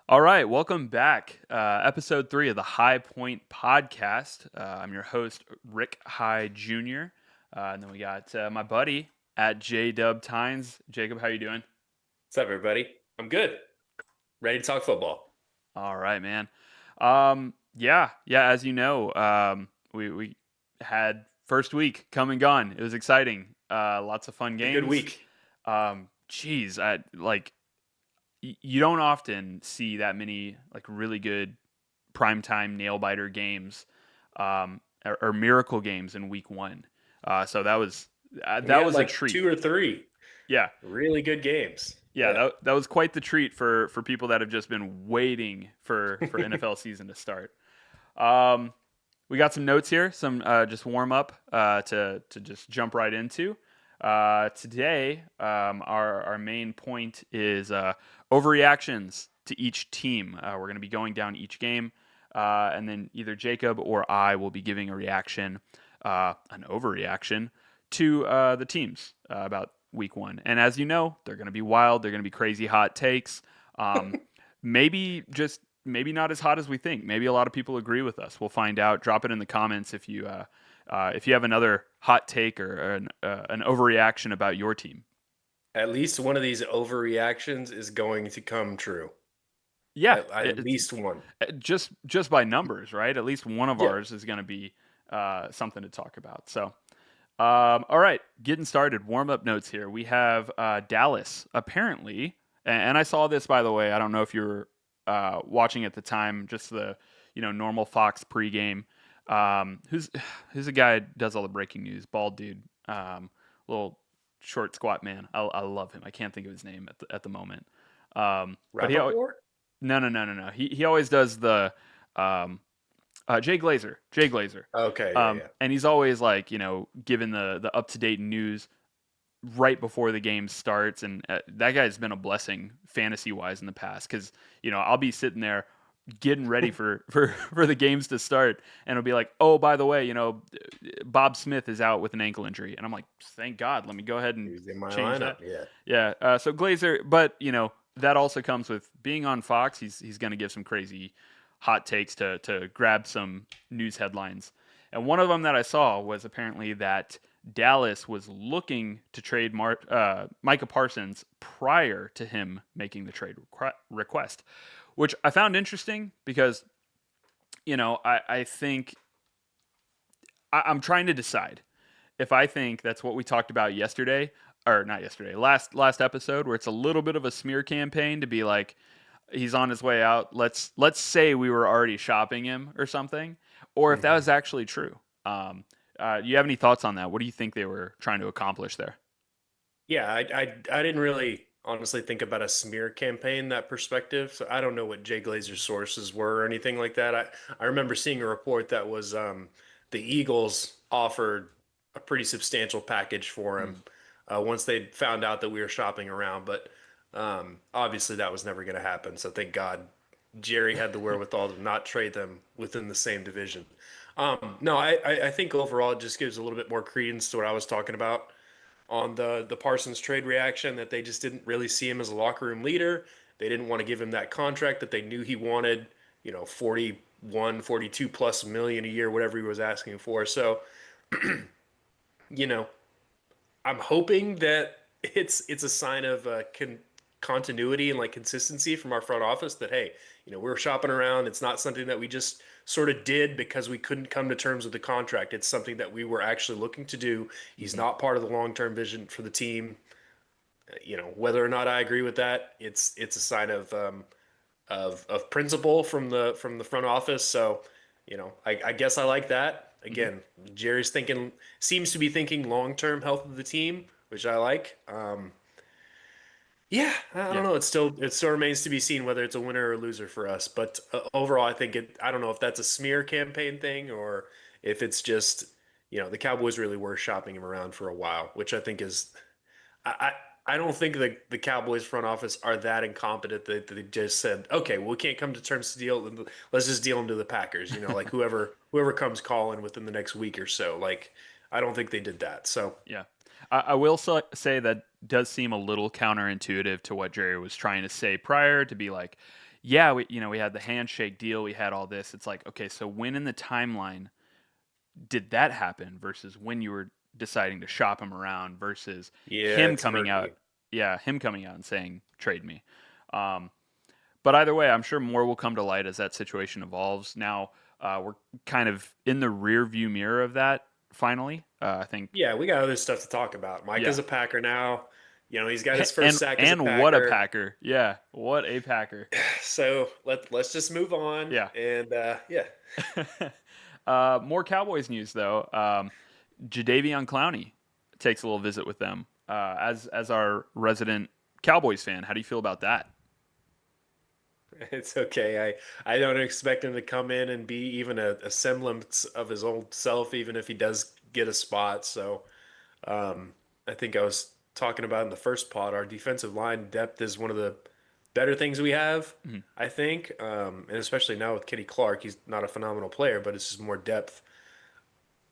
All right, welcome back. Episode 3 of the High Point Podcast. I'm your host, Rick High Jr. And then we got my buddy at JDub Tynes. Jacob, how you doing? What's up, everybody? I'm good. Ready to talk football. All right, man. Yeah. As you know, we had first week come and gone. It was exciting. Lots of fun A good games. week. Geez, you don't often see that many like really good primetime nail biter games or miracle games in week one. So We that had was a like treat. two or three Yeah, really good games. yeah, Yeah. that was quite the treat for people that have just been waiting for NFL season to start. Um, we got some notes here, some just warm up to just jump right into. Today, our main point is overreactions to each team. We're going to be going down each game, and then either Jacob or I will be giving a reaction, an overreaction to the teams about week one. And as you know, they're going to be wild. They're going to be crazy hot takes. Um, maybe not as hot as we think. Maybe a lot of people agree with us. We'll find out. Drop it in the comments if you have another hot take or an overreaction about your team. At least one of these overreactions is going to come true. Yeah, At least one. just by numbers, right? At least one of Yeah. ours is going to be something to talk about. So, all right, getting started. Warm up notes here. We have Dallas apparently, and I saw this by the way. I don't know if you were watching at the time, just the normal Fox pregame. Who's the guy that does all the breaking news? Bald dude, little short squat man. I love him. I can't think of his name at the moment. But Rappaport? no. He always does the um, Jay Glazer. Jay Glazer. Okay, yeah, yeah. And he's always like, giving the up to date news right before the game starts. And that guy's been a blessing fantasy wise in the past because, I'll be sitting there getting ready for the games to start. And it'll be like, oh, by the way, Bob Smith is out with an ankle injury. And I'm like, thank God. Let me go ahead He and was in my change lineup. that. Yeah. Yeah. So Glazer, but, that also comes with being on Fox. He's going to give some crazy hot takes to grab some news headlines. And one of them that I saw was apparently that Dallas was looking to trade Micah Parsons prior to him making the trade request, which I found interesting because, I think I'm trying to decide if I think that's what we talked about yesterday, or not yesterday, last episode, where it's a little bit of a smear campaign to be like, he's on his way out. Let's say we were already shopping him or something, or if that hmm was actually true. Do you have any thoughts on that? What do you think they were trying to accomplish there? Yeah, I didn't really honestly think about a smear campaign that perspective. So I don't know what Jay Glazer's sources were or anything like that. I remember seeing a report that was the Eagles offered a pretty substantial package for him Mm. once they found out that we were shopping around. But obviously that was never going to happen. So thank God Jerry had the wherewithal to not trade them within the same division. No, I think overall it just gives a little bit more credence to what I was talking about on the Parsons trade reaction, that they just didn't really see him as a locker room leader. They didn't want to give him that contract that they knew he wanted, 41, 42 plus million a year, whatever he was asking for. So, you know, I'm hoping that it's a sign of continuity and like consistency from our front office that hey, we're shopping around. It's not something that we just sort of did because we couldn't come to terms with the contract. It's something that we were actually looking to do. He's Mm-hmm. not part of the long-term vision for the team. Whether or not I agree with that, it's a sign of principle from the front office. So, I guess I like that. Mm-hmm. Again, Jerry's thinking seems to be thinking long-term health of the team, which I like. Yeah, I don't Yeah. know. It still remains to be seen whether it's a winner or a loser for us. But overall, I think it. I don't know if that's a smear campaign thing or if it's just the Cowboys really were shopping him around for a while, which I think is. I don't think the Cowboys front office are that incompetent that they just said, okay, well, we can't come to terms to deal. Let's just deal him to the Packers. Like whoever comes calling within the next week or so. Like I don't think they did that. So Yeah. I will say that does seem a little counterintuitive to what Jerry was trying to say prior to be like, yeah, we had the handshake deal, we had all this. It's like, okay, so when in the timeline did that happen versus when you were deciding to shop him around versus Yeah, him it's coming out, murky. yeah, him coming out and saying trade me. Um, but either way, I'm sure more will come to light as that situation evolves. Now we're kind of in the rear view mirror of that. Finally, I think, Yeah, we got other stuff to talk about. Mike yeah, is a Packer now. He's got his first and sack as a and what a Packer. Packer, yeah, what a Packer, So let's just move on. yeah. And yeah, More Cowboys news though. Jadeveon Clowney takes a little visit with them. As our resident Cowboys fan, how do you feel about that? it's okay. I don't expect him to come in and be even a semblance of his old self, even if he does get a spot. So um, I think I was talking about in the first pod, our defensive line depth is one of the better things we have. Mhm. I think, and especially now with Kenny Clark, he's not a phenomenal player, but it's just more depth.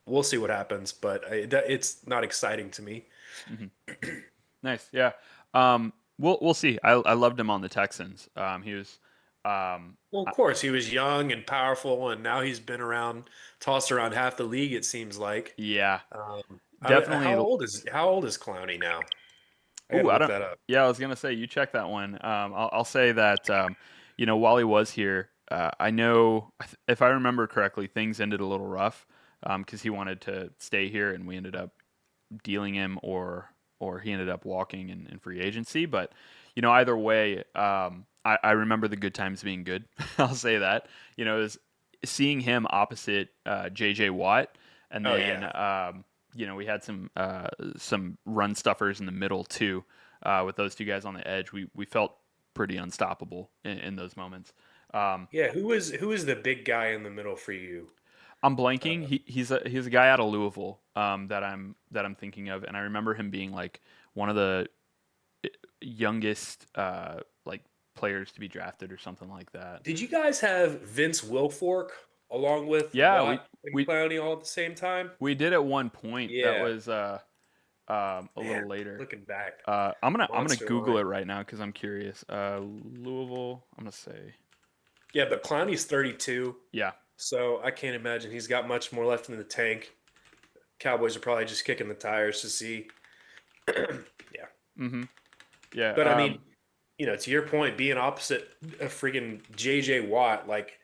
We'll see what happens, but it's not exciting to me. Mhm. Nice, yeah. We'll see. I loved him on the Texans. He was, um, Well, of I- course, he was young and powerful, and now he's been around, tossed around half the league. It seems like. yeah, How definitely. old is Clowney now? I got to Ooh, I look don't. that up. Yeah, I was gonna say you check that one. I'll say that while he was here, I know if I remember correctly, things ended a little rough because he wanted to stay here, and we ended up dealing him, or he ended up walking in free agency. But either way, I remember the good times being good. I'll say that. It was seeing him opposite J.J. Watt, and Oh then yeah, we had some run stuffers in the middle too. With those two guys on the edge, we felt pretty unstoppable in those moments. Um, yeah. Who is the big guy in the middle for you? I'm Uh, blanking. He's a guy out of Louisville that I'm thinking of, and I remember him being like one of the youngest like players to be drafted or something like that. did you guys have Vince Wilfork along with Yeah, we Watt and we Clowney all at the same time? we did at one point. That Yeah, was a man. little later. Looking back, I'm gonna monster Google it line. right now because I'm curious. Louisville. I'm gonna say Yeah, but Clowney's 32, yeah. so I can't imagine he's got much more left in the tank. Cowboys are probably just kicking the tires to see. Yeah. Mm-hmm. Yeah. But I mean, to your point, being opposite a freaking JJ Watt, like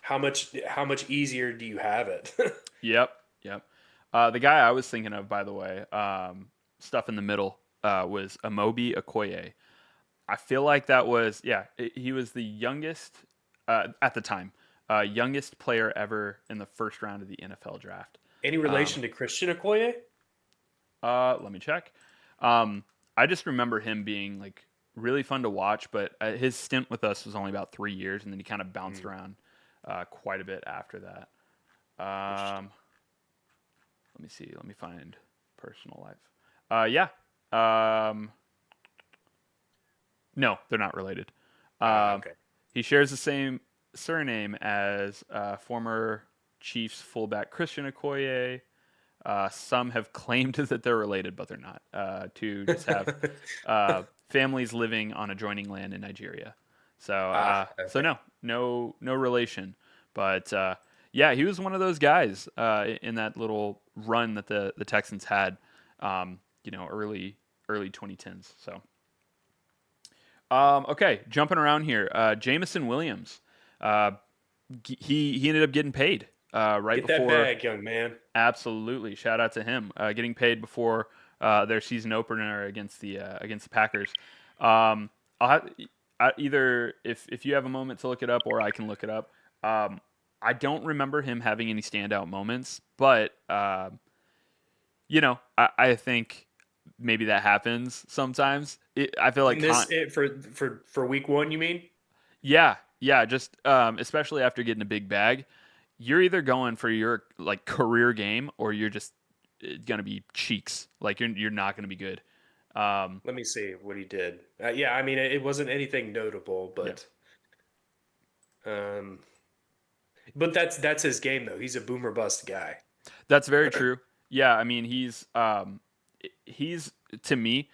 how much easier do you have it? Yep. Yep. The guy I was thinking of, by the way, stuff in the middle was Amobi Okoye. I feel like that was he was the youngest at the time, youngest player ever in the first round of the NFL draft. Any Um, relation to Christian Okoye? Let me check. Um, I just remember him being like really fun to watch, but his stint with us was only about 3 years, and then he kind of bounced Hmm, around quite a bit after that. interesting. Let me see. Let me find personal life. Yeah. Um, no, they're not related. Um, Okay. he shares the same surname as former Chiefs fullback Christian Okoye. Some have claimed that they're related, but they're not. To just have families living on adjoining land in Nigeria. So, Okay. no relation. But yeah, he was one of those guys in that little run that the Texans had. Early 2010s. So, okay, jumping around here. Jamison Williams. Uh, he ended up getting paid right Get that before. bag, young man. Absolutely, shout out to him getting paid before their season opener against the Packers. I'll have either if you have a moment to look it up, or I can look it up. I don't remember him having any standout moments, but I think maybe that happens sometimes. I feel like In this for week one, you mean? yeah, yeah, just especially after getting a big bag, you're either going for your like career game or you're just gonna be cheeks. Like you're not gonna be good. Um, Let me see what he did. Yeah, I mean it wasn't anything notable, yeah, um, but that's his game though. He's a boomer bust guy. that's very true. Yeah, I mean he's to me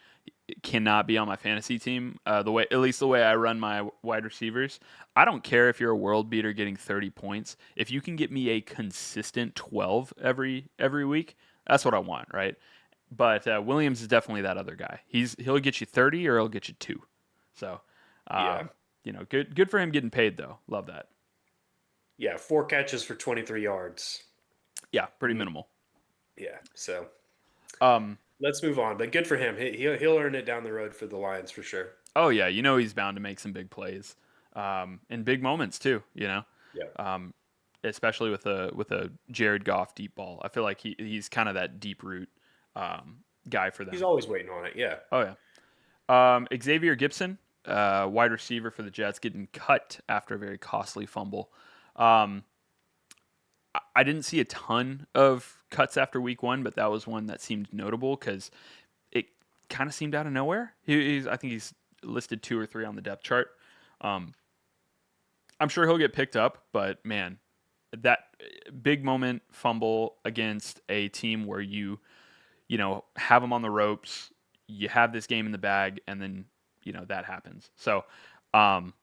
cannot be on my fantasy team. The way, at least the way I run my wide receivers, I don't care if you're a world beater getting 30 points. If you can get me a consistent 12 every week, that's what I want, right? But Williams is definitely that other guy. He'll get you 30 or he'll get you two. So, Yeah. good for him getting paid though. Love that. Yeah. 4 catches for 23 yards. Yeah, pretty Mm, minimal. yeah. So Um, let's move on. But good for him. He'll earn it down the road for the Lions for sure. oh yeah, he's bound to make some big plays, in big moments too. Yeah. Um, especially with a Jared Goff deep ball. I feel like he's kind of that deep route guy for He's them. always waiting on it. Yeah. Oh yeah. Xavier Gibson, wide receiver for the Jets, getting cut after a very costly fumble. Um, I didn't see a ton of cuts after week one, but that was one that seemed notable because it kind of seemed out of nowhere. I think he's listed 2 or 3 on the depth chart. Um, I'm sure he'll get picked up, but man, that big moment fumble against a team where you have them on the ropes, you have this game in the bag, and then that happens. So, um,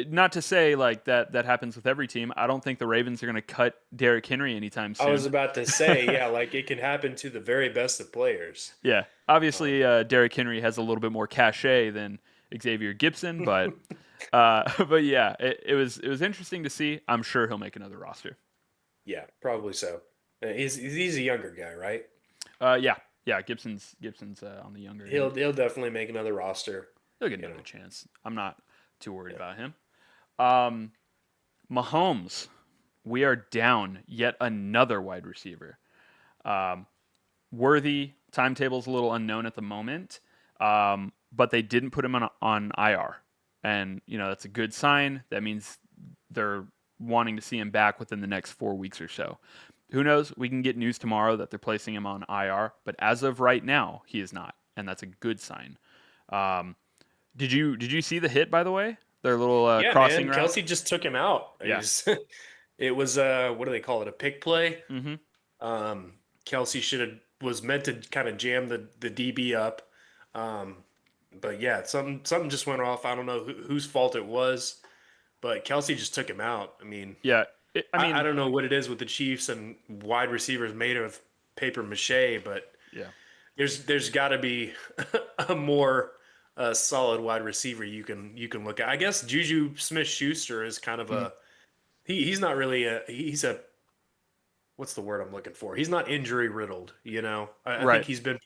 not to say like that happens with every team. I don't think the Ravens are going to cut Derrick Henry anytime I was soon. about to say, yeah, like it can happen to the very best of players. Yeah, Um, obviously, Derrick Henry has a little bit more cachet than Xavier Gibson, but but yeah, it was interesting to see. I'm sure he'll make another roster. yeah, probably so. He's a younger guy, right? Yeah, yeah, Gibson's on the younger He'll end. he'll definitely make another roster. He'll get You another know, chance. I'm not too worried yeah. about him. Um, Mahomes, we are down yet another wide receiver. Um, Worthy timetable's a little unknown at the moment, but they didn't put him on IR, and that's a good sign. That means they're wanting to see him back within the next 4 weeks or so. Who knows? We can get news tomorrow that they're placing him on IR, but as of right now, he is not, and that's a good sign. Um, did you see the hit by the way? Their little Yeah, crossing man. route. Kelsey just took him out. Yeah. It was what do they call it? A pick play. Mm-hmm. Kelsey should have was meant to kind of jam the DB up. Um, but yeah, something just went off. I don't know whose fault it was, but Kelsey just took him out. I mean, Yeah. I I mean, don't know what it is with the Chiefs and wide receivers made of paper mache, but yeah. there's got to be a more solid wide receiver you can look at. I guess Juju Smith-Schuster is kind of Mhm. he's not really he's a what's the word I'm looking for? He's not injury riddled, you know. I think Right. he's been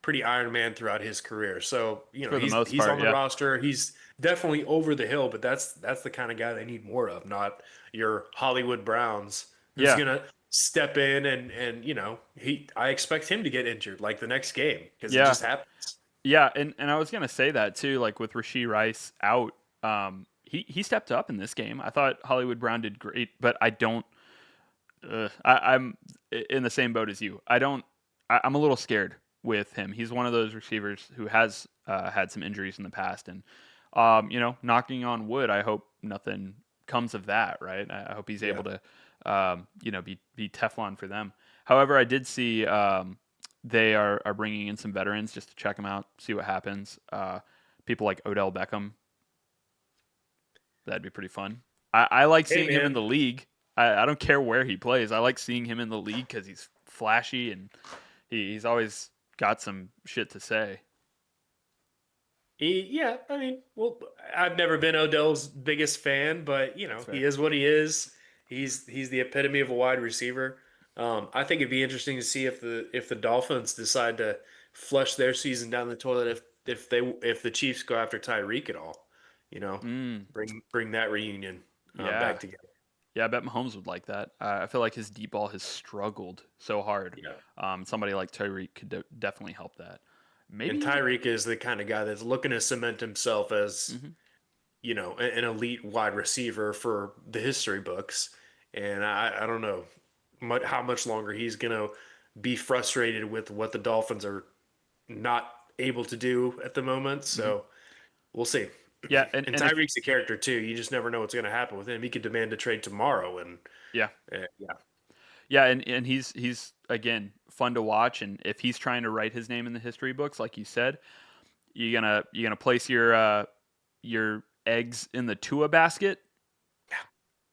pretty Iron Man throughout his career. So, For the he's most he's part, on the yeah. roster. He's definitely over the hill, but that's the kind of guy they need more of, not your Hollywood Browns who's Yeah. gonna step in and I expect him to get injured like the next game because it Yeah. just happens. Yeah, and I was gonna say that too. Like with Rasheed Rice out, he stepped up in this game. I thought Hollywood Brown did great, but I don't. I'm in the same boat as you. I don't. I'm a little scared with him. He's one of those receivers who has had some injuries in the past, and knocking on wood, I hope nothing comes of that. Right. I hope he's Yeah. able to, be Teflon for them. However, I did see they are bringing in some veterans just to check them out, see what happens. People like Odell Beckham, that'd be pretty fun. I like Hey seeing him in man, the league. I don't care where he plays. I like seeing him in the league because he's flashy and he's always got some shit to say. yeah, I mean, well, I've never been Odell's biggest fan, but That's he fair. is what he is. He's the epitome of a wide receiver. I think it'd be interesting to see if the Dolphins decide to flush their season down the toilet if the Chiefs go after Tyreek at all. You know, Mm, bring that reunion yeah. back together. Yeah, I bet Mahomes would like that. I feel like his deep ball has struggled so hard. Yeah. Somebody like Tyreek could definitely help that. And Maybe. Tyreek is the kind of guy that's looking to cement himself as Hmm. an elite wide receiver for the history books. And I don't know how much longer he's going to be frustrated with what the Dolphins are not able to do at the moment. Hmm. So we'll see. Yeah, and And and if Tyreek's a character too. You just never know what's going to happen with him. He could demand a trade tomorrow, and yeah, yeah, yeah, and he's again fun to watch. And if he's trying to write his name in the history books, like you said, you gonna place your eggs in the Tua basket.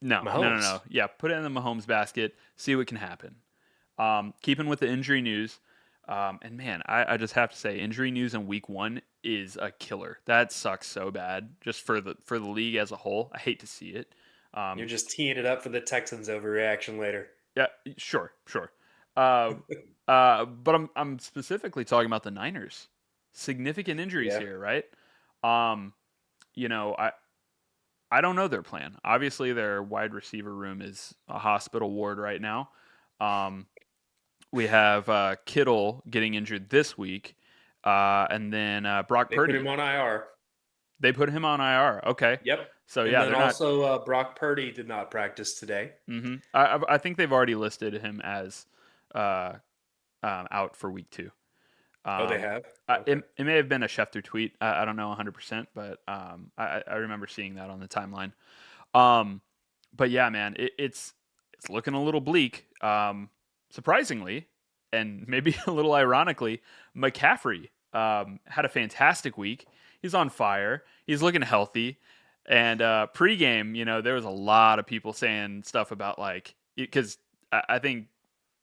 No, no, no, Mahomes. no. Yeah, put it in the Mahomes basket. See what can happen. Keeping with the injury news, and man, I just have to say, injury news in Week 1 is a killer. That sucks so bad, just for the league as a whole. I hate to see it. You're Um, just teeing it up for the Texans overreaction later. yeah, sure, sure. Uh, but I'm specifically talking about the Niners. Significant injuries Yeah. here, right? Um, you know, I don't know their plan. Obviously, their wide receiver room is a hospital ward right now. Um, we have Kittle getting injured this week, and then Brock They put him Purdy. on IR. They put him on IR. Okay, Yep. so And yeah, then they're not. also Brock Purdy did not practice today. I think they've already listed him as uh, out for week 2. Oh, they Um, have? it, Okay. it may have been a Schefter tweet. I don't know 100%, but I remember seeing that on the timeline. Um, but yeah, man, it's looking a little bleak. Surprisingly, and maybe a little ironically, McCaffrey had a fantastic week. He's on fire. He's looking healthy. And pregame, there was a lot of people saying stuff about like because I think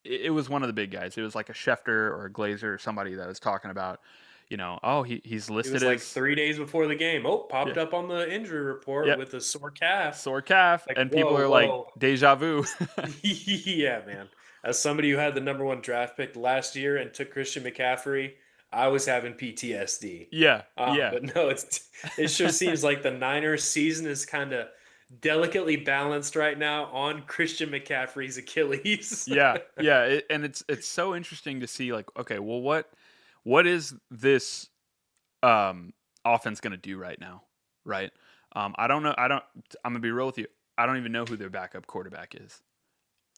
it was one of the big guys. It was like a Schefter or a Glazer or somebody that was talking about, oh he's It listed was like as 3 days before the game. Oh, yeah, popped up on the injury report yeah, with a sore calf. sore calf, Like, and people whoa, are like whoa. deja vu. Yeah, man. As somebody who had the number one draft pick last year and took Christian McCaffrey, I was having PTSD. Yeah, yeah, But no, it sure seems like the Niners season is kind of delicately balanced right now on Christian McCaffrey's Achilles. yeah, yeah. And it's so interesting to see like, okay, well, what is this um, offense going to do right now, right? I don't know. I'm gonna be real with you. I don't even know who their backup quarterback is.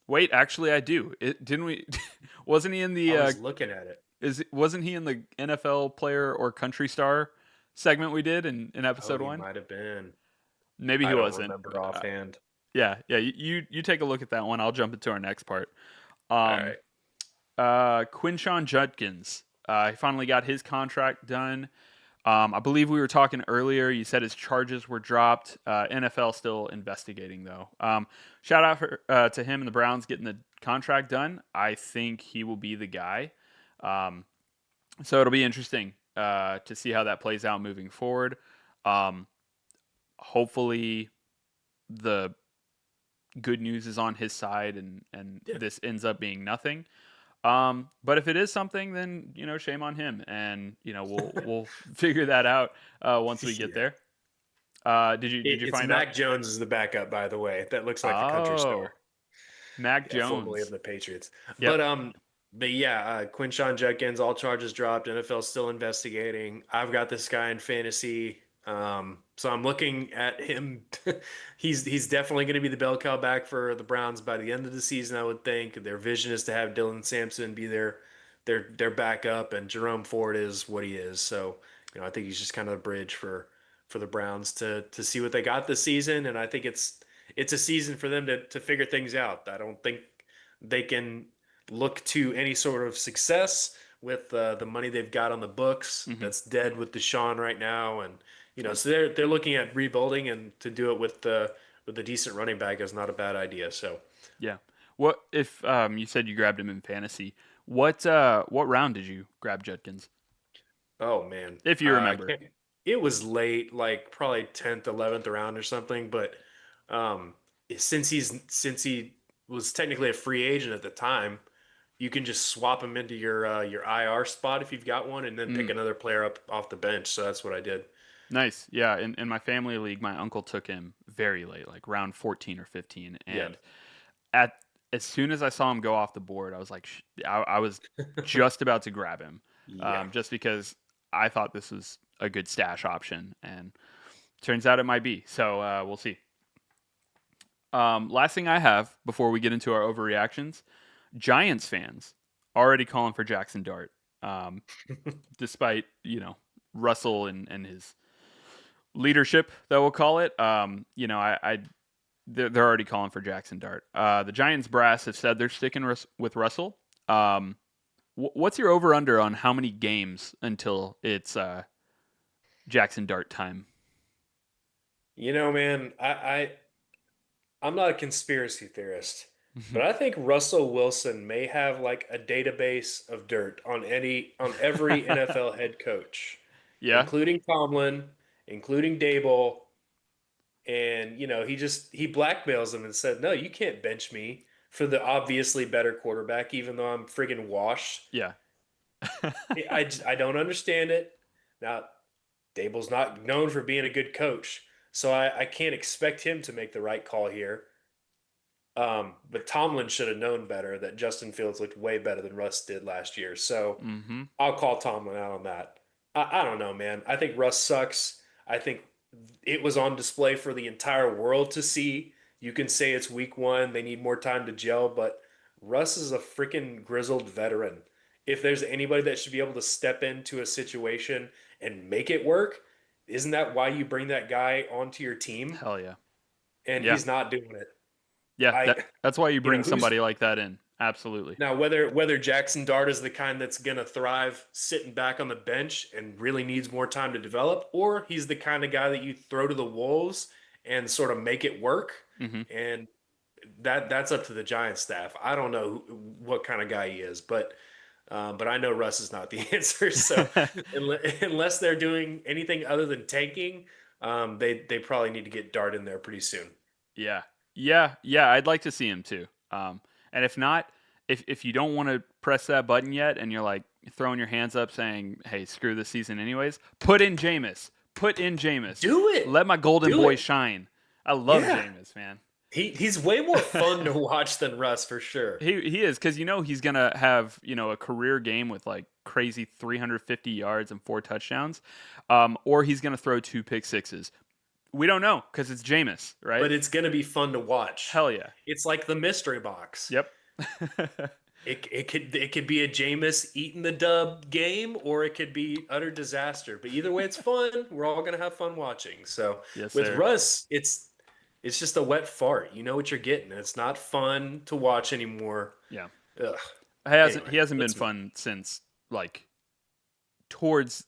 Wait, actually, I do. Didn't we? Wasn't he in I the? was looking at it. Wasn't he in the NFL player or country star segment we did in Oh, episode he 1? might have been. Maybe he I don't wasn't. remember offhand. Yeah, yeah. You take a look at that one. I'll jump into our next part. All Um, right. Quinshawn Judkins. He finally got his contract done. I believe we were talking earlier. You said his charges were dropped. NFL still investigating though. Shout out to him and the Browns getting the contract done. I think he will be the guy. Um, so it'll be interesting to see how that plays out moving forward. Um, Hopefully the good news is on his side and Yeah. this ends up being nothing. But if it is something, then shame on him, and we'll figure that out once we get Yeah. there. Did you It's find out? Mac Jones is the backup, by the way. That looks like a country Oh, star. Mac Yeah, formerly of Jones. the Patriots. Yep. But yeah, Quinshawn Judkins, all charges dropped. NFL still investigating. I've got this guy in fantasy. So I'm looking at him. He's definitely going to be the bell cow back for the Browns by the end of the season, I would think. Their vision is to have Dylan Sampson be their backup, and Jerome Ford is what he is. So, I think he's just kind of a bridge for the Browns to see what they got this season, and I think it's a season for them to figure things out. I don't think they can look to any sort of success with the money they've got on the books. Hmm. That's dead with Deshaun right now, and Yep. so they're looking at rebuilding, and to do it with a decent running back is not a bad idea. So, Yeah. What if you said you grabbed him in fantasy? What round did you grab Judkins? oh man, If you I remember. can't. It was late, like probably 10th, 11th round or something, but um, since he was technically a free agent at the time, you can just swap him into your IR spot if you've got one, and then pick Mm, another player up off the bench. So that's what I did. nice. Yeah. In my family league, my uncle took him very late, like round 14 or 15, Yeah, and at as soon as I saw him go off the board, I was like, I was just about to grab him, yeah. just because I thought this was a good stash option, and turns out it might be. So we'll see. Last thing I have before we get into our overreactions, Giants fans already calling for Jackson Dart, um, despite Russell and his leadership that we'll call it. I they're already calling for Jackson Dart. The Giants brass have said they're sticking with Russell. Um, What's your over under on how many games until it's Jackson Dart time? Man, I'm not a conspiracy theorist, but I think Russell Wilson may have like a database of dirt on every NFL head coach, Yeah, including Tomlin, including Dable, and he blackmails them and said, "No, you can't bench me for the obviously better quarterback, even though I'm friggin' washed." yeah. I don't understand it. Now, Dable's not known for being a good coach, so I can't expect him to make the right call here. But Tomlin should have known better that Justin Fields looked way better than Russ did last year. So Mm-hmm. I'll call Tomlin out on that. I don't know, man. I think Russ sucks. I think it was on display for the entire world to see. You can say it's week one, they need more time to gel, but Russ is a freaking grizzled veteran. If there's anybody that should be able to step into a situation and make it work, isn't that why you bring that guy onto your team? Hell yeah. And Yeah. he's not doing it. Yeah. I, That's why you bring who's somebody like that in. Absolutely. now, whether Jackson Dart is the kind that's gonna thrive sitting back on the bench and really needs more time to develop, or he's the kind of guy that you throw to the wolves and sort of make it work, Mm-hmm. and that's up to the Giants staff. I don't know what kind of guy he is, but I know Russ is not the answer. So unless they're doing anything other than tanking, they probably need to get Dart in there pretty soon. Yeah. Yeah. Yeah. I'd like to see him too. And if not, if you don't want to press that button yet and you're like throwing your hands up saying, hey, screw this season anyways, put in Jameis. Put in Jameis. Do it, Let my golden do boy it. shine. I love Yeah. Jameis, man. He's way more fun to watch than Russ for sure. He is because he's gonna have a career game with like crazy 350 yards and 4 touchdowns, or he's gonna throw 2 pick sixes. We don't know because it's Jameis, right? But it's gonna be fun to watch. Hell yeah. It's like the mystery box. Yep. It could be a Jameis eating the dub game, or it could be utter disaster. But either way, it's fun. We're all gonna have fun watching. So Yes, with sir. Russ, it's just a wet fart. You know what you're getting. It's not fun to watch anymore. Yeah. Ugh. He Anyway, hasn't been let's move. fun since like towards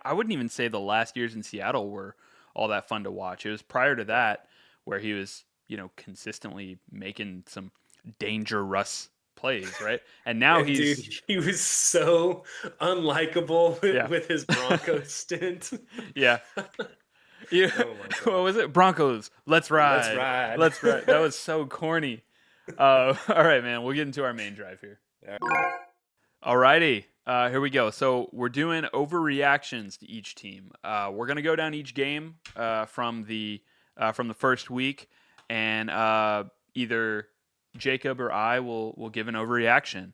I wouldn't even say the last years in Seattle were all that fun to watch. It was prior to that where he was, consistently making some danger Russ plays, right? And now And dude, he's he was so unlikable with, yeah. with his Broncos stint. Yeah. Yeah. Oh my What God. was it? Broncos. Let's Let's ride. ride. Let's ride. That was so corny. All right, man. We'll get into our main drive here. Alrighty, here we go. So we're doing overreactions to each team. We're gonna go down each game from the first week, and either Jacob or I will give an overreaction.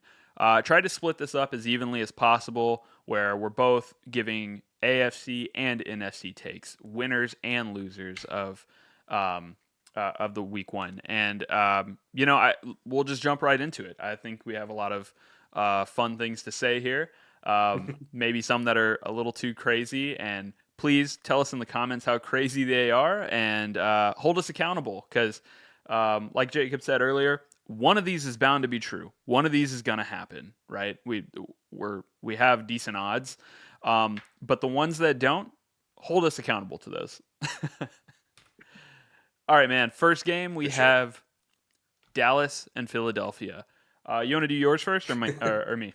Try to split this up as evenly as possible, where we're both giving AFC and NFC takes, winners and losers of the week one, and we'll just jump right into it. I think we have a lot of fun things to say here. Maybe some that are a little too crazy, and please tell us in the comments how crazy they are, and hold us accountable. Because, like Jacob said earlier, one of these is bound to be true. One of these is gonna happen, right? We have decent odds, but the ones that don't, hold us accountable to those. All right, man. First game we For sure. have Dallas and Philadelphia. You want to do yours first, or me?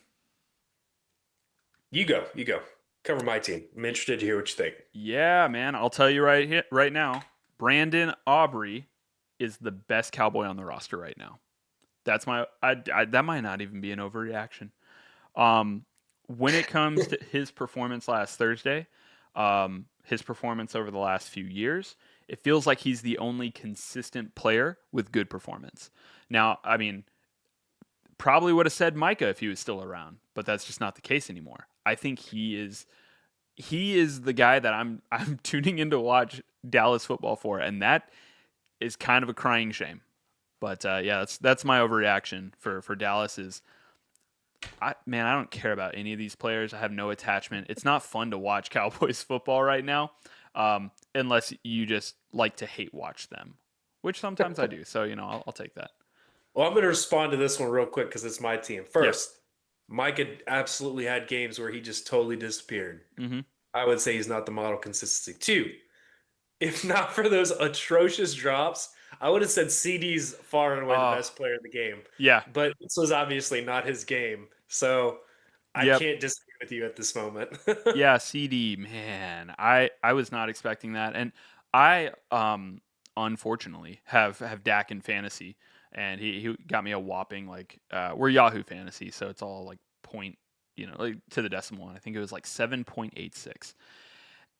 You go. You go. Cover my team. I'm interested to hear what you think. Yeah, man. I'll tell you right now. Brandon Aubrey is the best Cowboy on the roster right now. That's that might not even be an overreaction. When it comes to his performance last Thursday, his performance over the last few years, it feels like he's the only consistent player with good performance. Now, I mean, probably would have said Micah if he was still around, but that's just not the case anymore. I think he is the guy that I'm tuning in to watch Dallas football for, and that is kind of a crying shame. But yeah, that's my overreaction for Dallas. I don't care about any of these players. I have no attachment. It's not fun to watch Cowboys football right now, unless you just like to hate watch them, which sometimes I do. So I'll take that. Well, I'm going to respond to this one real quick because it's my team. Yeah. First, Mike had absolutely had games where he just totally disappeared. Hmm. I would say he's not the model consistency. Two, if not for those atrocious drops, I would have said CD's far and away the Oh, best player in the game. yeah. But this was obviously not his game. So I Yep. can't disagree with you at this moment. Yeah, CD, man. I was not expecting that. And I unfortunately have Dak in fantasy, and he got me a whopping like we're Yahoo Fantasy, so it's all like point, like to the decimal. And I think it was like 7.86.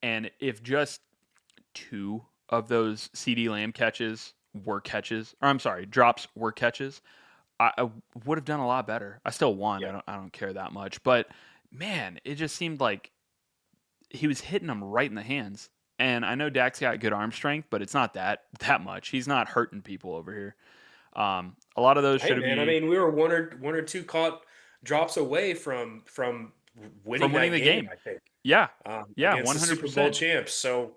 And if just two of those CD Lamb catches were catches, or I'm sorry, drops were catches, I would have done a lot better. I still won. Yeah. I don't care that much, but man, it just seemed like he was hitting them right in the hands. And I know Dak's got good arm strength, but it's not that much. He's not hurting people over here. A lot of those Hey should man, I be mean we were one or two caught drops away from from winning winning that the game, game. I think, Yeah, yeah, against one the hundred Super Bowl percent. champs. So,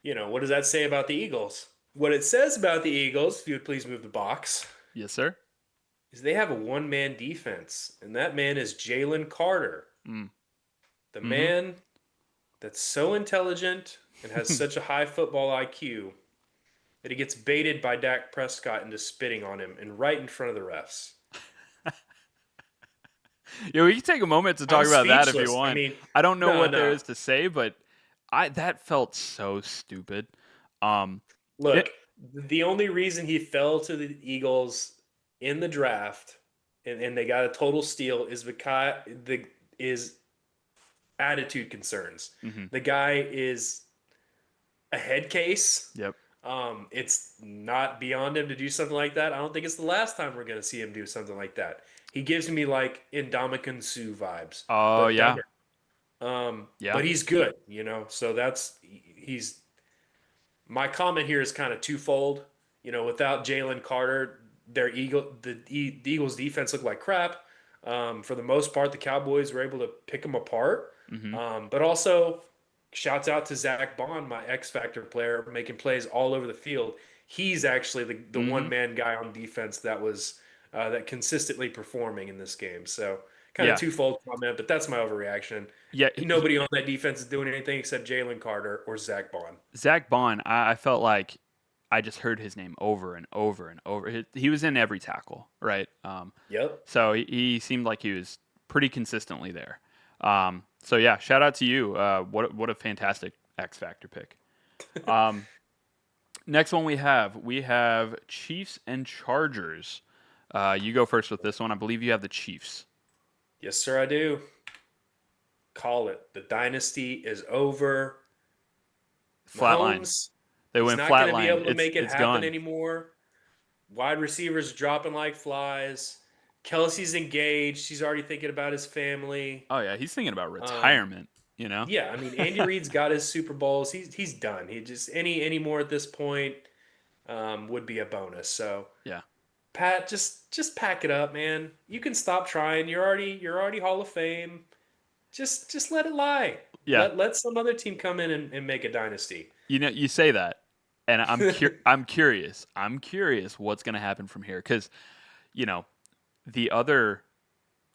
what does that say about the Eagles? What it says about the Eagles, if you would please move the box, Yes, sir. is they have a one-man defense, and that man is Jalen Carter, Mm. the Mm-hmm. man that's so intelligent and has such a high football IQ that he gets baited by Dak Prescott into spitting on him and right in front of the refs. Yeah, we can take a moment to I'm talk about that if you speechless. I want. mean, I don't know no, what there no. is to say, but I that felt so stupid. Um, Look, it. the only reason he fell to the Eagles in the draft and they got a total steal is because the is attitude concerns. Mm-hmm. The guy is a head case. Yep. It's not beyond him to do something like that. I don't think it's the last time we're going to see him do something like that. He gives me like Indomitian Sue vibes, Oh but yeah. dumber. Yeah. But he's good, So that's he's my comment here is kind of twofold. Without Jalen Carter, the Eagles defense looked like crap. For the most part, the Cowboys were able to pick them apart. Mm-hmm. But also, shouts out to Zach Bond, my X Factor player, making plays all over the field. He's actually the Mm-hmm. one man guy on defense that consistently performing in this game. So kind of Yeah. twofold comment, but that's my overreaction. Yeah. Nobody on that defense is doing anything except Jalen Carter or Zach Bond. Zach Bond, I felt like I just heard his name over and over and over. He was in every tackle, right? Yep. So he seemed like he was pretty consistently there. So yeah, shout out to you. What a fantastic X Factor pick. Um, next one we have Chiefs and Chargers. You go first with this one. I believe you have the Chiefs. Yes, sir, I do. Call it. The dynasty is over. Flatline. Mahomes, They he's went not going to be flatline. able to It's make it it's happen gone. anymore. Wide receivers dropping like flies. Kelsey's engaged. He's already thinking about his family. Oh yeah, he's thinking about Um, retirement. You know. yeah, I mean Andy Reid's got his Super Bowls. He's done. He just any more at this point would be a bonus. So Yeah. Pat, just pack it up, man. You can stop trying. You're already Hall of Fame. Just let it lie. Yeah. Let some other team come in and make a dynasty. You say that, and I'm curious. I'm curious what's going to happen from here because you know the other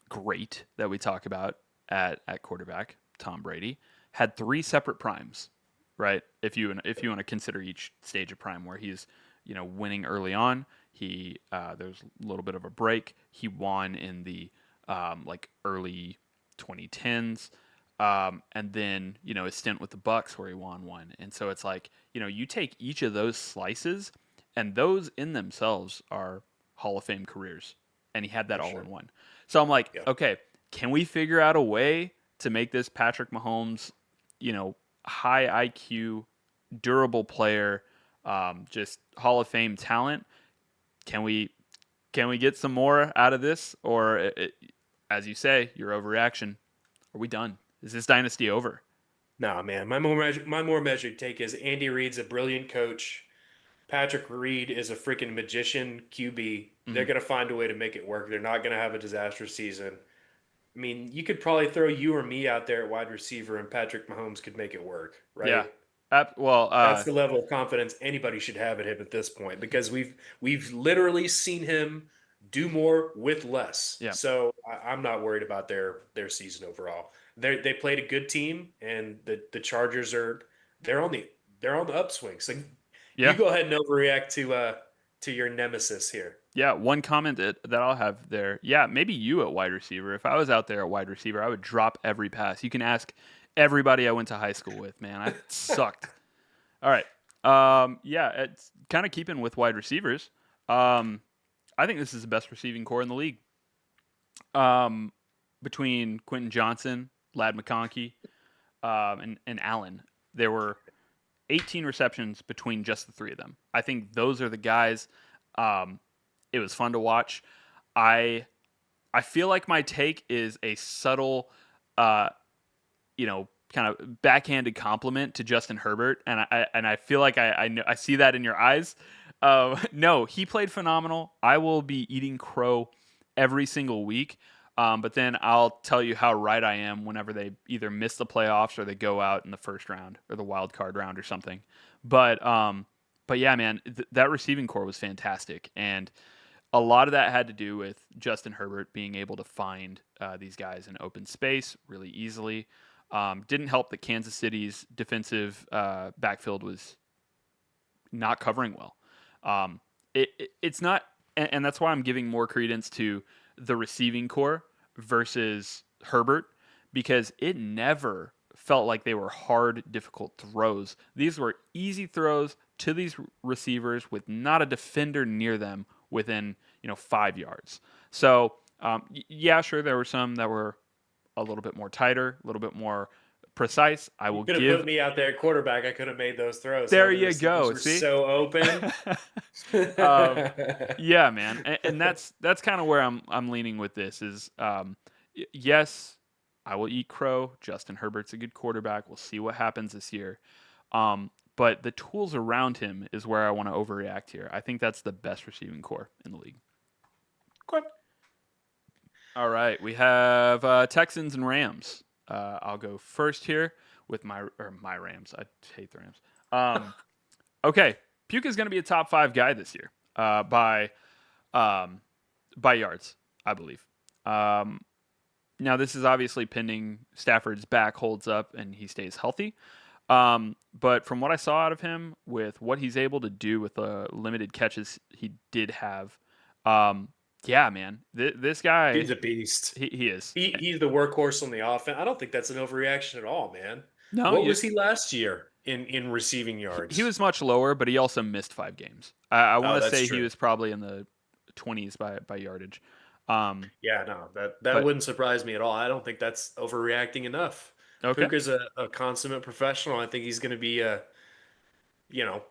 great that we talk about at quarterback, Tom Brady, had three separate primes, right? If you want to consider each stage of prime where he's winning early on, there's a little bit of a break. He won in the like early 2010s. And then his stint with the Bucks where he won one, and so it's like you take each of those slices, and those in themselves are Hall of Fame careers, and he had that For all in sure. one. So I'm like, Yeah, okay, can we figure out a way to make this Patrick Mahomes, high IQ, durable player, just Hall of Fame talent? Can we get some more out of this, or as you say, your overreaction? Are we done? Is this dynasty over? nah, man. My more measured take is Andy Reid's a brilliant coach. Patrick Reed is a freaking magician QB. They're Mm-hmm. gonna find a way to make it work. They're not gonna have a disastrous season. I mean, you could probably throw you or me out there at wide receiver, and Patrick Mahomes could make it work, Yeah. right? Well, That's the level of confidence anybody should have at him at this point because we've literally seen him do more with less. Yeah. So I'm not worried about their season overall. They played a good team, and the Chargers are they're on the they're on the upswing. So you Yeah. go ahead and overreact to your nemesis here. Yeah, one comment that I'll have there. Yeah, maybe you at wide receiver. If I was out there at wide receiver, I would drop every pass. You can ask everybody I went to high school with, man. I sucked. All right. Yeah, it's kind of keeping with wide receivers. Um, I think this is the best receiving core in the league. Um, between Quentin Johnson, Lad McConkey, and Allen, there were 18 receptions between just the three of them. I think those are the guys. Um, it was fun to watch. I I feel like my take is a subtle, uh, kind of backhanded compliment to Justin Herbert, and I feel like I know I see that in your eyes. No, he played phenomenal. I will be eating crow every single week. But then I'll tell you how right I am whenever they either miss the playoffs or they go out in the first round or the wild card round or something. But um, but yeah, man, that receiving core was fantastic, and a lot of that had to do with Justin Herbert being able to find these guys in open space really easily. Didn't help that Kansas City's defensive backfield was not covering well. It's not, and that's why I'm giving more credence to the receiving core versus Herbert because it never felt like they were hard, difficult throws. These were easy throws to these receivers with not a defender near them within 5 yards. So yeah, sure, there were some that were a little bit more tighter, a little bit more precise. I You will could have put give. me out there at quarterback. I could have made those throws. Huh? There The you receivers go. were See. so open. Yeah, man, and that's kind of where I'm leaning with this. Is yes, I will eat crow. Justin Herbert's a good quarterback. We'll see what happens this year. But the tools around him is where I want to overreact here. I think that's the best receiving core in the league. Good. All right, we have Texans and Rams. I'll go first here with my Rams. I hate the Rams. Okay, Puka's going to be a top five guy this year um, by yards, I believe. Um, Now this is obviously pending Stafford's back holds up and he stays healthy. But from what I saw out of him, with what he's able to do with the limited catches he did have, um, yeah, man, this guy Dude's a beast. he is. He's the workhorse on the offense. I don't think that's an overreaction at all, man. No, What was he last year in receiving he yards? was much lower, but he also missed 5 games. I want Oh, to that's say he true. was probably in the 20s by yardage. Um, Yeah, no, that but wouldn't surprise me at all. I don't think that's overreacting enough. okay, Puka's a consummate professional. I think he's going to be you know,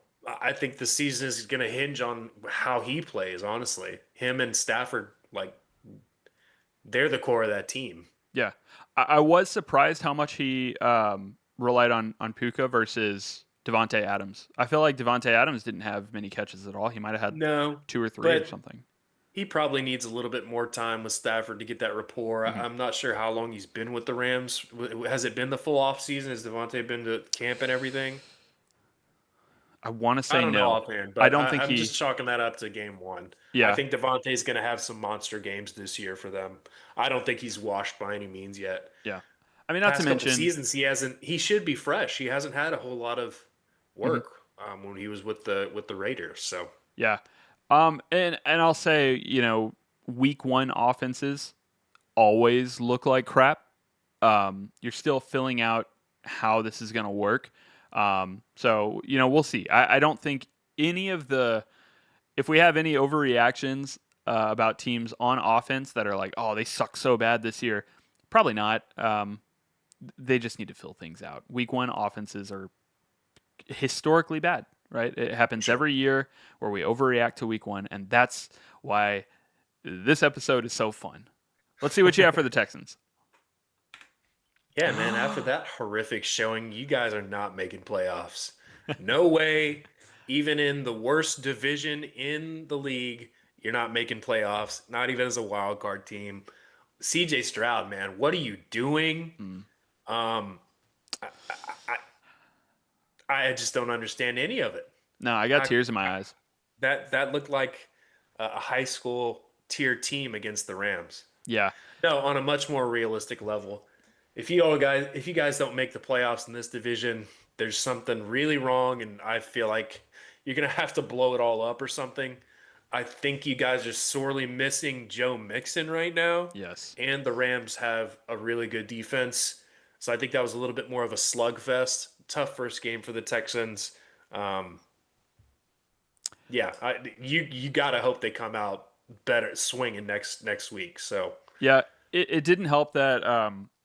I think the season is going to hinge on how he plays, honestly. Him and Stafford, like, they're the core of that team. yeah, I was surprised how much he relied on Puka versus Devonte Adams. I feel like Devonte Adams didn't have many catches at all. He might have had No, two or three or but something. he probably needs a little bit more time with Stafford to get that rapport. Mhm. I'm not sure how long he's been with the Rams. Has it been the full off season? Has Devontae been to camp and everything? I want to I say don't know no. offhand, I but don't think I'm just he. chalking that up to game one. I Yeah, think Devontae's going to have some monster games this year for them. I don't think he's washed by any means yet. yeah. I mean, not to Past couple mention, seasons, he should be fresh. He hasn't had a whole lot of mhm, work when he was with the Raiders. So yeah. And I'll say, week one offenses always look like crap. You're still filling out how this is going to work. So we'll see. I don't think any of the if we have any overreactions about teams on offense that are like, oh, they suck so bad this year, probably not. They just need to fill things out. Week one offenses are historically bad, right? It happens sure. every year where we overreact to week one, and that's why this episode is so fun. Let's see what you have for the Texans. Yeah, man, after that horrific showing, you guys are not making playoffs. No way. Even in the worst division in the league, you're not making playoffs, not even as a wild card team. CJ Stroud, man, what are you doing? Mm. Um, I, I, I just don't understand any of it. No, I got How, tears in my eyes. that looked like a high school tier team against the Rams. Yeah. No, on a much more realistic level. If you guys don't make the playoffs in this division, there's something really wrong, and I feel like you're gonna have to blow it all up or something. I think you guys are sorely missing Joe Mixon right now, Yes. and the Rams have a really good defense. So I think that was a little bit more of a slugfest. Tough first game for the Texans. Um, yeah, you gotta hope they come out better swinging next week. So Yeah, it didn't help that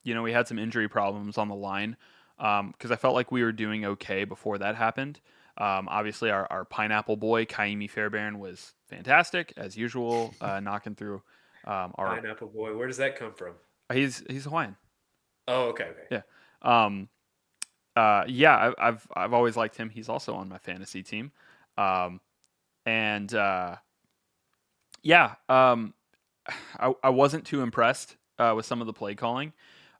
we had some injury problems on the line because I felt like we were doing okay before that happened. Obviously, our pineapple boy Kaimi Fairbairn was fantastic as usual, knocking through our. Pineapple Boy, where does that come from? He's Hawaiian. Oh, okay, okay. Yeah. Um, yeah, I've always liked him. He's also on my fantasy team, um, and yeah, I wasn't too impressed with some of the play calling.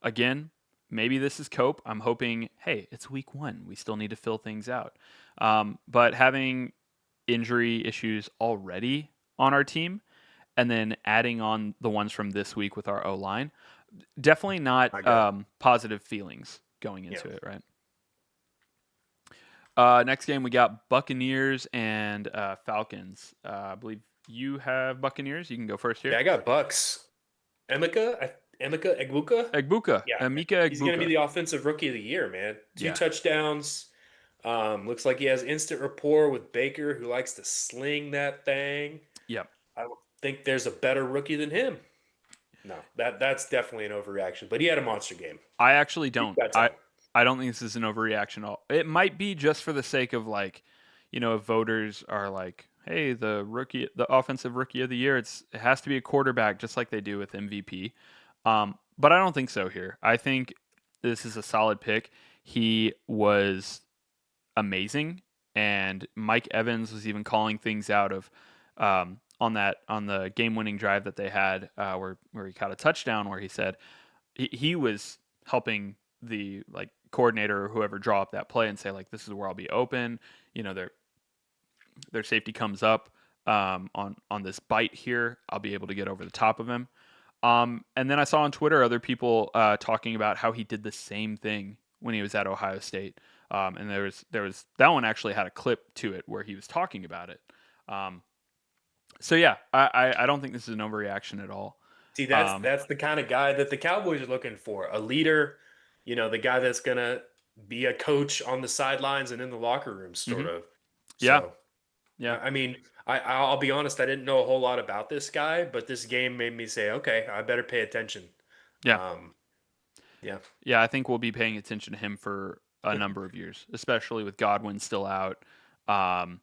Again, maybe this is cope. I'm hoping, hey, it's week one. We still need to fill things out. But having injury issues already on our team and then adding on the ones from this week with our O line, definitely not I got positive feelings going yeah. into it, right? Next game, we got Buccaneers and Falcons. I believe you have Buccaneers. You can go first here. Yeah, I got Bucks. Emeka Egbuka? Egbuka, Yeah, Mika he's going to Egbuka. be the offensive rookie of the year, man. Two Yeah. touchdowns. Looks like he has instant rapport with Baker, who likes to sling that thing. Yep. I don't think there's a better rookie than him. No, that's definitely an overreaction. But he had a monster game. I actually You don't. got I time. I don't think this is an overreaction at all. It might be just for the sake of like, if voters are like, hey, the offensive rookie of the year, it has to be a quarterback, just like they do with MVP. But I don't think so here. I think this is a solid pick. He was amazing, and Mike Evans was even calling things out of on the game winning drive that they had where he caught a touchdown where he said he was helping the like coordinator or whoever draw up that play and say like this is where I'll be open. Their safety comes up on this bite here. I'll be able to get over the top of him. And then I saw on Twitter other people talking about how he did the same thing when he was at Ohio State. And there was that one actually had a clip to it where he was talking about it. Um, so yeah, I don't think this is an overreaction at all. See, Um, that's the kind of guy that the Cowboys are looking for. A leader, the guy that's gonna be a coach on the sidelines and in the locker room, sort mhm. of. Yeah, So, yeah, I mean, I'll be honest, I didn't know a whole lot about this guy, but this game made me say, okay, I better pay attention. yeah. Um, yeah. Yeah, I think we'll be paying attention to him for a number of years, especially with Godwin still out. Um,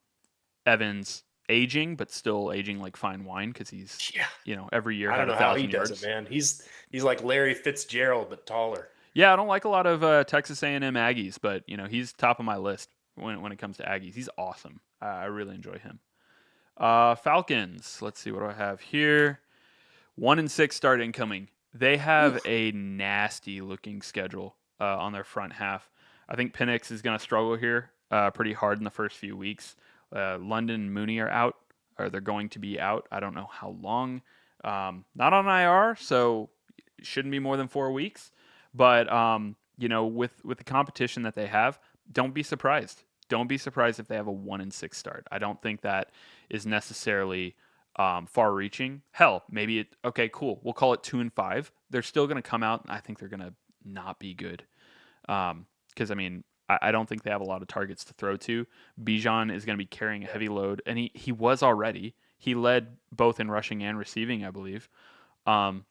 Evans aging, but still aging like fine wine because he's, Yeah. every year I don't had a know how he thousand does it, yards. man. He's like Larry Fitzgerald, but taller. Yeah, I don't like a lot of Texas A&M Aggies, but he's top of my list when it comes to Aggies. He's awesome. I really enjoy him. Falcons. Let's see what do I have here. 1-6 start incoming. They have Oof. a nasty looking schedule on their front half. I think Penix is going to struggle here pretty hard in the first few weeks. London and Mooney are out, or they're going to be out. I don't know how long. Not on IR, so it shouldn't be more than 4 weeks. But with the competition that they have, don't be surprised. Don't be surprised if they have a 1-6 start. I don't think that is necessarily far-reaching. Hell, maybe okay, cool. We'll call it 2-5. They're still going to come out, and I think they're going to not be good. Because I mean, I don't think they have a lot of targets to throw to. Bijan is going to be carrying a Yeah. heavy load, and he was already. He led both in rushing and receiving, I believe. Um,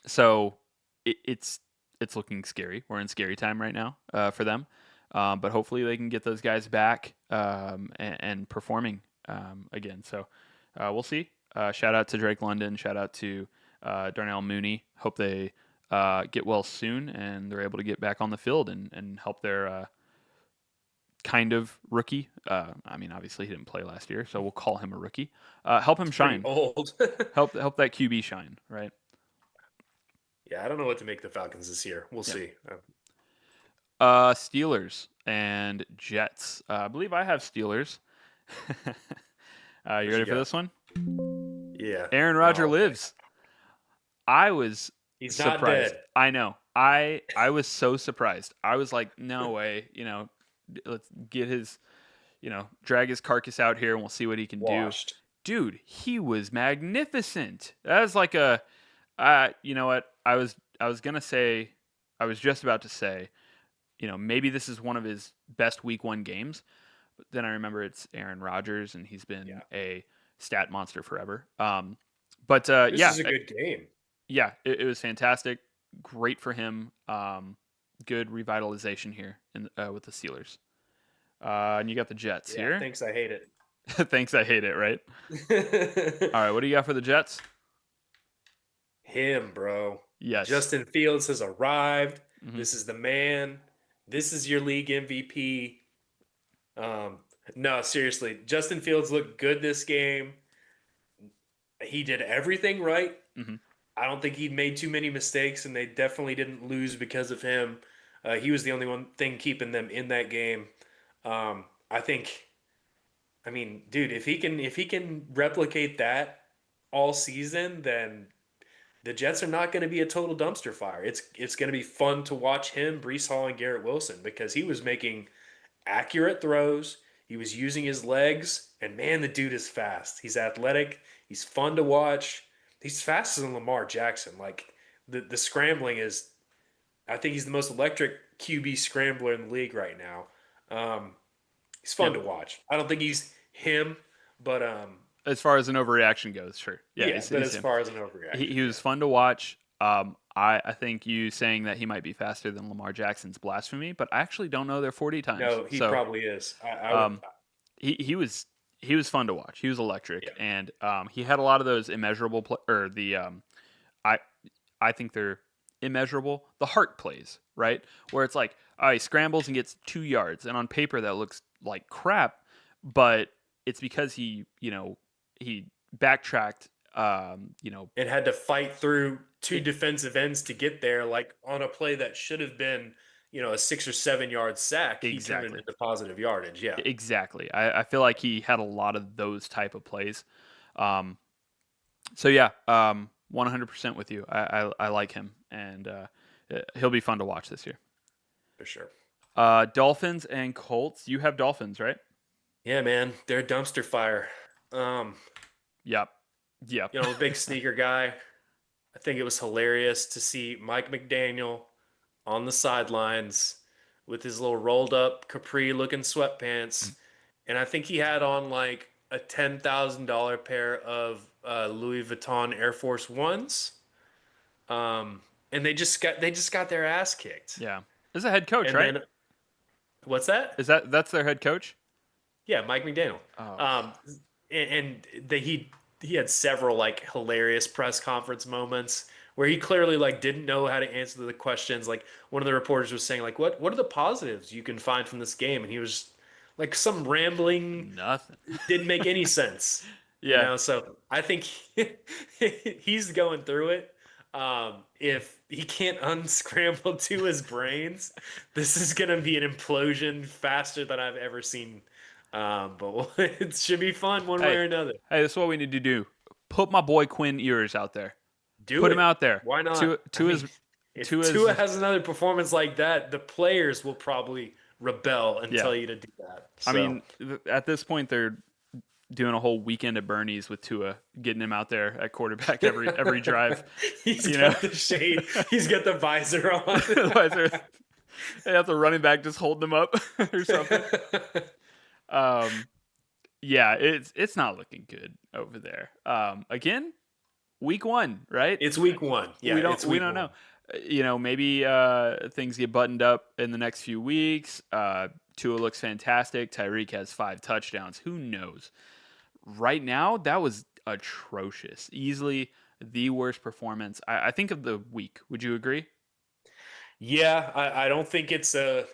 so it's looking scary. We're in scary time right now for them. But hopefully they can get those guys back and performing again. So we'll see. Shout out to Drake London. Shout out to Darnell Mooney. Hope they get well soon and they're able to get back on the field and help their kind of rookie. I mean, obviously he didn't play last year, so we'll call him a rookie. Help him It's pretty shine. old. Help that QB shine. Right. Yeah, I don't know what to make the Falcons this year. We'll Yeah. see. Steelers and Jets. I believe I have Steelers. You What you ready for got? this one? Yeah. Aaron Rodgers Oh man. lives. I was He's not surprised. dead. I know. I was so surprised. I was like, no way. Let's get his, drag his carcass out here and we'll see what he can do. Washed. Dude, he was magnificent. That was like you know what? I was gonna say, I was just about to say, maybe this is one of his best week one games. But then I remember it's Aaron Rodgers and he's been Yeah. a stat monster forever. But This yeah, is a good game. yeah, it was fantastic. Great for him. Good revitalization here with the Steelers. And you got the Jets Yeah. here. Thanks. I hate Thanks, I hate it. Right. it. All right, what do you got for the Jets? Him, bro. Yes. Justin Fields has arrived. Hmm. This is the man. This is your league MVP. Um, no, seriously. Justin Fields looked good this game. He did everything right. Hmm. I don't think he made too many mistakes, and they definitely didn't lose because of him. He was the only one thing keeping them in that game. I think, I mean, dude, if he can replicate that all season, then the Jets are not going to be a total dumpster fire. It's going to be fun to watch him, Brees Hall, and Garrett Wilson because he was making accurate throws. He was using his legs, and man, the dude is fast. He's athletic. He's fun to watch. He's faster than Lamar Jackson. Like the scrambling is, I think he's the most electric QB scrambler in the league right now. Um, he's fun Yep. to watch. I don't think he's him, but As far as an overreaction goes, sure. Yeah, yeah. But he's as him. far as an He, overreaction, he was yeah. fun to watch. I think you saying that he might be faster than Lamar Jackson's blasphemy, but I actually don't know their 40 times. No, he So probably is. I would. um, he was fun to watch. He was electric, Yeah. and he had a lot of those immeasurable or the I I think they're immeasurable. The heart plays right where it's like he scrambles and gets 2 yards, and on paper that looks like crap, but it's because he backtracked. And had to fight through two It, defensive ends to get there, like on a play that should have been, a 6 or 7 yard sack. He turned it exactly. into positive yardage. Yeah, Exactly. I feel like he had a lot of those type of plays. Um, so yeah, 100% with you. I like him, and he'll be fun to watch this year. for sure. Dolphins and Colts. You have Dolphins, right? Yeah, man, they're a dumpster fire. Um, Yep. Yep. I'm a big sneaker guy. I think it was hilarious to see Mike McDaniel on the sidelines with his little rolled up capri looking sweatpants. And I think he had on like a $10,000 pair of Louis Vuitton Air Force Ones. And they just got their ass kicked. Yeah. Is a head coach, And right? then what's that? That's their head coach? Yeah, Mike McDaniel. Oh. Um, and he had several like hilarious press conference moments where he clearly like didn't know how to answer the questions. Like one of the reporters was saying like, what are the positives you can find from this game? And he was like some rambling, Nothing. didn't make any sense. Yeah. So I think he's going through it. If he can't unscramble to his brains, this is going to be an implosion faster than I've ever seen. But it should be fun one way Hey, or another. hey, this is what we need to do. Put my boy Quinn Ewers out there. Do Put him it. out there. Why not? To I to mean, his if to Tua his has another performance like that, the players will probably rebel and yeah. tell you to do that. I So mean, at this point, they're doing a whole weekend at Bernie's with Tua, getting him out there at quarterback every drive. he's You know, got the shade, he's got the visor on. otherwise they have the running back just hold them up or something. Um, yeah, it's not looking good over there. Again, week one, right? It's week one. Yeah, we don't it's we week don't one. know. Maybe things get buttoned up in the next few weeks. Tua looks fantastic. Tyreek has 5 touchdowns. Who knows? Right now, that was atrocious. Easily the worst performance I think of the week. Would you agree? Yeah, I don't think it's a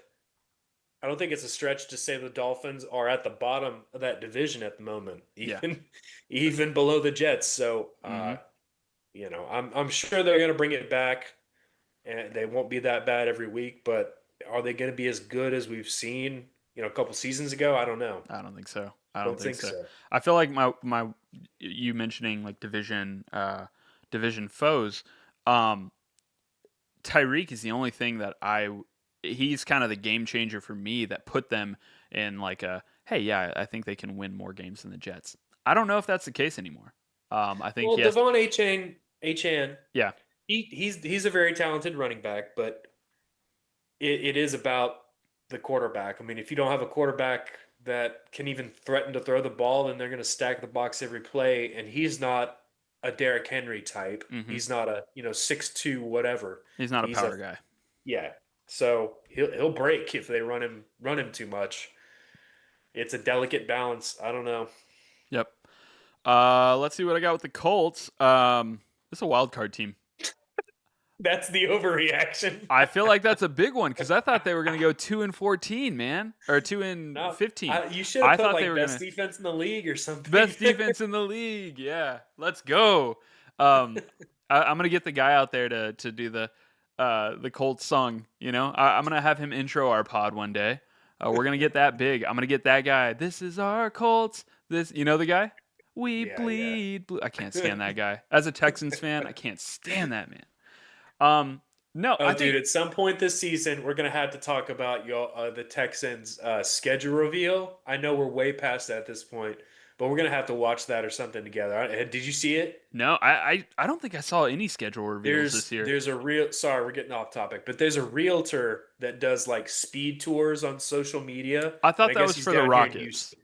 stretch to say the Dolphins are at the bottom of that division at the moment, Yeah. even below the Jets. So Hmm. I'm sure they're gonna bring it back, and they won't be that bad every week. But are they gonna be as good as we've seen, a couple seasons ago? I don't know. I don't think so. I don't Don't think think so. so. I feel like my you mentioning like division foes. Um, Tyreek is the only thing that he's kind of the game changer for me that put them in like a hey, yeah, I think they can win more games than the Jets. I don't know if that's the case anymore. I think Well, yes, Devon Achan, yeah, he's a very talented running back, but it is about the quarterback. I mean, if you don't have a quarterback that can even threaten to throw the ball, then they're going to stack the box every play. And he's not a Derrick Henry type. hmm He's not a 6'2" whatever. he's not a He's a power guy. yeah. So he'll break if they run him too much. It's a delicate balance. I don't know. Yep. Let's see what I got with the Colts. This is a wild card team. That's the overreaction. I feel like that's a big one because I thought they were going to go 2-14, man, or two No, and 15. you should have I put thought they like were going best to defense in the league or something. best defense in the league. Yeah, let's go. I'm gonna get the guy out there to do the Colts song. I'm gonna have him intro our pod one day. We're gonna get that big. I'm gonna get that guy. This is our Colts. This, the guy. We Yeah, yeah. bleed blue. I can't stand that guy. As a Texans fan, I can't stand that man. Um, no, I Oh, dude, think at some point this season, we're gonna have to talk about the Texans' schedule reveal. I know we're way past that at this point, but we're gonna have to watch that or something together. Did you see it? no, I don't think I saw any schedule reveals this There's year. there's a real sorry, we're getting off topic, but there's a realtor that does like speed tours on social media, I and thought I that guess was he's for the down here in Rockets. Houston.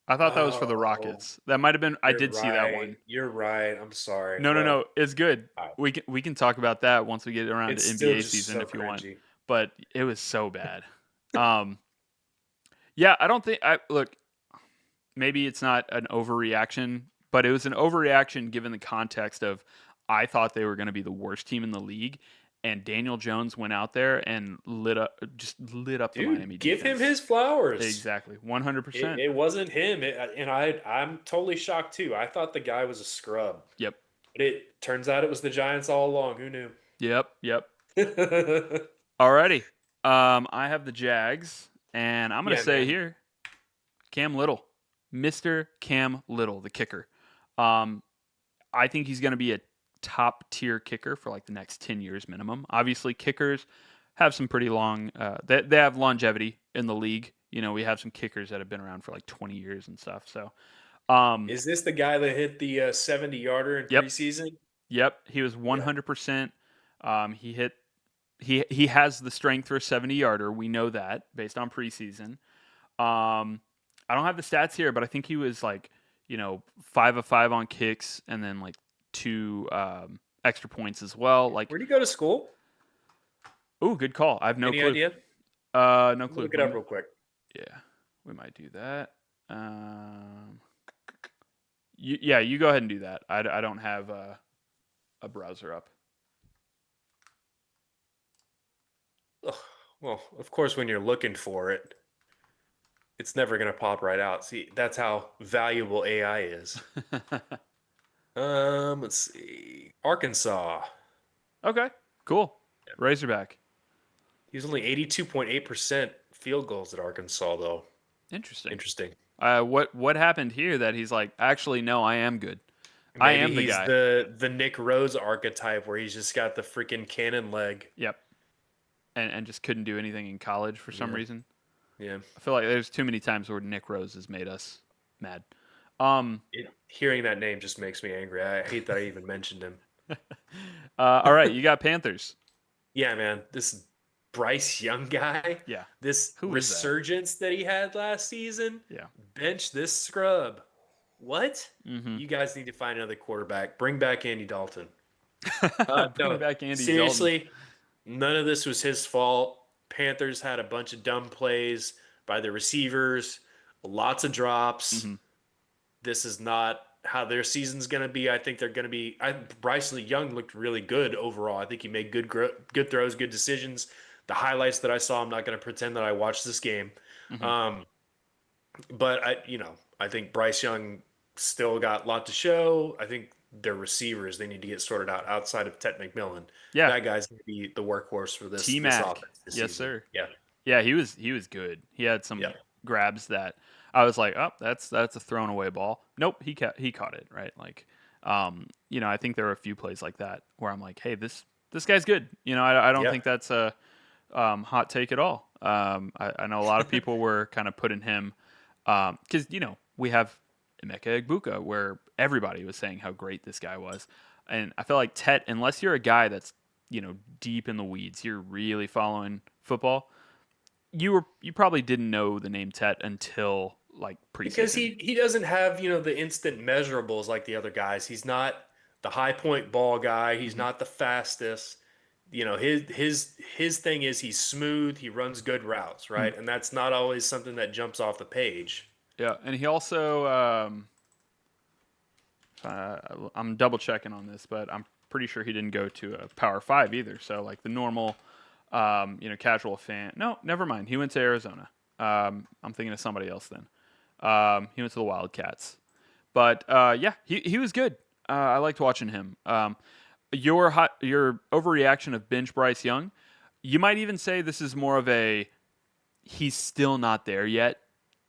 I thought that was for the Oh, Rockets. That might have been. I you're did see that right. one. You're right. I'm sorry. No, no, Well, no. It's good. I, We can talk about that once we get around to it's still NBA just season so if you want. cringy. But it was so bad. Um, yeah, I don't think. I look. Maybe it's not an overreaction, but it was an overreaction given the context of I thought they were going to be the worst team in the league, and Daniel Jones went out there and just lit up the Dude, Miami give him defense. his flowers. Exactly, 100%. It wasn't him, and I'm totally shocked too. I thought the guy was a scrub, Yep, but it turns out it was the Giants all along. Who knew? yep, yep. Alrighty. I have the Jags, and I'm gonna Yeah, say man. here, Cam Little, Mister Cam Little, the kicker. Um, I think he's gonna be a top tier kicker for like the next 10 years minimum. Obviously, kickers have some pretty long. They have longevity in the league. We have some kickers that have been around for like 20 years and stuff. So, Is this the guy that hit the 70 yarder in yep, preseason? yep, he was Yeah. 100%. He hit. He has the strength for a 70-yarder. We know that based on preseason. I don't have the stats here, but I think he was like, 5 of 5 on kicks, and then like two extra points as well. Like, Where'd he go to school? oh, good call. I have no Any clue. idea? No Let me clue. look it up real quick. Yeah, we might do that. You go ahead and do that. I don't have a browser up. Ugh, well, of course, when you're looking for it, it's never going to pop right out. See, that's how valuable AI is. Let's see. Arkansas. Okay, cool. Razorback. He was only 82.8% field goals at Arkansas, though. Interesting. Interesting. What happened here that he's like, actually, no, I am good. I Maybe am the he's guy. the Nick Rose archetype where he's just got the freaking cannon leg. Yep. And just couldn't do anything in college for some Yeah, reason. yeah. I feel like there's too many times where Nick Rose has made us mad. Um, Hearing that name just makes me angry. I hate that I even mentioned him. all right, you got Panthers. Yeah, man. This Bryce Young guy, Yeah. this Who is that? resurgence that he had last season, Yeah. bench this scrub. What? Mm-hmm. You guys need to find another quarterback. Bring back Andy Dalton. Bring No, back Andy Dalton. seriously, none of this was his fault. Panthers had a bunch of dumb plays by the receivers, lots of drops. Mm-hmm. This is not how their season's going to be. I think they're going to be. Bryce Young looked really good overall. I think he made good throws, good decisions. The highlights that I saw, I'm not going to pretend that I watched this game. Mm-hmm. Um, but I think Bryce Young still got a lot to show. I think their receivers they need to get sorted out outside of Ted McMillan. Yeah. That guy's going to be the workhorse for this T-Mac. offense this Yes, season. sir. Yeah, Yeah, he was good. He had yeah. some grabs that I was like, oh, that's a thrown away ball. Nope, he caught it right. Like, I think there are a few plays like that where I'm like, hey, this guy's good. I don't Yeah. think that's a hot take at all. I know a lot of people were kind of putting him because we have Emeka Egbuka where everybody was saying how great this guy was, and I feel like Tet, unless you're a guy that's deep in the weeds, you're really following football. You probably didn't know the name Tet until like Because preseason. he doesn't have, the instant measurables like the other guys. He's not the high point ball guy. He's Hmm. not the fastest. His thing is he's smooth, he runs good routes, Hmm. right? And that's not always something that jumps off the page. Yeah, and he also I'm double checking on this, but I'm pretty sure he didn't go to a Power Five either. So like the normal, casual fan. No, never mind. He went to Arizona. I'm thinking of somebody else then. He went to the Wildcats. But yeah, he was good. I liked watching him. Your overreaction of bench Bryce Young, you might even say this is more of a he's still not there yet.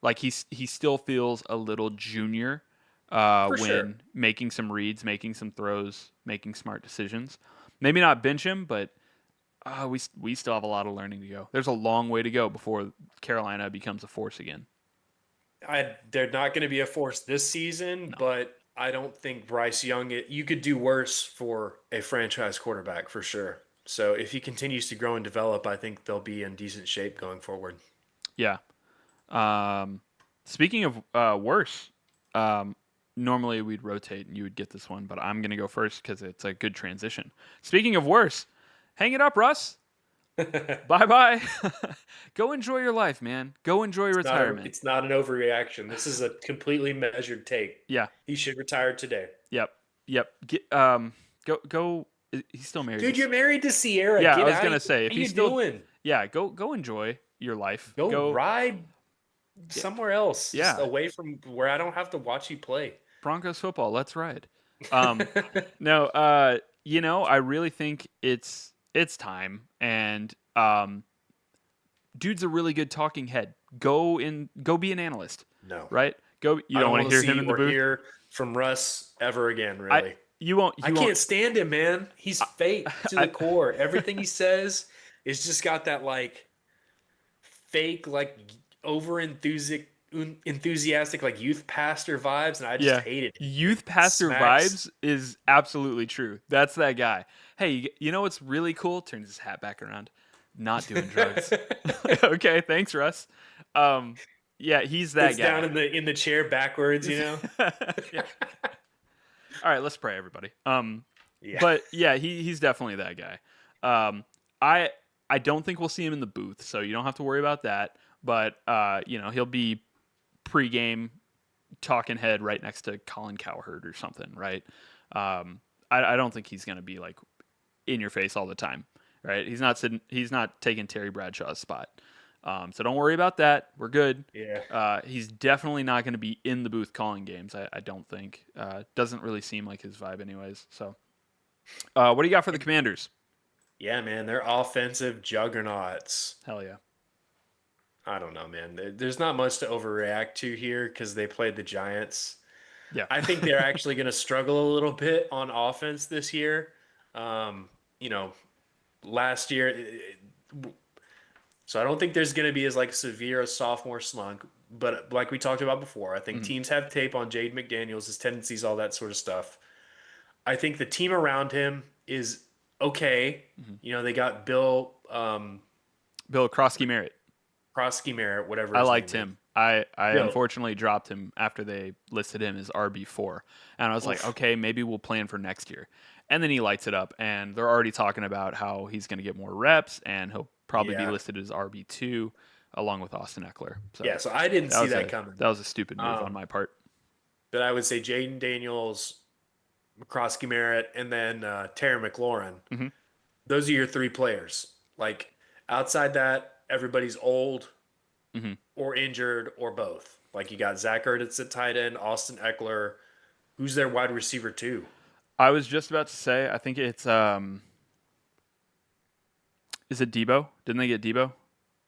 Like he still feels a little junior For sure. when making some reads, making some throws, making smart decisions. Maybe not bench him, but we still have a lot of learning to go. There's a long way to go before Carolina becomes a force again. They're not going to be a force this season, No. but I don't think Bryce Young, you could do worse for a franchise quarterback for sure. So if he continues to grow and develop, I think they'll be in decent shape going forward. Yeah. Um, Speaking of worse, um, normally we'd rotate and you would get this one, but I'm going to go first because it's a good transition. Speaking of worse, hang it up, Russ. Bye bye. Go enjoy your life, man. Go enjoy retirement. It's not an overreaction. This is a completely measured take. Yeah. He should retire today. Yep. Yep. Go. He's still married to. Dude, you're married to Sierra. Yeah, I Get was out of gonna here. say if What are he's you still. doing? Yeah, go enjoy your life. Go Go. ride Yeah. somewhere else, just Yeah. away from where I don't have to watch you play. Broncos football. Let's ride. Um, no. I really think it's time, and dude's a really good talking head. Go be an analyst, No, right? Go. You I don't don't want want to to hear him see in the or booth. hear from Russ ever again, I really. you won't I he won't. can't stand him, man. He's fake to the I, core. Everything he says is just got that like fake, like over enthusiastic, like youth pastor vibes, and I just Yeah. hated it. It Youth pastor smacks. vibes is absolutely true. That's that guy. Hey, you know what's really cool? Turns his hat back around. Not doing drugs. Okay, thanks, Russ. Um, yeah, he's that Sits down guy. in the chair backwards, you know. Yeah. All right, let's pray, everybody. Yeah. But yeah, he's definitely that guy. Um, I I don't think we'll see him in the booth, so you don't have to worry about that. But he'll be pregame talking head right next to Colin Cowherd or something, right? I don't think he's going to be like in your face all the time, right? He's not taking Terry Bradshaw's spot. So don't worry about that. We're good. Yeah. He's definitely not going to be in the booth calling games. I don't think. Doesn't really seem like his vibe, anyways. So, what do you got for the Commanders? Yeah, man, they're offensive juggernauts. Hell yeah. I don't know, man. There's not much to overreact to here because they played the Giants. Yeah. I think they're actually going to struggle a little bit on offense this year. Um, you know, last year, so I don't think there's going to be as like severe a sophomore slump. But like we talked about before, I think Mhm. teams have tape on Jade McDaniels, his tendencies, all that sort of stuff. I think the team around him is okay. Mhm. They got Bill Bill Krosky Merritt. Krosky Merritt, whatever I his liked name is. him. I Bill. unfortunately dropped him after they listed him as RB4. And I was like, Oof. okay, maybe we'll plan for next year. And then he lights it up, and they're already talking about how he's going to get more reps, and he'll probably be Yeah. listed as RB2 along with Austin Eckler. So Yeah. So I didn't see that coming. that was a stupid move on Um, my part. but I would say Jaden Daniels, McCroskey Merritt, and then Terry McLaurin. Hmm. Those are your three players. Like outside that, everybody's old Hmm. or injured or both. Like you got Zach Ertz at tight end, Austin Eckler. Who's their wide receiver too? I was just about to say, I think it's is it Debo? Didn't they get Debo?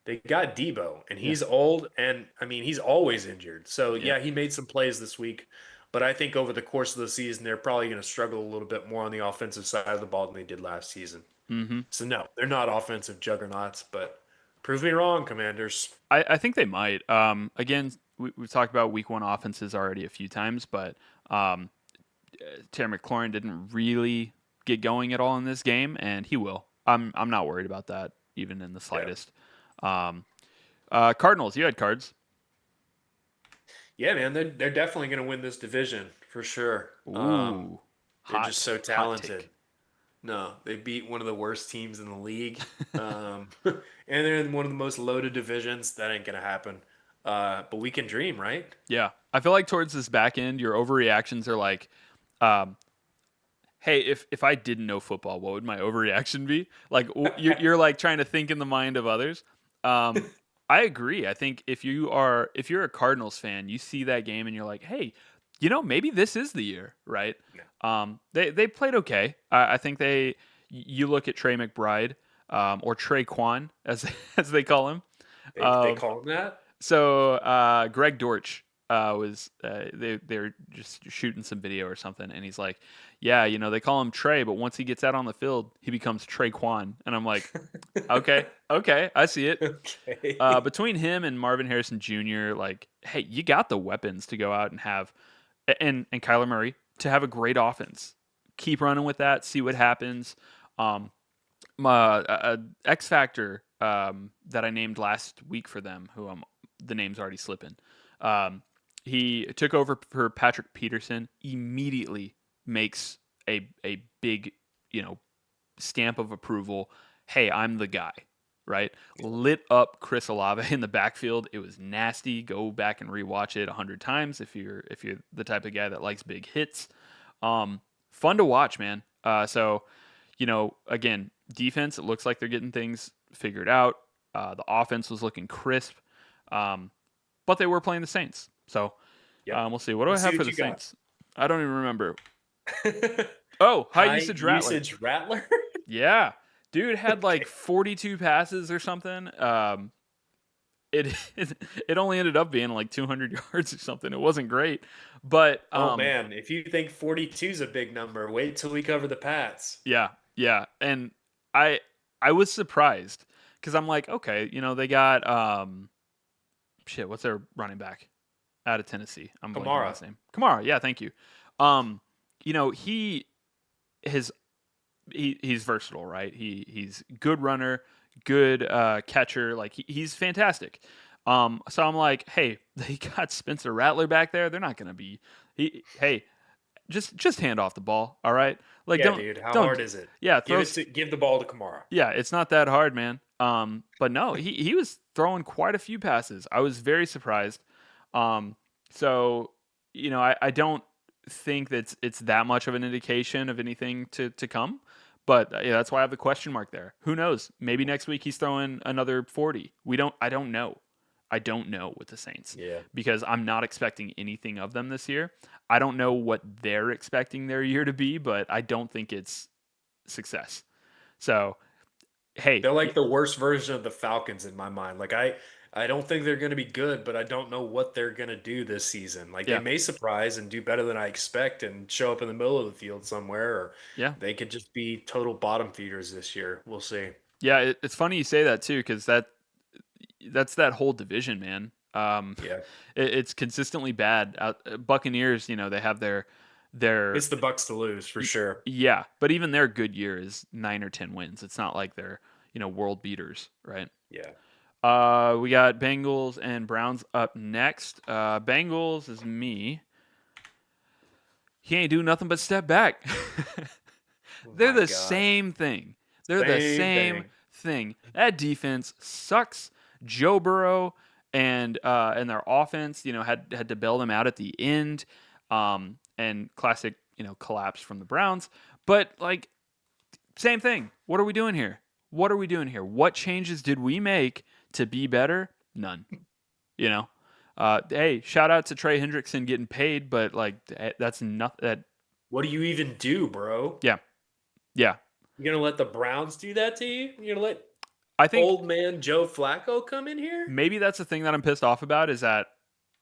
they got Debo, and Yeah. he's old, and I mean he's always injured. So Yeah. yeah, he made some plays this week, but I think over the course of the season they're probably going to struggle a little bit more on the offensive side of the ball than they did last season. Mm-hmm. So no, they're not offensive juggernauts, but prove me wrong, Commanders. I think they might. Again, we've talked about week one offenses already a few times, but um, Terry McLaurin didn't really get going at all in this game, and he will. I'm not worried about that even in the Yeah, slightest. Um, Cardinals, you had cards. yeah, man, they're definitely going to win this division for sure. Ooh, They're just so hot talented. take. No, they beat one of the worst teams in the league. And they're in one of the most loaded divisions. That ain't gonna happen. But we can dream, right? Yeah, I feel like towards this back end, your overreactions are like, um, hey, if I didn't know football, what would my overreaction be? Like you're like trying to think in the mind of others. Um, I agree. I think if you're a Cardinals fan, you see that game and you're like, hey, maybe this is the year, right? Yeah. They played okay. I think you look at Trey McBride, or Trey Quan as as they call him. They Um, call him that. so Greg Dortch was they're just shooting some video or something, and he's like, "Yeah, they call him Trey, but once he gets out on the field, he becomes Traquan." And I'm like, "Okay, okay, I see it." Okay. Between him and Marvin Harrison Jr., like, hey, you got the weapons to go out and have, and Kyler Murray to have a great offense. Keep running with that, see what happens. Um, my X Factor that I named last week for them, who the name's already slipping. Um, he took over for Patrick Peterson. Immediately makes a big stamp of approval. Hey, I'm the guy. Right, lit up Chris Olave in the backfield. It was nasty. Go back and rewatch it 100 times if you're the type of guy that likes big hits. Fun to watch, man. So again, defense, it looks like they're getting things figured out. The offense was looking crisp, um, but they were playing the Saints. So Yep. we'll see. What do I Let's see have for what the you got. Saints? I don't even remember. Oh, high High usage Rattler. usage rattler. Yeah. Dude had like Okay. 42 passes or something. It it only ended up being like 200 yards or something. It wasn't great, but Oh man, if you think 42 is a big number, wait till we cover the Pats. yeah, yeah. And I I was surprised because I'm like, okay, they got shit. What's their running back out of Tennessee? I'm blanking on Kamara. his name. Kamara. Yeah, thank you. Um, he his he's versatile, right? He's good runner, good catcher. Like he's fantastic. So I'm like, hey, they got Spencer Rattler back there. They're not gonna be. Hey, just hand off the ball, all right? Like Yeah, don't dude. How don't hard is it? yeah Give throw it to give the ball to Kamara. yeah, it's not that hard, man. But no, he was throwing quite a few passes. I was very surprised. Um, so I don't think that it's that much of an indication of anything to come. But yeah, that's why I have the question mark there. Who knows? Maybe next week he's throwing another 40. I don't know. I don't know with the Saints Yeah. because I'm not expecting anything of them this year. I don't know what they're expecting their year to be, but I don't think it's success. So hey, They're like the worst version of the Falcons in my mind. Like I don't think they're going to be good, but I don't know what they're going to do this season. Like they yeah, may surprise and do better than I expect and show up in the middle of the field somewhere, or yeah, they could just be total bottom feeders this year. We'll see. yeah. It's funny you say that too, because that's that whole division, man. Yeah. It's consistently bad. Buccaneers, they have their It's the Bucks to lose for y- sure. yeah, but even their good year is 9 or 10 wins. It's not like they're world beaters, right? Yeah. We got Bengals and Browns up next. Bengals is me. He ain't doing nothing but step back. Oh They're my the gosh. same thing. They're the Same same thing. thing. That defense sucks. Joe Burrow and their offense, had to bail them out at the end. And classic, collapse from the Browns. But like same thing. What are we doing here? What are we doing here? What changes did we make to be better? None. You know. Hey, shout out to Trey Hendrickson getting paid, but like that's not that. What do you even do, bro? Yeah, yeah. You gonna let the Browns do that to you? You gonna let I think Old man Joe Flacco come in here? maybe that's the thing that I'm pissed off about is that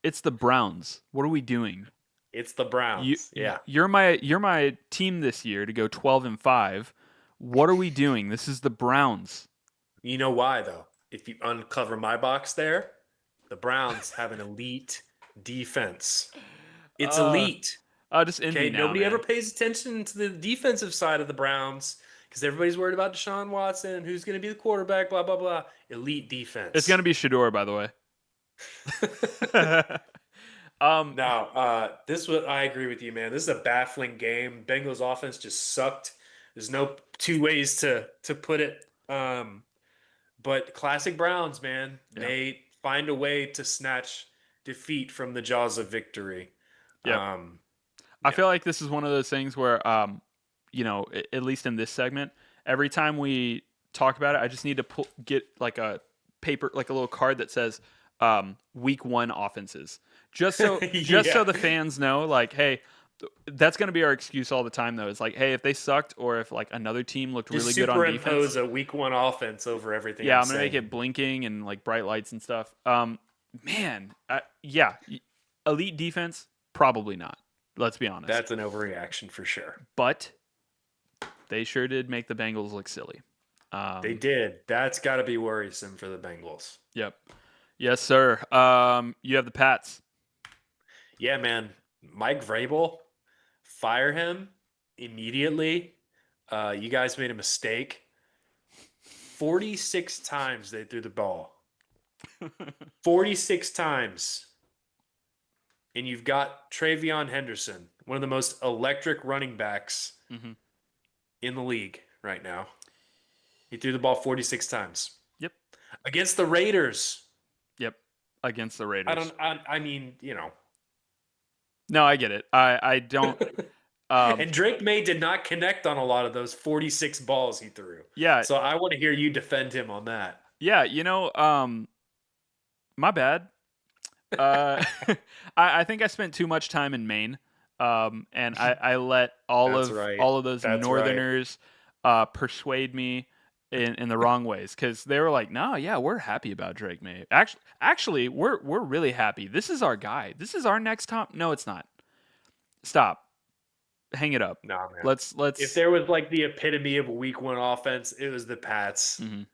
it's the Browns. What are we doing? It's the Browns. Yeah. You're my team this year to go 12-5. What are we doing? This is the Browns. You know why though? If you uncover my box there, the Browns have an elite defense. It's Uh, elite. just envy Okay, now, nobody ever man. pays attention to the defensive side of the Browns because everybody's worried about Deshaun Watson and who's going to be the quarterback, blah blah blah. Elite It's defense. gonna be Shador, by the way. um, Now, this what I agree with you, man. This is a baffling game. Bengals offense just sucked. There's no two ways to put it. But classic Browns, man, yeah, they find a way to snatch defeat from the jaws of victory. yep. Um, I yeah. feel like this is one of those things where, at least in this segment, every time we talk about it, I just need to get like a paper, like a little card that says week one offenses, just so Yeah. the fans know, like, hey, that's going to be our excuse all the time, though. It's like, hey, if they sucked or if like another team looked Just really good on defense, superimpose a week one offense over everything yeah, I'm I'm gonna make it saying. blinking and like bright lights and stuff. Man, yeah, elite defense, probably not. Let's be honest. That's an overreaction for sure. But they sure did make the Bengals look silly. They Um, did. That's got to be worrisome for the Bengals. yep. Yes, sir. You have the Pats. Yeah, man. Mike Vrabel, fire him immediately. You guys made a mistake. 46 times they threw the ball. 46 times. And you've got Travion Henderson, one of the most electric running backs hmm in the league right now. He threw the ball 46 times. Yep. Against the Raiders. Yep. Against the I Raiders. don't I mean, No, I get it. I don't. Um, And Drake May did not connect on a lot of those 46 balls he threw. yeah. So I want to hear you defend him on that. Yeah. My bad. Uh, I think I spent too much time in Maine, and I let all That's of right. all of those That's right. Northerners persuade me in the wrong ways because they were like, "No, yeah, we're happy about Drake May. Actually, we're really happy. This is our guy. This is our next top." No, it's not. Stop. Hang it up. Nah, man. If Let's. there was like the epitome of a week one offense, it was the Pats. Mhm.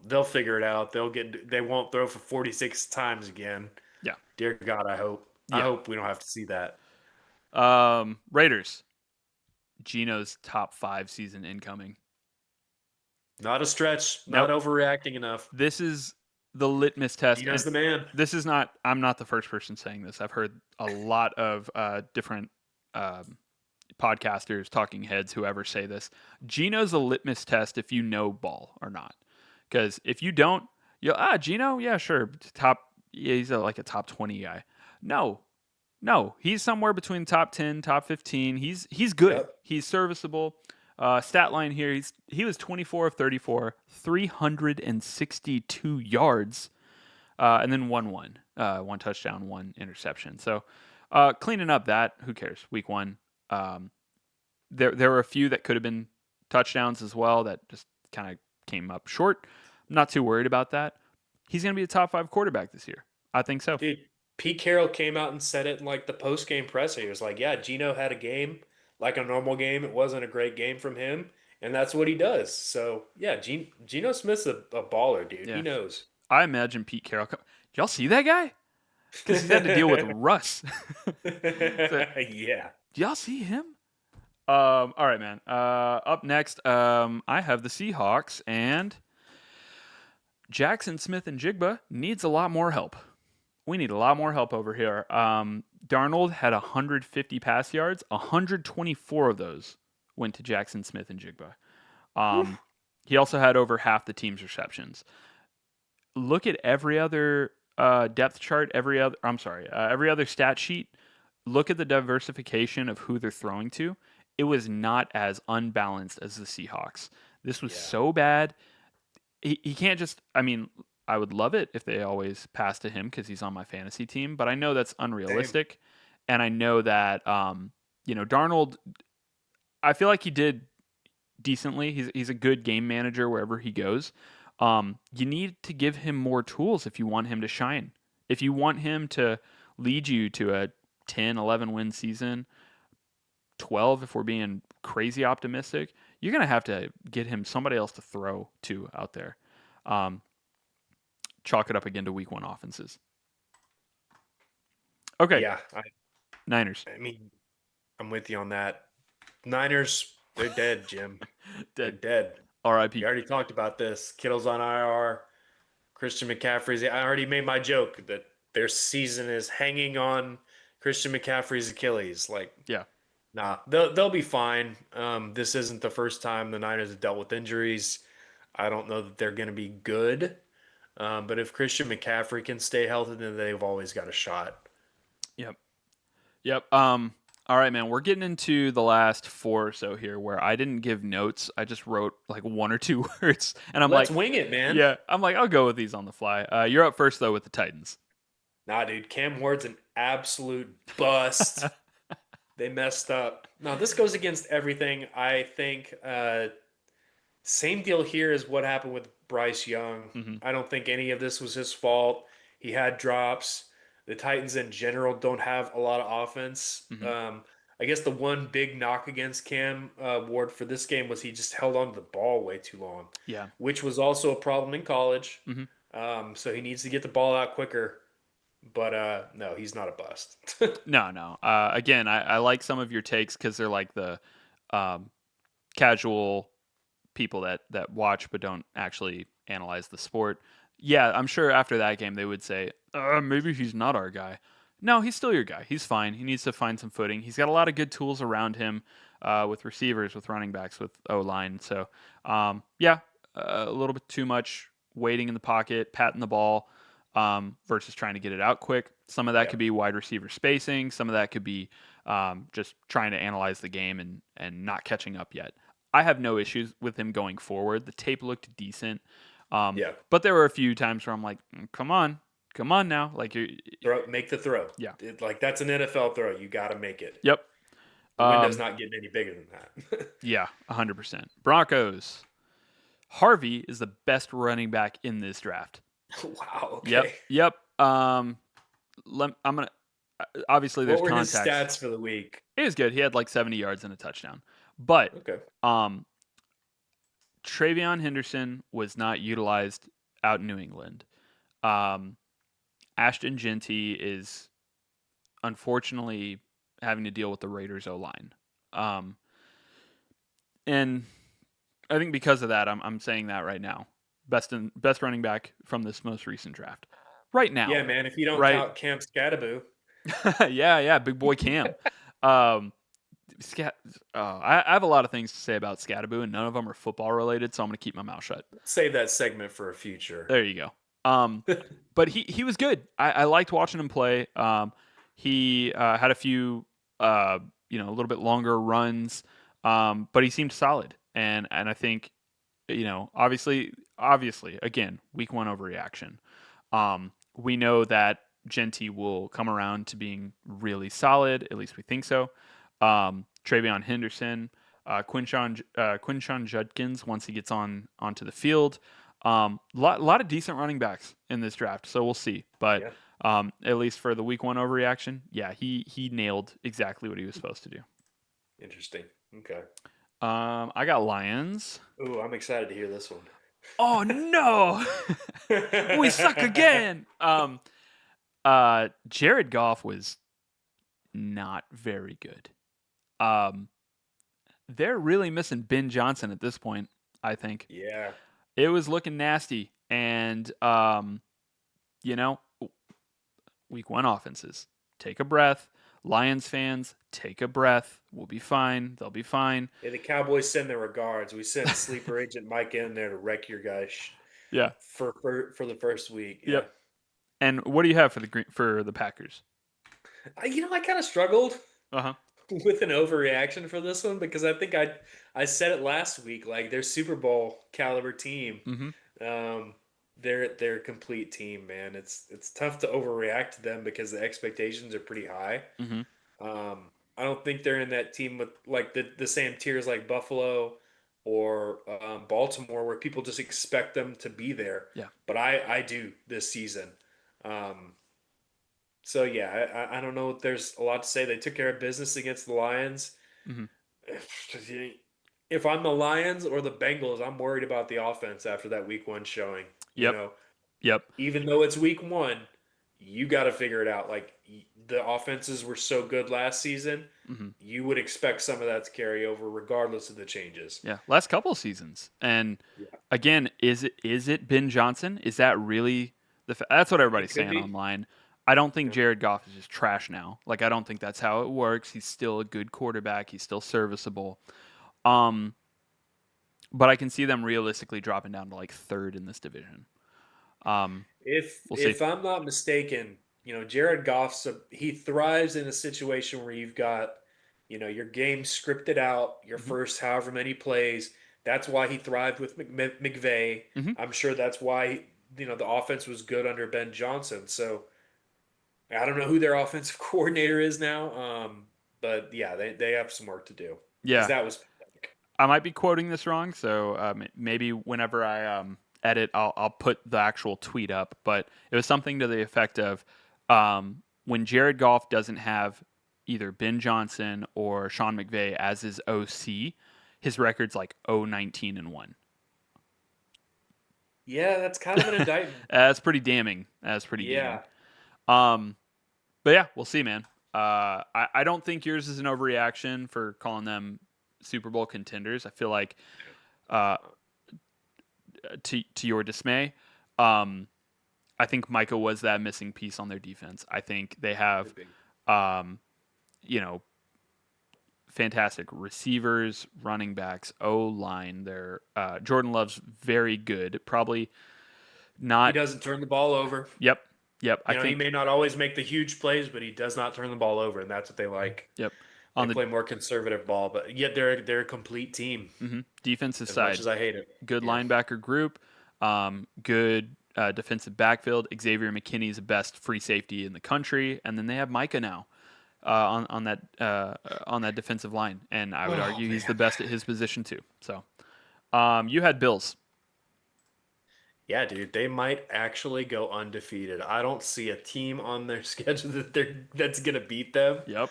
They'll figure it out. They won't throw for 46 times again. Yeah, Dear God, I hope. I yeah. hope we don't have to see that. Raiders. Geno's top 5 season incoming. Not a stretch, not Nope. overreacting enough. This is the litmus test, Gino's and the man. this is not. I'm not the first person saying this. I've heard a lot of different um, podcasters, talking heads, whoever say this. Gino's a litmus test if you know ball or not. Because if you don't, you'll Gino, yeah, sure, top. Yeah, he's like a top 20 guy. No, no, he's somewhere between top 10, top 15. He's good. Yep. He's serviceable. Stat line here: he was 24 of 34, 362 yards, and then one touchdown, one interception. So cleaning up that, who cares? Week one. Um, there were a few that could have been touchdowns as well that just kind of came up short. I'm not too worried about that. He's going to be a top 5 quarterback this year. I think so. Dude, Pete Carroll came out and said it in like the post game presser. He was like, "Yeah, Gino had a game like a normal game. It wasn't a great game from him, and that's what he does." So yeah, Geno Smith's a baller, dude. He Yeah. knows. I imagine Pete Carroll. Y'all see that guy? Because he's had to deal with Russ. So, Yeah. do y'all see him? All right, man. Up next, I have the Seahawks, and Jackson Smith and Jigba needs a lot more help. We need a lot more help over here. Darnold had 150 pass yards. 124 of those went to Jackson Smith and Jigba. Um, he also had over half the team's receptions. Look at every other depth chart, every other stat sheet. Look at the diversification of who they're throwing to. It was not as unbalanced as the Seahawks. This was Yeah. so bad. He can't just. I mean, I would love it if they always pass to him because he's on my fantasy team, but I know that's Same. unrealistic, and I know that Darnold. I feel like he did decently. He's a good game manager wherever he goes. You need to give him more tools if you want him to shine. If you want him to lead you to a 10, 11 win season, 12 if we're being crazy optimistic, you're going to have to get him somebody else to throw to out there. Um, Chalk it up again to week one offenses. Okay, Yeah, Niners. I mean, I'm with you on that. Niners, they're dead, Jim. They're Dead. dead. We RIP. already talked about this. Kittle's on IR. Christian McCaffrey's. I already made my joke that their season is hanging on Christian McCaffrey's Achilles. Like, Yeah. nah, they'll be fine. This isn't the first time the Niners have dealt with injuries. I don't know that they're going to be good. But if Christian McCaffrey can stay healthy, then they've always got a shot. Yep. Yep. All right, man. We're getting into the last four or so here where I didn't give notes. I just wrote like one or two words. And I'm Let's like, wing it, man. yeah, I'm like, I'll go with these on the fly. You're up first, though, with the Titans. Nah, dude, Cam Ward's an absolute bust. They messed up. Now, this goes against everything. I think same deal here as what happened with Bryce Young. Hmm. I don't think any of this was his fault. He had drops. The Titans in general don't have a lot of offense. Hmm. I guess the one big knock against Cam Ward for this game was he just held on to the ball way too long, Yeah. which was also a problem in college. Hmm. So he needs to get the ball out quicker. But no, he's not a bust. No, no. Again, I like some of your takes because they're like the um, casual people that watch but don't actually analyze the sport. Yeah, I'm sure after that game they would say, maybe he's not our guy. No, he's still your guy. He's fine. He needs to find some footing. He's got a lot of good tools around him with receivers, with running backs, with O line. So, yeah, a little bit too much waiting in the pocket, patting the ball versus trying to get it out quick. Some of that Yeah. could be wide receiver spacing. Some of that could be just trying to analyze the game and not catching up yet. I have no issues with him going forward. The tape looked decent, Yeah. but there were a few times where I'm like, come on now, like you, Make the throw. yeah, Like that's an NFL throw. You got to make it. yep, The window's not getting any bigger than that. yeah, 100%. Broncos. Harvey is the best running back in this draft. Wow. Yep, Okay. yep. I'm gonna obviously What there's were his context. stats for the week? It was good. He had like 70 yards and a touchdown, but Okay. um, Travion Henderson was not utilized out in New England. Um, Ashton Genty is unfortunately having to deal with the Raiders O line. Um, and I think because of that, I'm saying that right now. Best running back from this most recent draft. Right Yeah, now. man. If you don't Right? count Camp Scadaboo, Yeah, yeah, big boy Cam. Um, Scat, I have a lot of things to say about Scattaboo, and none of them are football related, so I'm going to keep my mouth shut. save that segment for a future. There you go. But he was good. I liked watching him play. He had a few, a little bit longer runs, but he seemed solid. And I think, obviously, again, week one overreaction. We know that Genty will come around to being really solid. At least we think so. Travion Henderson, Quinshon Judkins once he gets onto the field. Lot of decent running backs in this draft, so we'll see. But Yeah. at least for the week one overreaction, yeah, he nailed exactly what he was supposed to do. Interesting. Okay. I got Lions. Ooh, I'm excited to hear this one. Oh no, we suck again. Jared Goff was not very good. Um, they're really missing Ben Johnson at this point. I think Yeah. it was looking nasty, and you know, week one offenses. Take a breath. Lions fans, take a breath. We'll be fine. They'll be fine. Hey, the Cowboys send their regards. We sent sleeper agent Mike in there to wreck your guys Yeah. for the first week. Yeah. Yep. And what do you have for the Packers? I kind of struggled Uh huh. with an overreaction for this one because I think I said it last week. Like their Super Bowl caliber team, Mm-hmm. um, they're a complete team, man. It's tough to overreact to them because the expectations are pretty high. Mm-hmm. I don't think they're in that team with like the same tiers like Buffalo. or Baltimore, where people just expect them to be there. Yeah. But I do this season. Um, so yeah, I don't know. There's a lot to say. They took care of business against the Lions. Hmm. If I'm the Lions or the Bengals, I'm worried about the offense after that week one showing. Yep. Yep. Even though it's week one, you got to figure it out. Like the offenses were so good last season, Hmm. you would expect some of that to carry over regardless of the changes. Yeah. Last couple seasons, and Yeah, again, is it Ben Johnson? Is that really that's what it everybody's could saying be. online. I don't think Yeah. Jared Goff is just trash now. Like I don't think that's how it works. He's still a good quarterback. He's still serviceable. Um, but I can see them realistically dropping down to like third in this division. Um, If we'll see. if I'm not mistaken, Jared Goff's he thrives in a situation where you've got, your game scripted out, your Hmm. first however many plays. That's why he thrived with McVay. Hmm. I'm sure that's why, the offense was good under Ben Johnson. So I don't know who their offensive coordinator is now. But yeah, they have some work to do because Yeah, that was pathetic. I might be quoting this wrong, so maybe whenever I edit, I'll put the actual tweet up. But it was something to the effect of when Jared Goff doesn't have either Ben Johnson or Sean McVay as his OC, his record's like 0-19-1. Yeah, that's kind of an indictment. That's pretty damning. That's pretty damning. Yeah. Um, but yeah, we'll see, man. I don't think yours is an overreaction for calling them Super Bowl contenders. I feel like uh, to your dismay. Um, I think Micah was that missing piece on their defense. I think they have, Could be. um, you know, fantastic receivers, running backs, O line. Their Jordan Love's very good. Probably He not. doesn't turn the ball over. Yep, yep. I He think may not always make the huge plays, but he does not turn the ball over, and that's what they like. yep. They On the play more conservative ball, but yet they're a complete team. defensive As much side, as I hate it, good yeah. linebacker group, good defensive backfield. Xavier McKinney is the best free safety in the country, and then they have Micah now on that defensive line, and I would Oh argue he's the man, best at his position too. So you had Bills. yeah, dude, they might actually go undefeated. I don't see a team on their schedule that's gonna beat them. Yep.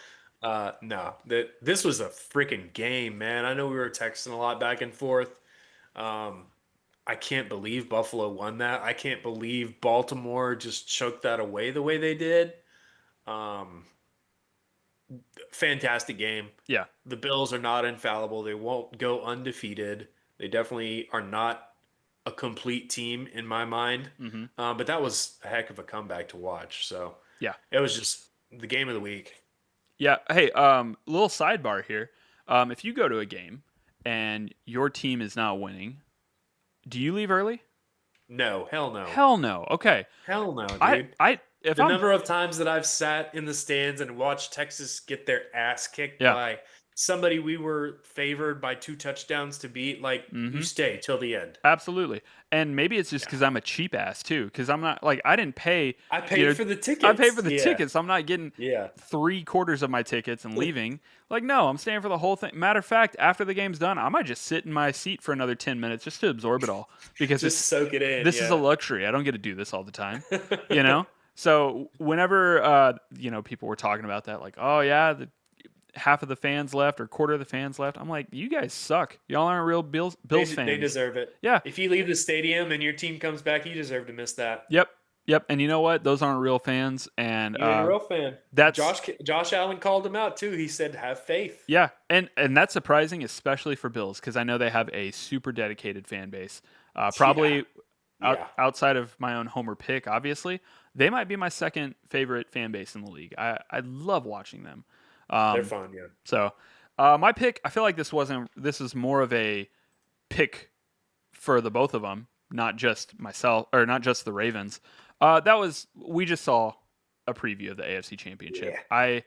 No, that this was a freaking game, man. I know we were texting a lot back and forth. Um, I can't believe Buffalo won that. I can't believe Baltimore just choked that away the way they did. Um, Fantastic game. Yeah. The Bills are not infallible. They won't go undefeated. They definitely are not a complete team in my mind. Hmm. But that was a heck of a comeback to watch. So Yeah. it was just the game of the week. Yeah. Hey, little sidebar here. If you go to a game and your team is not winning, do you leave early? No, hell no. Hell no. Okay. Hell no, I dude. I if The I'm number of times that I've sat in the stands and watched Texas get their ass kicked yeah. by somebody we were favored by 2 touchdowns to beat, like you Hmm. stay till the end. Absolutely. And maybe it's just Yeah. because I'm a cheap ass too. Because I'm not like I didn't pay. I You paid know, for the I paid for tickets. the Yeah. tickets. I'm not getting Yeah. 3/4 of my tickets and leaving. Like no, I'm staying for the whole thing. Matter of fact, after the game's done, I might just sit in my seat for another 10 minutes just to absorb it all because Just soak it in. this is a Yeah. luxury. I don't get to do this all the time. You know. So whenever people were talking about that, like, oh yeah, half of the fans left or quarter of the fans left. I'm like, you guys suck. Y'all aren't real Bills They fans. deserve it. Yeah. If you leave the stadium and your team comes back, you deserve to miss that. Yep. Yep. And you know what? Those aren't real fans. And You ain't a real fan. that's Josh Allen called him out too. He said, "Have faith." yeah. And that's surprising, especially for Bills, because I know they have a super dedicated fan base. Yeah. Probably Yeah. outside of my own homer pick, obviously, they might be my second favorite fan base in the league. I love watching them. They're Um, fun. Yeah. so my pick, I feel like this wasn't. This is more of a pick for the both of them, not just myself or not just the Ravens. That was we just saw a preview of the AFC Championship. Yeah.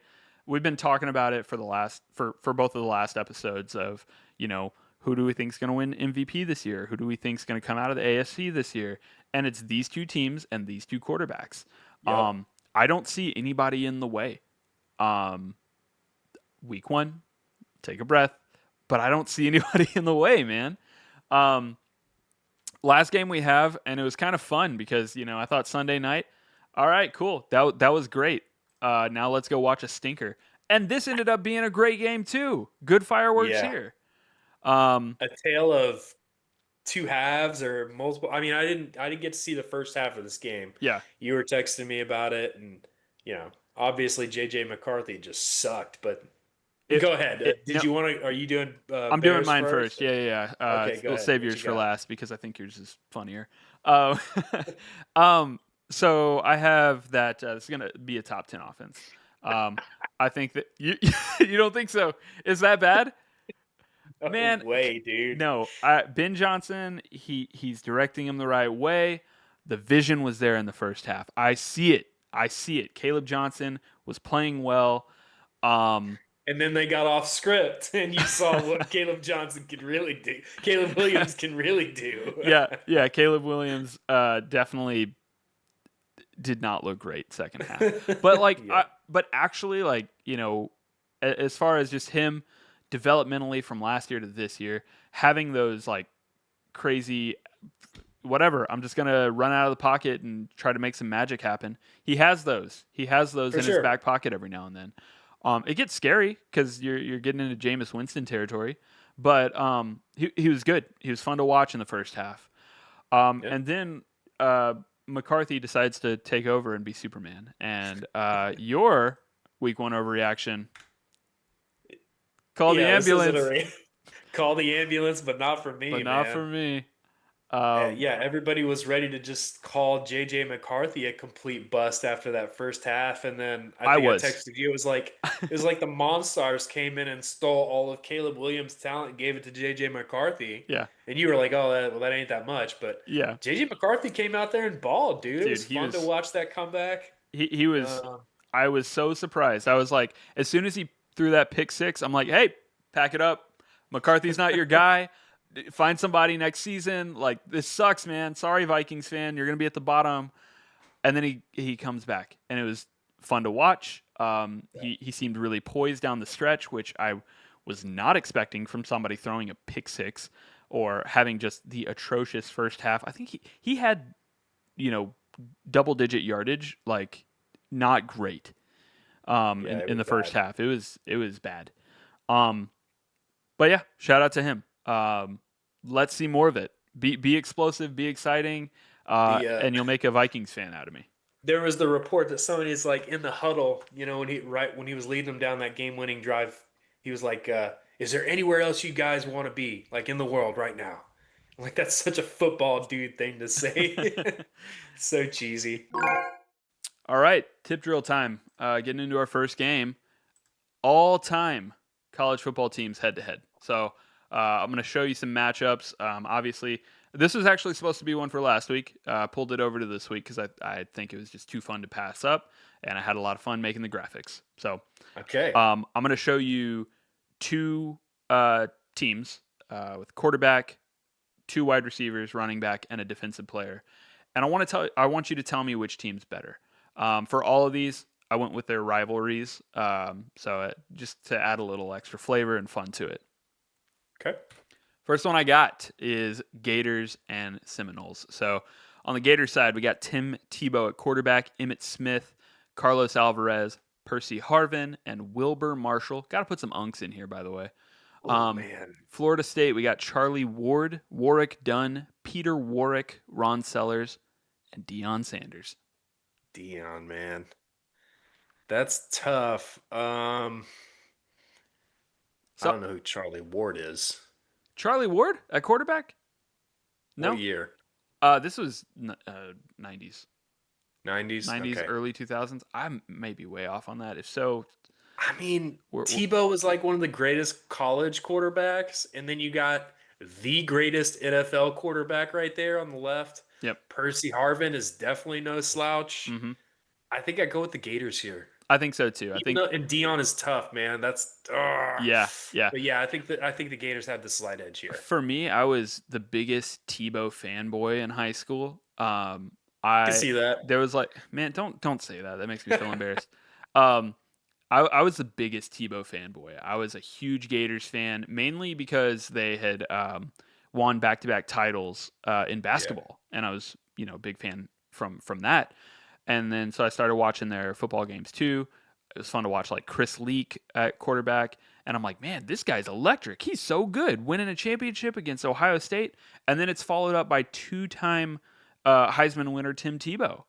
We've been talking about it for the last for both of the last episodes of who do we think is going to win MVP this year? Who do we think is going to come out of the AFC this year? And it's these two teams and these two quarterbacks. Yep. I don't see anybody in the way. Um, week one, take a breath. but I don't see anybody in the way, man. Um, Last game we have, and it was kind of fun because I thought Sunday night, all right, cool, that was great. Now let's go watch a stinker, and this ended up being a great game too. Good fireworks Yeah, here. Um, a tale of two halves or multiple. I mean, I didn't get to see the first half of this game. yeah, You were texting me about it, and obviously JJ McCarthy just sucked. But it go ahead. Did no, you want to? Are you doing I'm doing Bears mine first? first. Yeah, yeah, yeah. Okay, go We'll ahead. save What yours you for got? last because I think yours is funnier. Uh, um, so I have that. This is gonna be a top 10 offense. I think that you you don't think so? Is that bad, No man? way, dude. No. Ben Johnson. He's directing him the right way. The vision was there in the first half. I see it. I see it. Caleb Johnson was playing well. Um, And then they got off script, and you saw what Caleb Johnson can really do. Caleb Williams can really do. yeah, yeah. Caleb Williams definitely did not look great second half. But Yeah, but actually, as far as just him developmentally from last year to this year, having those like crazy whatever, I'm just gonna run out of the pocket and try to make some magic happen. He has those. He has those for in his sure. back pocket every now and then. It gets scary because you're getting into Jameis Winston territory, but he was good. He was fun to watch in the first half. Yeah. And then McCarthy decides to take over and be Superman. And your week one overreaction, call the Yeah, this isn't ambulance, a call the ambulance, but not for but me, not man. for me. Um, Yeah, everybody was ready to just call JJ McCarthy a complete bust after that first half, and then I I think I was. texted you. It was like the Monstars came in and stole all of Caleb Williams' talent and gave it to JJ McCarthy, Yeah. and you were like, "Oh, well, that ain't that much." But Yeah. JJ McCarthy came out there and balled, dude. It Dude, was fun to watch that comeback. he was Uh, I was so surprised. I was like, as soon as he threw that pick six, I'm like, hey, pack it up. McCarthy's not your guy. Find somebody next season. Like, this sucks, man. Sorry, Vikings fan. You're gonna be at the bottom. And then he comes back, and it was fun to watch. He seemed really poised down the stretch, which I was not expecting from somebody throwing a pick six or having just the atrocious first half. I think he had you know double digit yardage, like not great. yeah, it In was the first bad. half, it was bad. Um, but yeah, shout out to him. Let's see more of it. Be explosive, be exciting, The and you'll make a Vikings fan out of me. There was the report that somebody's like in the huddle, when he was leading them down that game-winning drive, he was like, "Is there anywhere else you guys want to be, like in the world right now?" Like that's such a football dude thing to say. So cheesy. All right, tip drill time. Getting into our first game. All time college football teams head to head. So I'm going to show you some matchups. Obviously, this was actually supposed to be one for last week. Pulled it over to this week because I think it was just too fun to pass up, and I had a lot of fun making the graphics. So Okay. I'm going to show you two teams with quarterback, two wide receivers, running back, and a defensive player. And I want you to tell me which team's better. For all of these, I went with their rivalries, just to add a little extra flavor and fun to it. Okay. First one I got is Gators and Seminoles. So on the Gators side, we got Tim Tebow at quarterback, Emmitt Smith, Carlos Alvarez, Percy Harvin, and Wilbur Marshall. Got to put some unks in here, by the way. Oh man, Florida State, we got Charlie Ward, Warwick Dunn, Peter Warwick, Ron Sellers, and Deion Sanders. Dion, man, that's tough. I So don't know who Charlie Ward is. Charlie Ward at quarterback? What No. year? This was 90s. 90s. 90s, Okay. early 2000s. I may be way off on that. If so, I mean, we're Tebow was like one of the greatest college quarterbacks, and then you got the greatest NFL quarterback right there on the left. yep. Percy Harvin is definitely no slouch. hmm I think I go with the Gators here. I think so too. I Even think, though and Dion is tough, man. That's yeah, yeah. but yeah, I think the Gators have the slight edge here. For me, I was the biggest Tebow fanboy in high school. I can I see that. There was like, man, don't say that. That makes me feel embarrassed. Um, I was the biggest Tebow fanboy. I was a huge Gators fan, mainly because they had won back-to-back titles in Yeah. basketball, and I was a big fan from that. And then so I started watching their football games too. It was fun to watch like Chris Leak at quarterback, and I'm like, man, this guy's electric. He's so good, winning a championship against Ohio State, and then it's followed up by two-time Heisman winner Tim Tebow.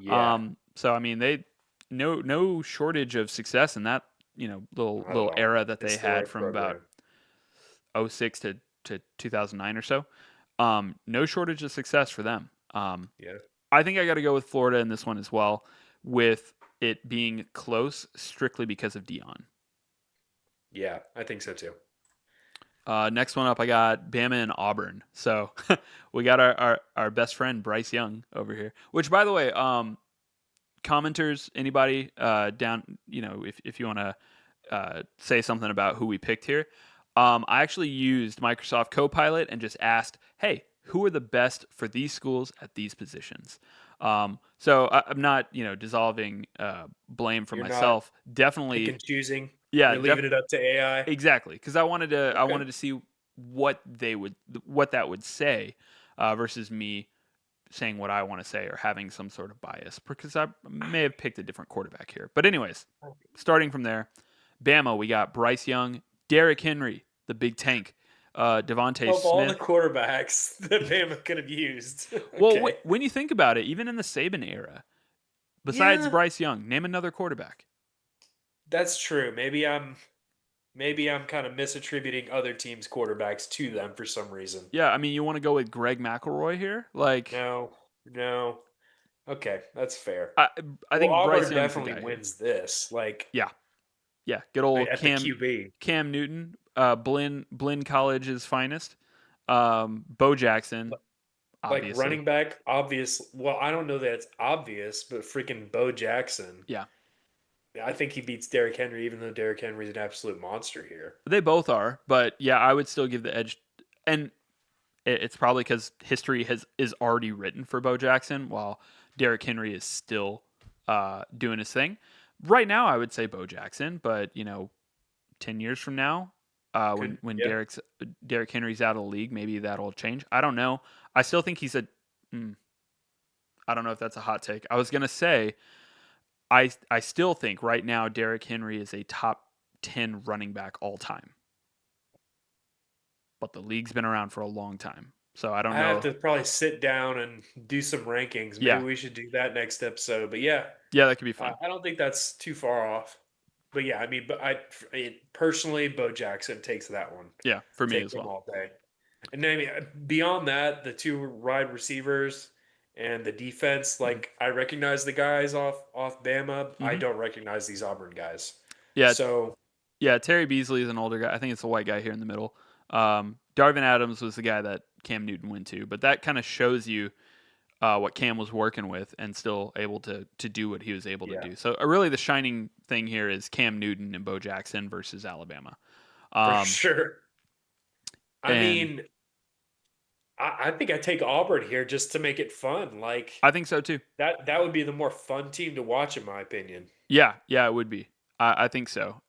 Yeah. So I mean, they no shortage of success in that Not at little all. era that they had Historic from about program. '06 to 2009 or so. No shortage of success for them. Yeah. I think I got to go with Florida in this one as well, with it being close strictly because of Dion. Yeah, I think so too. Next one up, I got Bama and Auburn. So we got our best friend Bryce Young over here. Which, by the way, commenters, anybody down, if you want to say something about who we picked here, I actually used Microsoft Copilot and just asked, "Hey, who are the best for these schools at these positions?" So I'm not, dissolving blame for You're not myself. pick Definitely, and choosing. yeah, You're leaving it up to AI. exactly, because I Okay. wanted to see what that would say versus me saying what I want to say or having some sort of bias because I may have picked a different quarterback here. But anyways, starting from there, Bama, we got Bryce Young, Derrick Henry, the big tank, Devontae Of all the Smith. quarterbacks that Bama could have used. Well, Okay. when you think about it, even in the Saban era, besides Yeah, Bryce Young, name another quarterback. that's true. Maybe I'm kind of misattributing other teams' quarterbacks to them for some reason. Yeah, I mean, you want to go with Greg McElroy here? Like, No, no. Okay, that's fair. I I Well, think Bryce Auburn Young's the definitely guy here. wins this, like Yeah, yeah. Good old at the QB. Cam Newton, Blinn College's finest. Bo Jackson, Like obviously. running back, obvious. Well, I don't know that it's obvious, but freaking Bo Jackson. Yeah, I think he beats Derrick Henry, even though Derrick Henry's an absolute monster here. they both are. But yeah, I would still give the edge, and it's probably because history is already written for Bo Jackson, while Derrick Henry is still doing his thing. Right now, I would say Bo Jackson, but 10 years from now, Could when yeah. Derrick Henry's out of the league, maybe that'll change. I don't know. I still think he's a. Mm, I don't know if that's a hot take. I was gonna say I still think right now Derrick Henry is a top 10 running back all time, but the league's been around for a long time, so I don't I have know. to probably sit down and do some rankings. Maybe Yeah, we should do that next episode. But yeah, yeah, that could be I fun. I don't think that's too far off. But yeah, I mean, but personally, Bo Jackson takes that one. Yeah, for me Take as him well. all day. And then, I mean, beyond that, the two wide receivers and the defense, Hmm. like I recognize the guys off Bama. I Hmm. don't recognize these Auburn guys. Yeah, So yeah. Terry Beasley is an older guy. I think it's the white guy here in the middle. Darvin Adams was the guy that Cam Newton went to, but that kind of shows you what Cam was working with and still able to do what he was able to yeah, do. So really, the shining thing here is Cam Newton and Bo Jackson versus Alabama. for Um, sure. I and mean, I think I take Auburn here just to make it fun. Like I think so too. that would be the more fun team to watch, in my opinion. Yeah, yeah, it would be. I think so.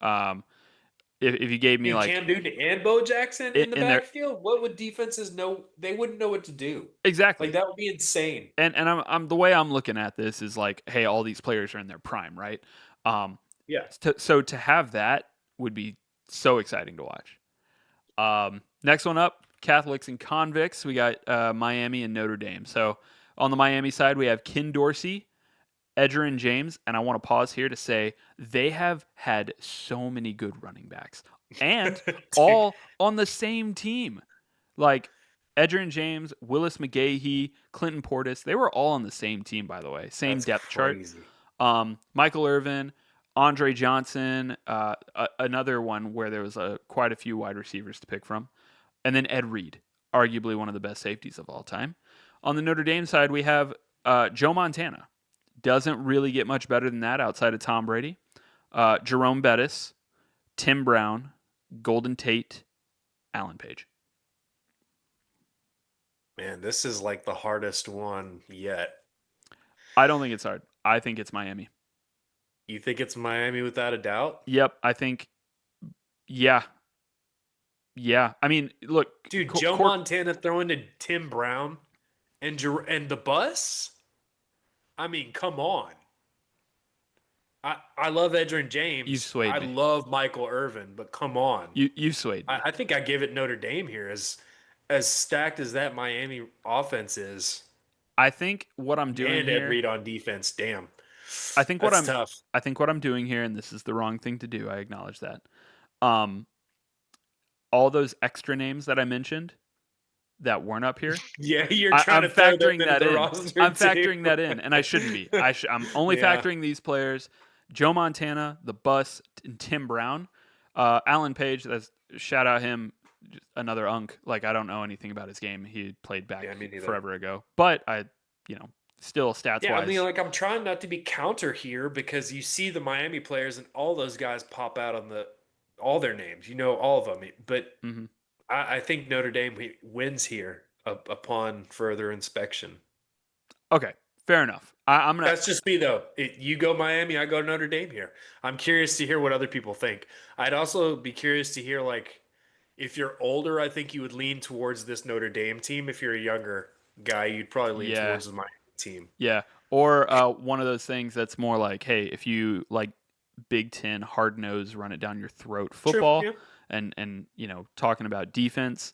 If you gave me Dude, like Cam Newton and Bo Jackson in the in there backfield, what would defenses know? They wouldn't know what to do. Like exactly. that would be insane. And I'm the way I'm looking at this is like, hey, all these players are in their prime, right? Um, Yeah. so to have that would be so exciting to watch. Next one up, Catholics and convicts. We got Miami and Notre Dame. So on the Miami side, we have Ken Dorsey, Edgerrin James, and I want to pause here to say they have had so many good running backs and Dude, all on the same team. Like Edgerrin James, Willis McGahee, Clinton Portis, they were all on the same team, by the way. Same that's depth chart. crazy. Michael Irvin, Andre Johnson, another one where there was quite a few wide receivers to pick from. And then Ed Reed, arguably one of the best safeties of all time. On the Notre Dame side, we have Joe Montana. Doesn't really get much better than that outside of Tom Brady. Jerome Bettis, Tim Brown, Golden Tate, Alan Page. Man, this is like the hardest one yet. I don't think it's hard. I think it's Miami. You think it's Miami without a doubt? Yep, I think. Yeah, yeah. I mean, look, Dude, Joe Montana throwing to Tim Brown and the bus? I mean, come on. I love Edgerrin you've James. swayed I me. love Michael Irvin, but come on. You've swayed me. I think I give it Notre Dame here as stacked as that Miami offense is, I think what I'm doing and Ed here. Reed on defense. Damn, I think what that's I'm. tough. I think what I'm doing here, and this is the wrong thing to do. I acknowledge that. Um, all those extra names that I mentioned that weren't up here, Yeah, you're trying I'm to throw them factoring into that the in. roster I'm too. factoring that in, and I shouldn't be. I'm only Yeah, factoring these players: Joe Montana, the Bus, and Tim Brown. Alan Page. That's shout out him. Just another unk. Like I don't know anything about his game. He played yeah, back me neither. forever ago, but you know, still stats Yeah, I mean, wise, like I'm trying not to be counter here because you see the Miami players and all those guys pop out on all their names. You know all of them, but hmm. I think Notre Dame wins here upon further inspection. Okay, fair enough. I'm gonna. That's just me though. You go Miami, I go Notre Dame here. I'm curious to hear what other people think. I'd also be curious to hear like if you're older, I think you would lean towards this Notre Dame team. If you're a younger guy, you'd probably lean Yeah, towards the Miami team. yeah. Or one of those things that's more like, hey, if you like Big Ten hard nose, run it down your throat True. football, Yeah. and talking about defense,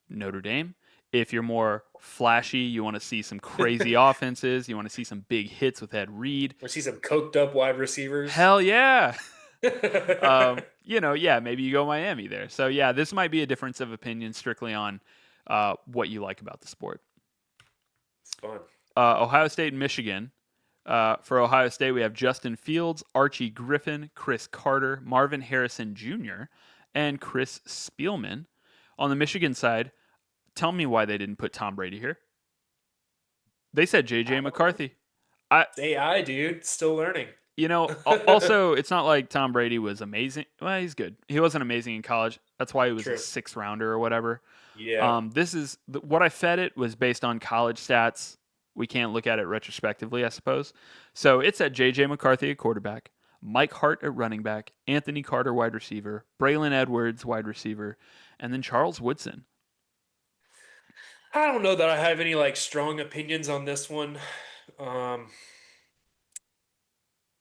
Notre Dame. If you're more flashy, you want to see some crazy offenses, you want to see some big hits with Ed Reed. Or see some coked up wide receivers. Hell yeah. It's Yeah, maybe you go Miami there. So yeah, this might be a difference of opinion strictly on what you like about the sport. fun. Ohio State and Michigan. For Ohio State, we have Justin Fields, Archie Griffin, Chris Carter, Marvin Harrison Jr., and Chris Spielman. On the Michigan side, tell me why they didn't put Tom Brady here. They said I J.J. don't know. McCarthy. I, It's AI, dude. Still learning. also, it's not like Tom Brady was amazing. Well, he's good. He wasn't amazing in college. That's why he was a True. sixth rounder or whatever. Yeah. This is what I fed it was based on college stats. We can't look at it retrospectively, I suppose. So it said J.J. McCarthy at quarterback, Mike Hart at running back, Anthony Carter wide receiver, Braylon Edwards wide receiver, and then Charles Woodson. I don't know that I have any like strong opinions on this one. Um,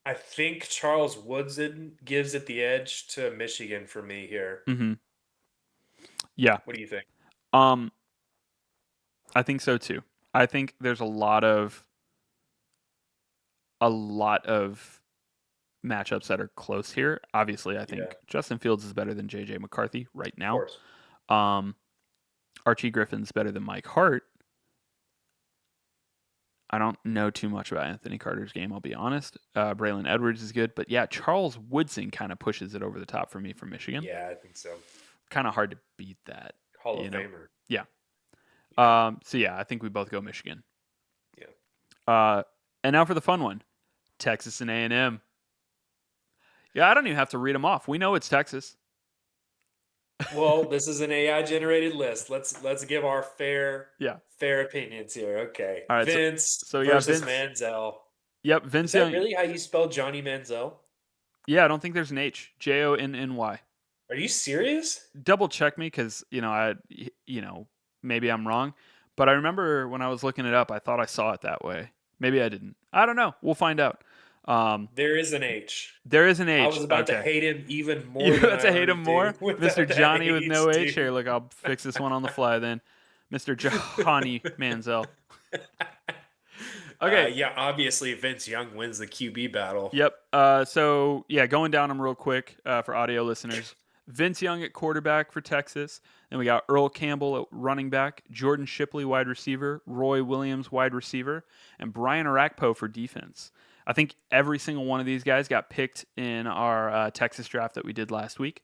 I think Charles Woodson gives it the edge to Michigan for me here. Mm-hmm. Yeah. What do you think? Um, I think so too. I think there's a lot of matchups that are close here. Obviously, I Yeah, think Justin Fields is better than J.J. McCarthy right of now. course. Um, Archie Griffin's better than Mike Hart. I don't know too much about Anthony Carter's game, I'll be honest. Braylon Edwards is good, but yeah, Charles Woodson kind of pushes it over the top for me from Michigan. Yeah, I think so. Kind of hard to beat that, Hall of you know? Famer. Yeah. Yeah, So yeah, I think we both go Michigan. yeah. Uh, and now for the fun one, Texas and A&M. Yeah, I don't even have to read them off. We know it's Texas. Well, this is an AI generated list. Let's give our Yeah. fair opinions here. Okay. All right. So Vince so yeah, versus Vince. Manziel. Yep, Is Vince that Young. really how you spell Johnny Manziel? Yeah, I don't think there's an H. Jonny. Are you serious? Double check me because maybe I'm wrong, but I remember when I was looking it up, I thought I saw it that way. Maybe I didn't. I don't know. We'll find out. Um, There is an H. there is an I H. was about to Okay, hate him even you more than have I to hate already him do more, Mister without that Johnny with no H, H. Here, dude. look, I'll fix this one on the fly then, Mister Johnny Manziel. Okay. Yeah, obviously Vince Young wins the QB battle. Yep. So yeah, going down them real quick for audio listeners. Vince Young at quarterback for Texas. Then we got Earl Campbell at running back, Jordan Shipley wide receiver, Roy Williams wide receiver, and Brian Arakpo for defense. I think every single one of these guys got picked in our Texas draft that we did last week.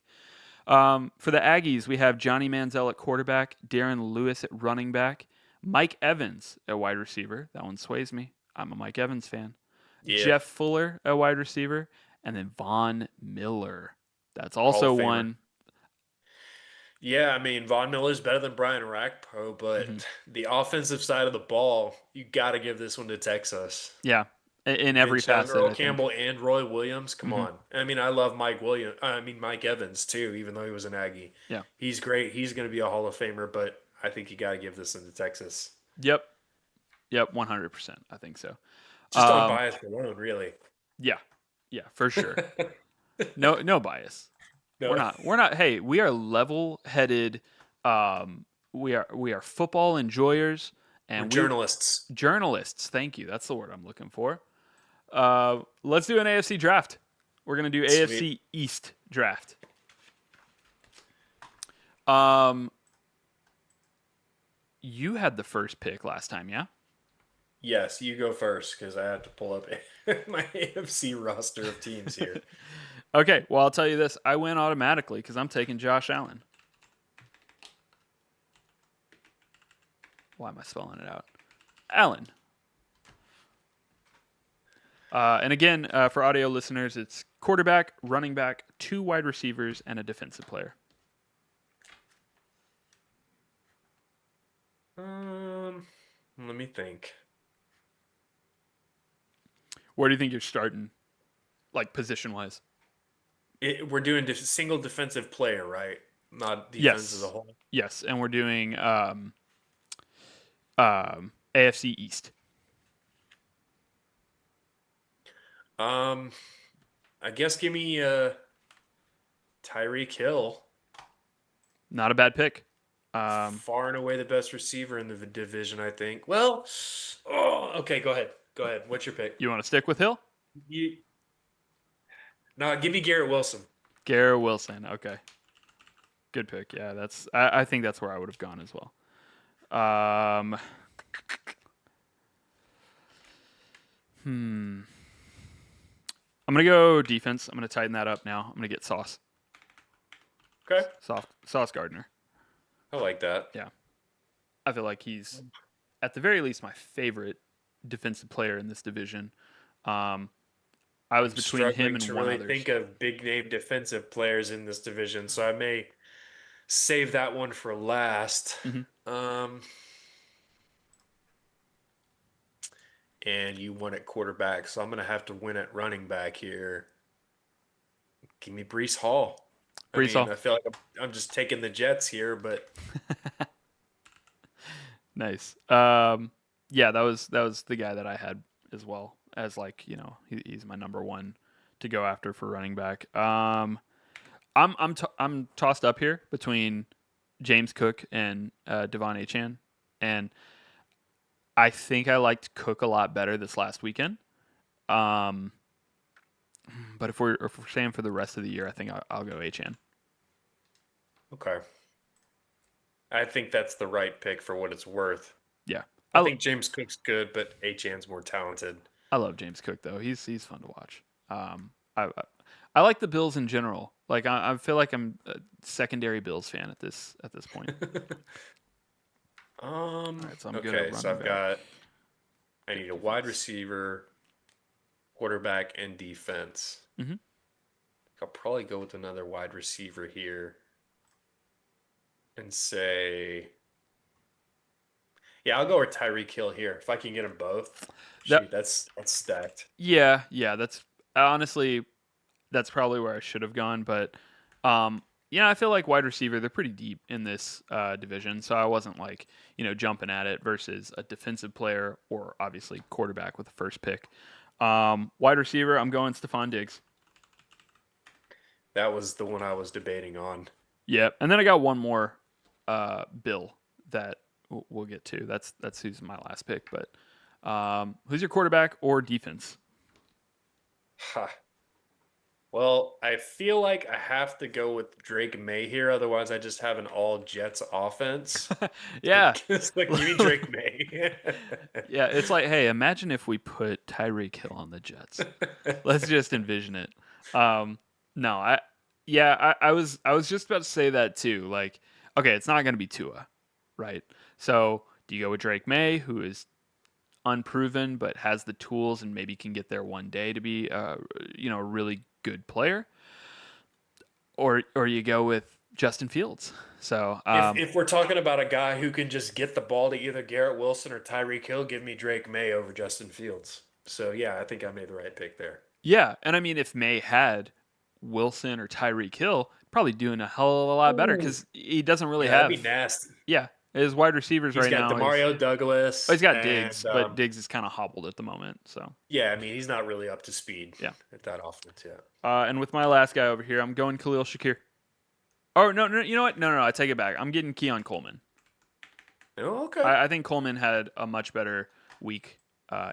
For the Aggies, we have Johnny Manziel at quarterback, Darren Lewis at running back, Mike Evans at wide receiver. That one sways me. I'm a Mike Evans fan. Yeah, Jeff Fuller at wide receiver, and then Von Miller. That's Hall also of Famer. one. Yeah, I mean Von Miller's better than Brian Orakpo, Mhm. but the offensive side of the ball, you got to give this one to Texas. Yeah. in every Vincenzo, facet, Earl I think. Campbell, and Roy Williams. Come Hmm. on. I mean, I love Mike Williams. I mean, Mike Evans too, even though he was an Aggie. Yeah. He's great. He's going to be a Hall of Famer, but I think you got to give this into Texas. Yep. Yep. 100%. I think so. Just on Um, bias alone, really. yeah. Yeah, for sure. No bias. No, We're not Hey, we are level-headed, we are football enjoyers, we're and we journalists. journalists. Thank you. That's the word I'm looking for. Let's do an AFC draft. We're going to do Sweet. AFC East draft. Um you had the first pick last time, yeah? Yes, you go first because I have to pull up my AFC roster of teams here. Okay, well, I'll tell you this. I win automatically cuz I'm taking Josh Allen. Why am I spelling it out? Allen. And again, for audio listeners, it's quarterback, running back, 2 wide receivers, and a defensive player. Let me think. Where do you think you're starting, like position wise? We're doing single defensive player, right? Not defense as a Yes, whole. yes, and we're doing AFC East. Um, I guess give me Tyreek Hill. Not a bad pick. Um, Far and away the best receiver in the division, I think. Well, oh, okay, go ahead. Go ahead. What's your pick? you want to stick with Hill? You, no, give me Garrett Wilson. Garrett Wilson. Okay, good pick. Yeah, I think that's where I would have gone as well. Um, hmm. I'm gonna go defense. I'm gonna tighten that up now. I'm gonna get Sauce. Okay, Sauce Gardner. I like that. Yeah, I feel like he's at the very least my favorite defensive player in this division. Um, I was I'm between him struggling and to one really others. think of big name defensive players in this division, so I may save that one for last. Hmm. Um, and you won at quarterback, so I'm going to have to win at running back here. Give me Brees Hall. I Brees mean, Hall. I feel like I'm just taking the Jets here, but Nice. Yeah, that was the guy that I had as well as like he's my number one to go after for running back. I'm tossed up here between James Cook and Devon Achan, and I think I liked Cook a lot better this last weekend. Um, but if we're saying for the rest of the year, I think I'll go Achan. okay. I think that's the right pick for what it's worth. Yeah, I I think James Cook's good, but Achan's more talented. I love James Cook though. He's fun to watch. I like the Bills in general. Like I feel like I'm a secondary Bills fan at this point. All right, so I'm good at Okay, so running I've back. got I Pick need a wide defense. receiver, quarterback, and defense. Hmm. I'll probably go with another wide receiver here and say, yeah, I'll go with Tyreek Hill here. If I can get them both, That shoot, that's stacked. yeah. That's honestly that's probably where I should have gone, but um, I feel like wide receiver they're pretty deep in this division, so I wasn't like jumping at it versus a defensive player or obviously quarterback with the first pick. Wide receiver, I'm going Stephon Diggs. That was the one I was debating on. Yep, and then I got one more Bill that we'll get to. That's who's my last pick, but who's your quarterback or defense? Ha. Well, I feel like I have to go with Drake May here. Otherwise, I just have an all Jets offense. So, Yeah. so give me Drake May. Yeah, it's like, hey, imagine if we put Tyreek Hill on the Jets. Let's just envision it. Um, no, I was just about to say that too. Like, okay, it's not going to be Tua, right? So, do you go with Drake May, who is unproven but has the tools and maybe can get there one day to be, a really good player, or you go with Justin Fields? So, If we're talking about a guy who can just get the ball to either Garrett Wilson or Tyreek Hill, give me Drake May over Justin Fields. So yeah, I think I made the right pick there. Yeah, and I mean, if May had Wilson or Tyreek Hill, probably doing a hell of a lot better Ooh. because he doesn't really Yeah, that'd be have. nasty. Yeah, his wide receivers He's right got now is. Demario Oh, he's Douglas, got and Diggs, but Diggs is kind of hobbled at the moment. So yeah, I mean he's not really up to speed yeah. at that offense yet. And with my last guy over here, I'm going Khalil Shakir. Oh no, no, you know what? No, I take it back. I'm getting Keon Coleman. Oh, okay. I think Coleman had a much better week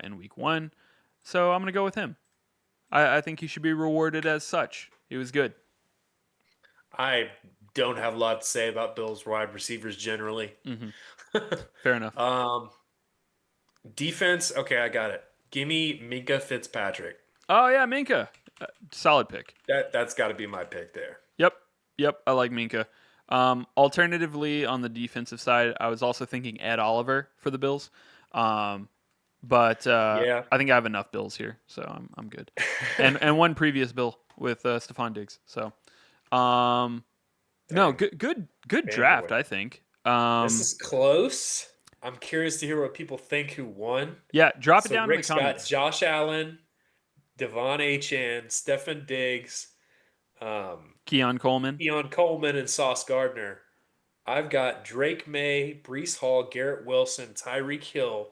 in week 1, so I'm gonna go with him. I think he should be rewarded as such. He was good. I don't have a lot to say about Bills wide receivers generally. Hmm. Fair enough. um, Defense, okay, I got it. Give me Minka Fitzpatrick. Oh yeah, Minka, solid pick. That's got to be my pick there. Yep, yep. I like Minka. Alternatively, on the defensive side, I was also thinking Ed Oliver for the Bills, um, but Yeah. I think I have enough Bills here, so I'm good. And one previous Bill with Stephon Diggs. So no, Dang, good fanboy. draft, I think. This is close. I'm curious to hear what people think who won. Yeah, drop it So down in the Rick's got comments. Josh Allen, Devon Achane, Stephen Diggs, um, Keon Coleman. Keon Coleman, and Sauce Gardner. I've got Drake May, Brees Hall, Garrett Wilson, Tyreek Hill,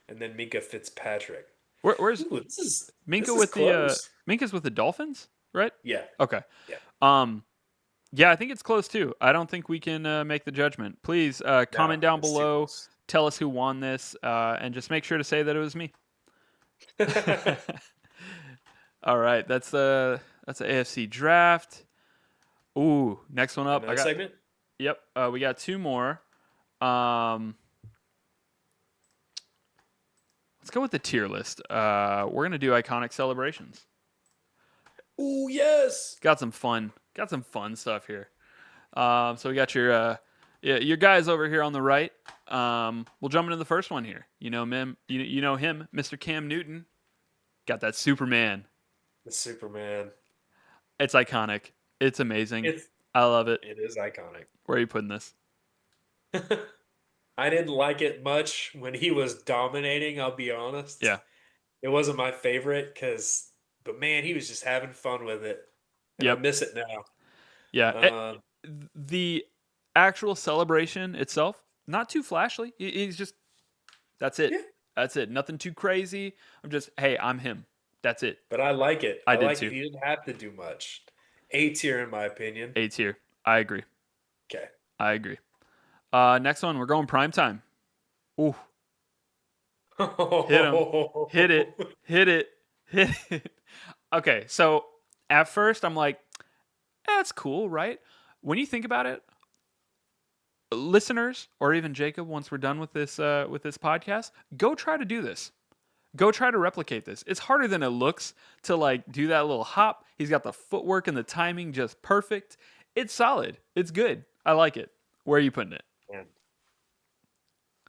and then Minka Fitzpatrick. Where's Ooh, this Minka is with the close. Minka's with the Dolphins, right? Yeah, Okay. yeah. Um, yeah, I think it's close too. I don't think we can make the judgment. Please No, comment down it's too below. close. Tell us who won this, and just make sure to say that it was me. All right, that's the AFC draft. Ooh, next one up. I Another got. segment? Yep, we got 2 more. Um, let's go with the tier list. We're gonna do iconic celebrations. Ooh, yes. Got some fun stuff here. So we got your guys over here on the right. We'll jump into the first one here. You know him, Mr. Cam Newton. Got that Superman. The Superman. It's iconic. It's amazing. It's I love it. it is iconic. Where are you putting this? I didn't like it much when he was dominating, I'll be honest. Yeah. It wasn't my favorite but man, he was just having fun with it. And I Yep. miss it now. Yeah. Um, The actual celebration itself, not too flashy. He's just that's it. yeah, That's it. Nothing too crazy. I'm just, hey, I'm him. That's it. but I like it. I I did like it. too. He didn't have to do much. A tier in my opinion. A tier. I agree. Okay. I agree. Next one, we're going prime time. Ooh, hit him. Hit it. Hit it. Hit it. Okay, so at first I'm like, that's cool, right? When you think about it, listeners or even Jacob, once we're done with this podcast, go try to do this. Go try to replicate this. It's harder than it looks to like do that little hop. He's got the footwork and the timing just perfect. It's solid. It's good. I like it. Where are you putting it? Man.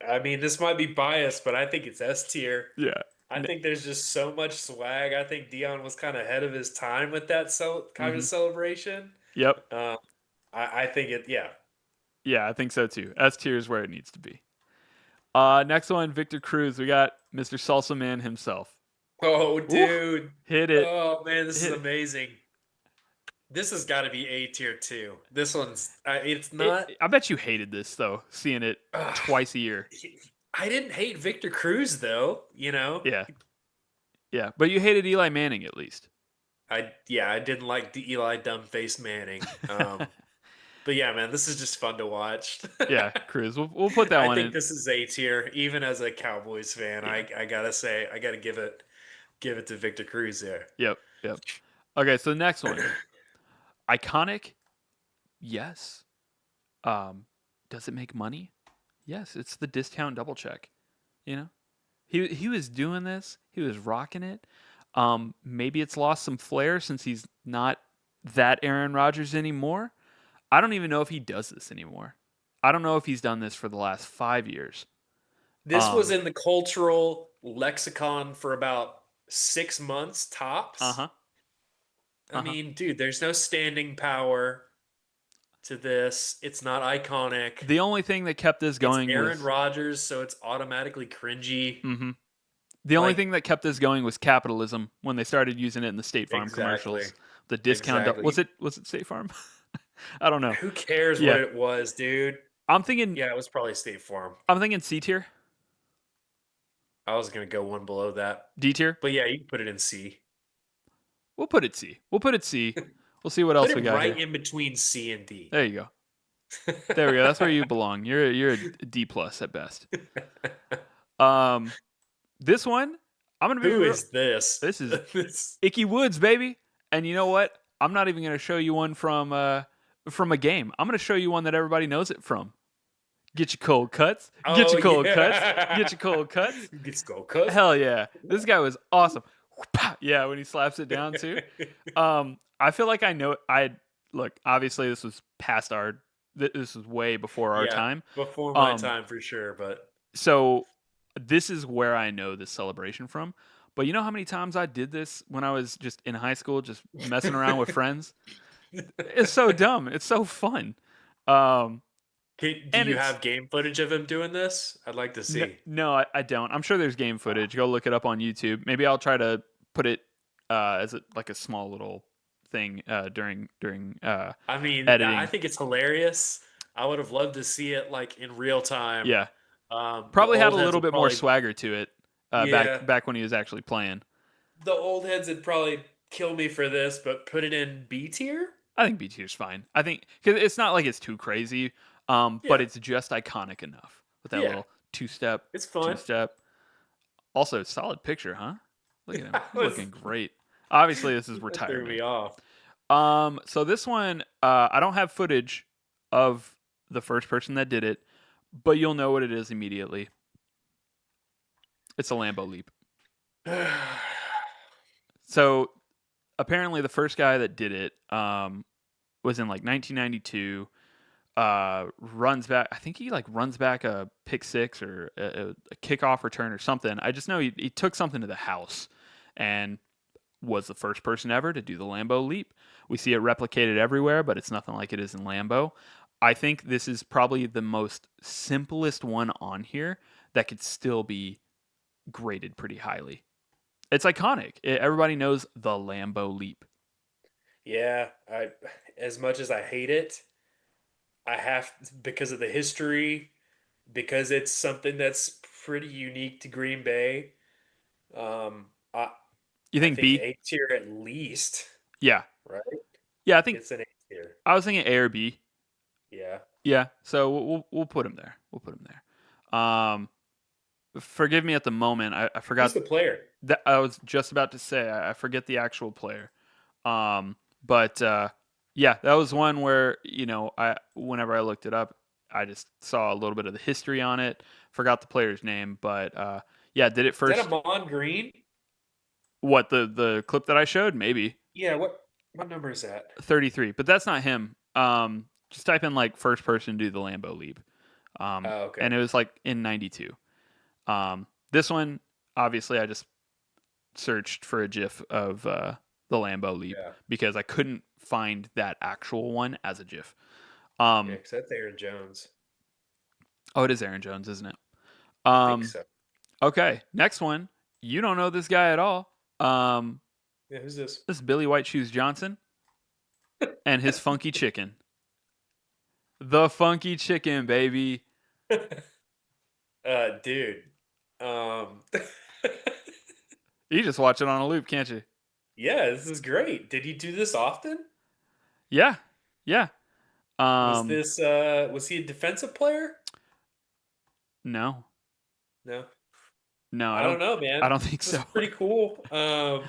I mean, this might be biased, but I think it's S tier. Yeah. I think there's just so much swag. I think Dion was kind of ahead of his time with that kind of Mm-hmm. celebration. Yep. Uh, I think yeah. Yeah, I think so too. S tier is where it needs to be. Next one, Victor Cruz. We got Mr. Salsa Man himself. Oh, Ooh, dude. hit it. Oh, man, this is Hit it. amazing. This has got to be A tier too. This one's, it's not. I bet you hated this though, seeing it Uh, twice a year. I didn't hate Victor Cruz though. Yeah, yeah, but you hated Eli Manning at least. I didn't like the Eli Dumbface Manning. But yeah, man, this is just fun to watch. Yeah, Cruz. We'll put that I one think in. this is A tier, even as a Cowboys fan. Yeah. I gotta say, I gotta give it to Victor Cruz there. Yep. Yep. Okay, so the next one, iconic. Yes. Um, does it make money? Yes. It's the discount double check. You know, he was doing this. He was rocking it. Maybe it's lost some flair since he's not that Aaron Rodgers anymore. I don't even know if he does this anymore. I don't know if he's done this for the last 5 years. This was in the cultural lexicon for about 6 months Uh tops. huh. I Uh huh. mean, dude, there's no standing power to this. It's not iconic. The only thing that kept this It's going Aaron was Rodgers, so it's automatically cringy. mm-hmm, The only Like thing that kept this going was capitalism when they started using it in the State Farm exactly, commercials. The discount was exactly. it State Farm? I don't know. Who cares what Yeah, it was, dude? I'm thinking Yeah, it was probably State Farm. I'm thinking C tier, I was gonna go one below that, D tier. but yeah, you can put it in C. We'll put it C. We'll put it C. We'll see what Put else it we got right here. in between C and D. There you go. There we go. That's where you belong. You're a D plus at best. Um, this one I'm gonna be Who real. is this? This is This Icky Woods, baby. And you know what? I'm not even gonna show you one from a game. I'm gonna show you one that everybody knows it from. Get your cold cuts. Get Oh your cold cuts. Get yeah. your cold cuts. Let's go, cuz. Hell yeah. This guy was awesome. Yeah, when he slaps it down too. I feel like I know I look, obviously this was past our this was way before our Yeah, time. before my Um time for sure, but so this is where I know this celebration from. But you know how many times I did this when I was just in high school, just messing around with friends? It's so dumb. It's so fun. Um do and you it's have game footage of him doing this? I'd like to no, see. no I don't. I'm sure there's game footage. Go look it up on YouTube. Maybe I'll try to put it as like a small little thing during I mean, I editing. think it's hilarious. I would have loved to see it like in real time. Yeah, The probably had a old heads little would bit more probably, swagger to it back yeah, back when he was actually playing. the old heads would probably kill me for this, but put it in B tier. I think B tier's fine. I think because it's not like it's too crazy, but Yeah, it's just iconic enough with that yeah, little two it's two fun. step. Also, solid picture, huh? Look at him. That He's was looking great. Obviously, this is that threw me retirement. off. So this one, I don't have footage of the first person that did it, but you'll know what it is immediately. It's a Lambo leap. So apparently, the first guy that did it was in like 1992. Runs back. I think he like runs back a pick six or a kickoff return or something. I just know he took something to the house and was the first person ever to do the Lambo leap. We see it replicated everywhere, but it's nothing like it is in Lambo. I think this is probably the most simplest one on here that could still be graded pretty highly. It's iconic. Everybody knows the Lambo leap. Yeah, I as much as I hate it, I have because of the history, because it's something that's pretty unique to Green Bay. Um, I You I think think B? A tier at least, Yeah. right? Yeah, I think It's an A tier. I was thinking A or B. Yeah. Yeah, so we'll put him there. We'll put him there. Forgive me at the moment. I Who's forgot the player? that I was just about to say. I forget the actual player. But yeah, that was one where I whenever I looked it up, I just saw a little bit of the history on it. Forgot the player's name, but yeah, did it Is that first. Amon Green? What the clip that I showed? Maybe Yeah, what number is that? 33, but that's not him. Just type in like first person do the Lambo leap. Oh, okay. And it was like in 92. This one, obviously, I just searched for a GIF of the Lambo leap Yeah. because I couldn't find that actual one as a GIF. Yeah, Um, because that's Aaron Jones. oh, it is Aaron Jones, isn't it? I think Um, so. okay, next one. You don't know this guy at all. Yeah, who's this? This is Billy White Shoes Johnson and his funky chicken. The funky chicken, baby. Dude. Um You just watch it on a loop, can't you? Yeah, this is great. Did he do this often? Yeah, yeah. Um, Was he a defensive player? no, No. no, I don't know, I man. don't think This is so. pretty cool. I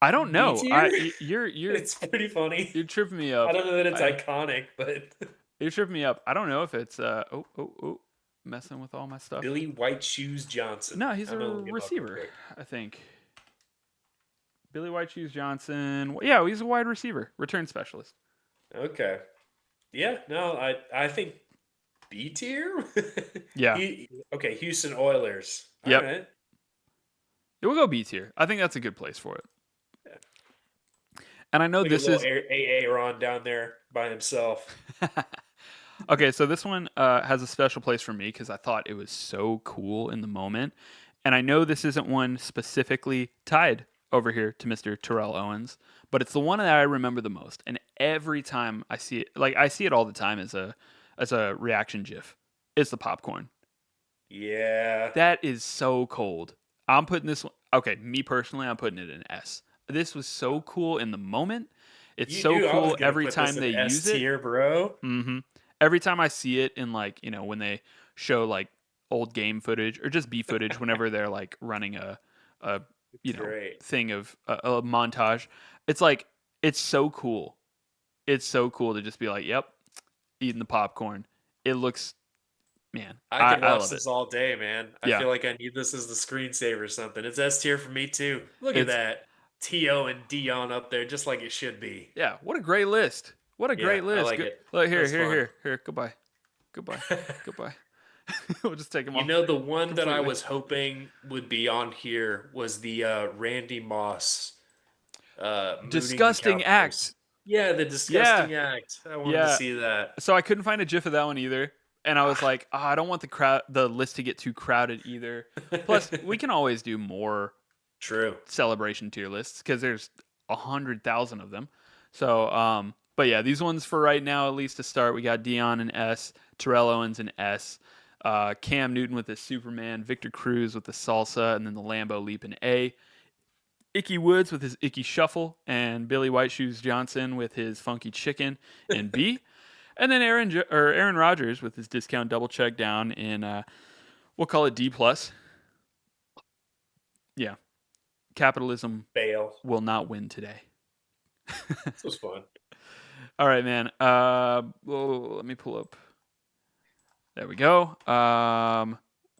don't B know. tier? You're It's pretty funny. you're tripping me I up. don't know that it's I iconic, but You're tripping me up. I don't know if it's messing with all my stuff. Billy White Shoes Johnson. No, he's a I'm gonna look him up real receiver. quick. I think Billy White Shoes Johnson. Yeah, he's a wide receiver, return specialist. Okay. Yeah, no, I think B tier? Yeah. He okay, Houston Oilers. All Yep. right. We'll go B tier. I think that's a good place for it. Yeah. And I know Look at this little is AA Ron down there by himself. Okay, so this one has a special place for me because I thought it was so cool in the moment. And I know this isn't one specifically tied over here to Mr. Terrell Owens, but it's the one that I remember the most. And every time I see it, like I see it all the time as a reaction GIF, it's the popcorn. Yeah. That is so cold. I'm putting this one. Okay, me personally, I'm putting it in S. This was so cool in the moment. It's You so knew I was cool gonna every put this time in they S use it. tier, bro. hmm Every time I see it in like when they show like old game footage or just B footage whenever they're like running a It's great. thing of a montage, it's like it's so cool. It's so cool to just be like, yep, eating the popcorn. It looks, man, I could I watch love it. this all day, man. I Yeah, feel like I need this as the screensaver or something. It's S tier for me too. Look at it's that. T.O. and Dion up there, just like it should be. yeah. What a great list. What a Yeah, great I list. like Good. it. Look That here, was here, fun. here, here. Goodbye, goodbye, goodbye. We'll just take them You off know, the one that I completely. was hoping would be on here was the Randy Moss mooning the Disgusting act. Cowboys. Yeah, the Yeah, disgusting act. I wanted to yeah. see that. So I couldn't find a GIF of that one either, and I was Ah, like, I don't want the list to get too crowded either. Plus, we can always do more true. celebration tier lists because there's 100,000 of them. So, but yeah, these ones for right now, at least to start, we got Dion and S, Terrell Owens and S, Cam Newton with the Superman, Victor Cruz with the Salsa, and then the Lambo Leap in A. Icky Woods with his Icky Shuffle, and Billy White Shoes Johnson with his Funky Chicken in B. And then Aaron Rodgers with his discount double check down in we'll call it D plus. Yeah, capitalism Fail. will not win today. This was fun. All right, man. Let me pull up. There we go.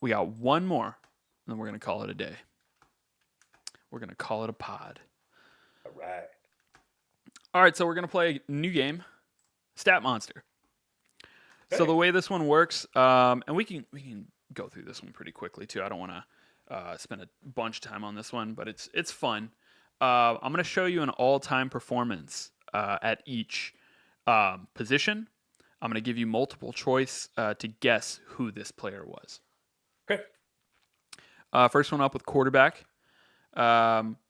We got one more, and then we're gonna call it a day. We're gonna call it a pod. All right. All right, so we're gonna play a new game, Stat Monster. So Okay. the way this one works, and we can go through this one pretty quickly too. I don't want to spend a bunch of time on this one, but it's fun. I'm going to show you an all-time performance at each position. I'm going to give you multiple choice to guess who this player was. Okay. First one up with quarterback.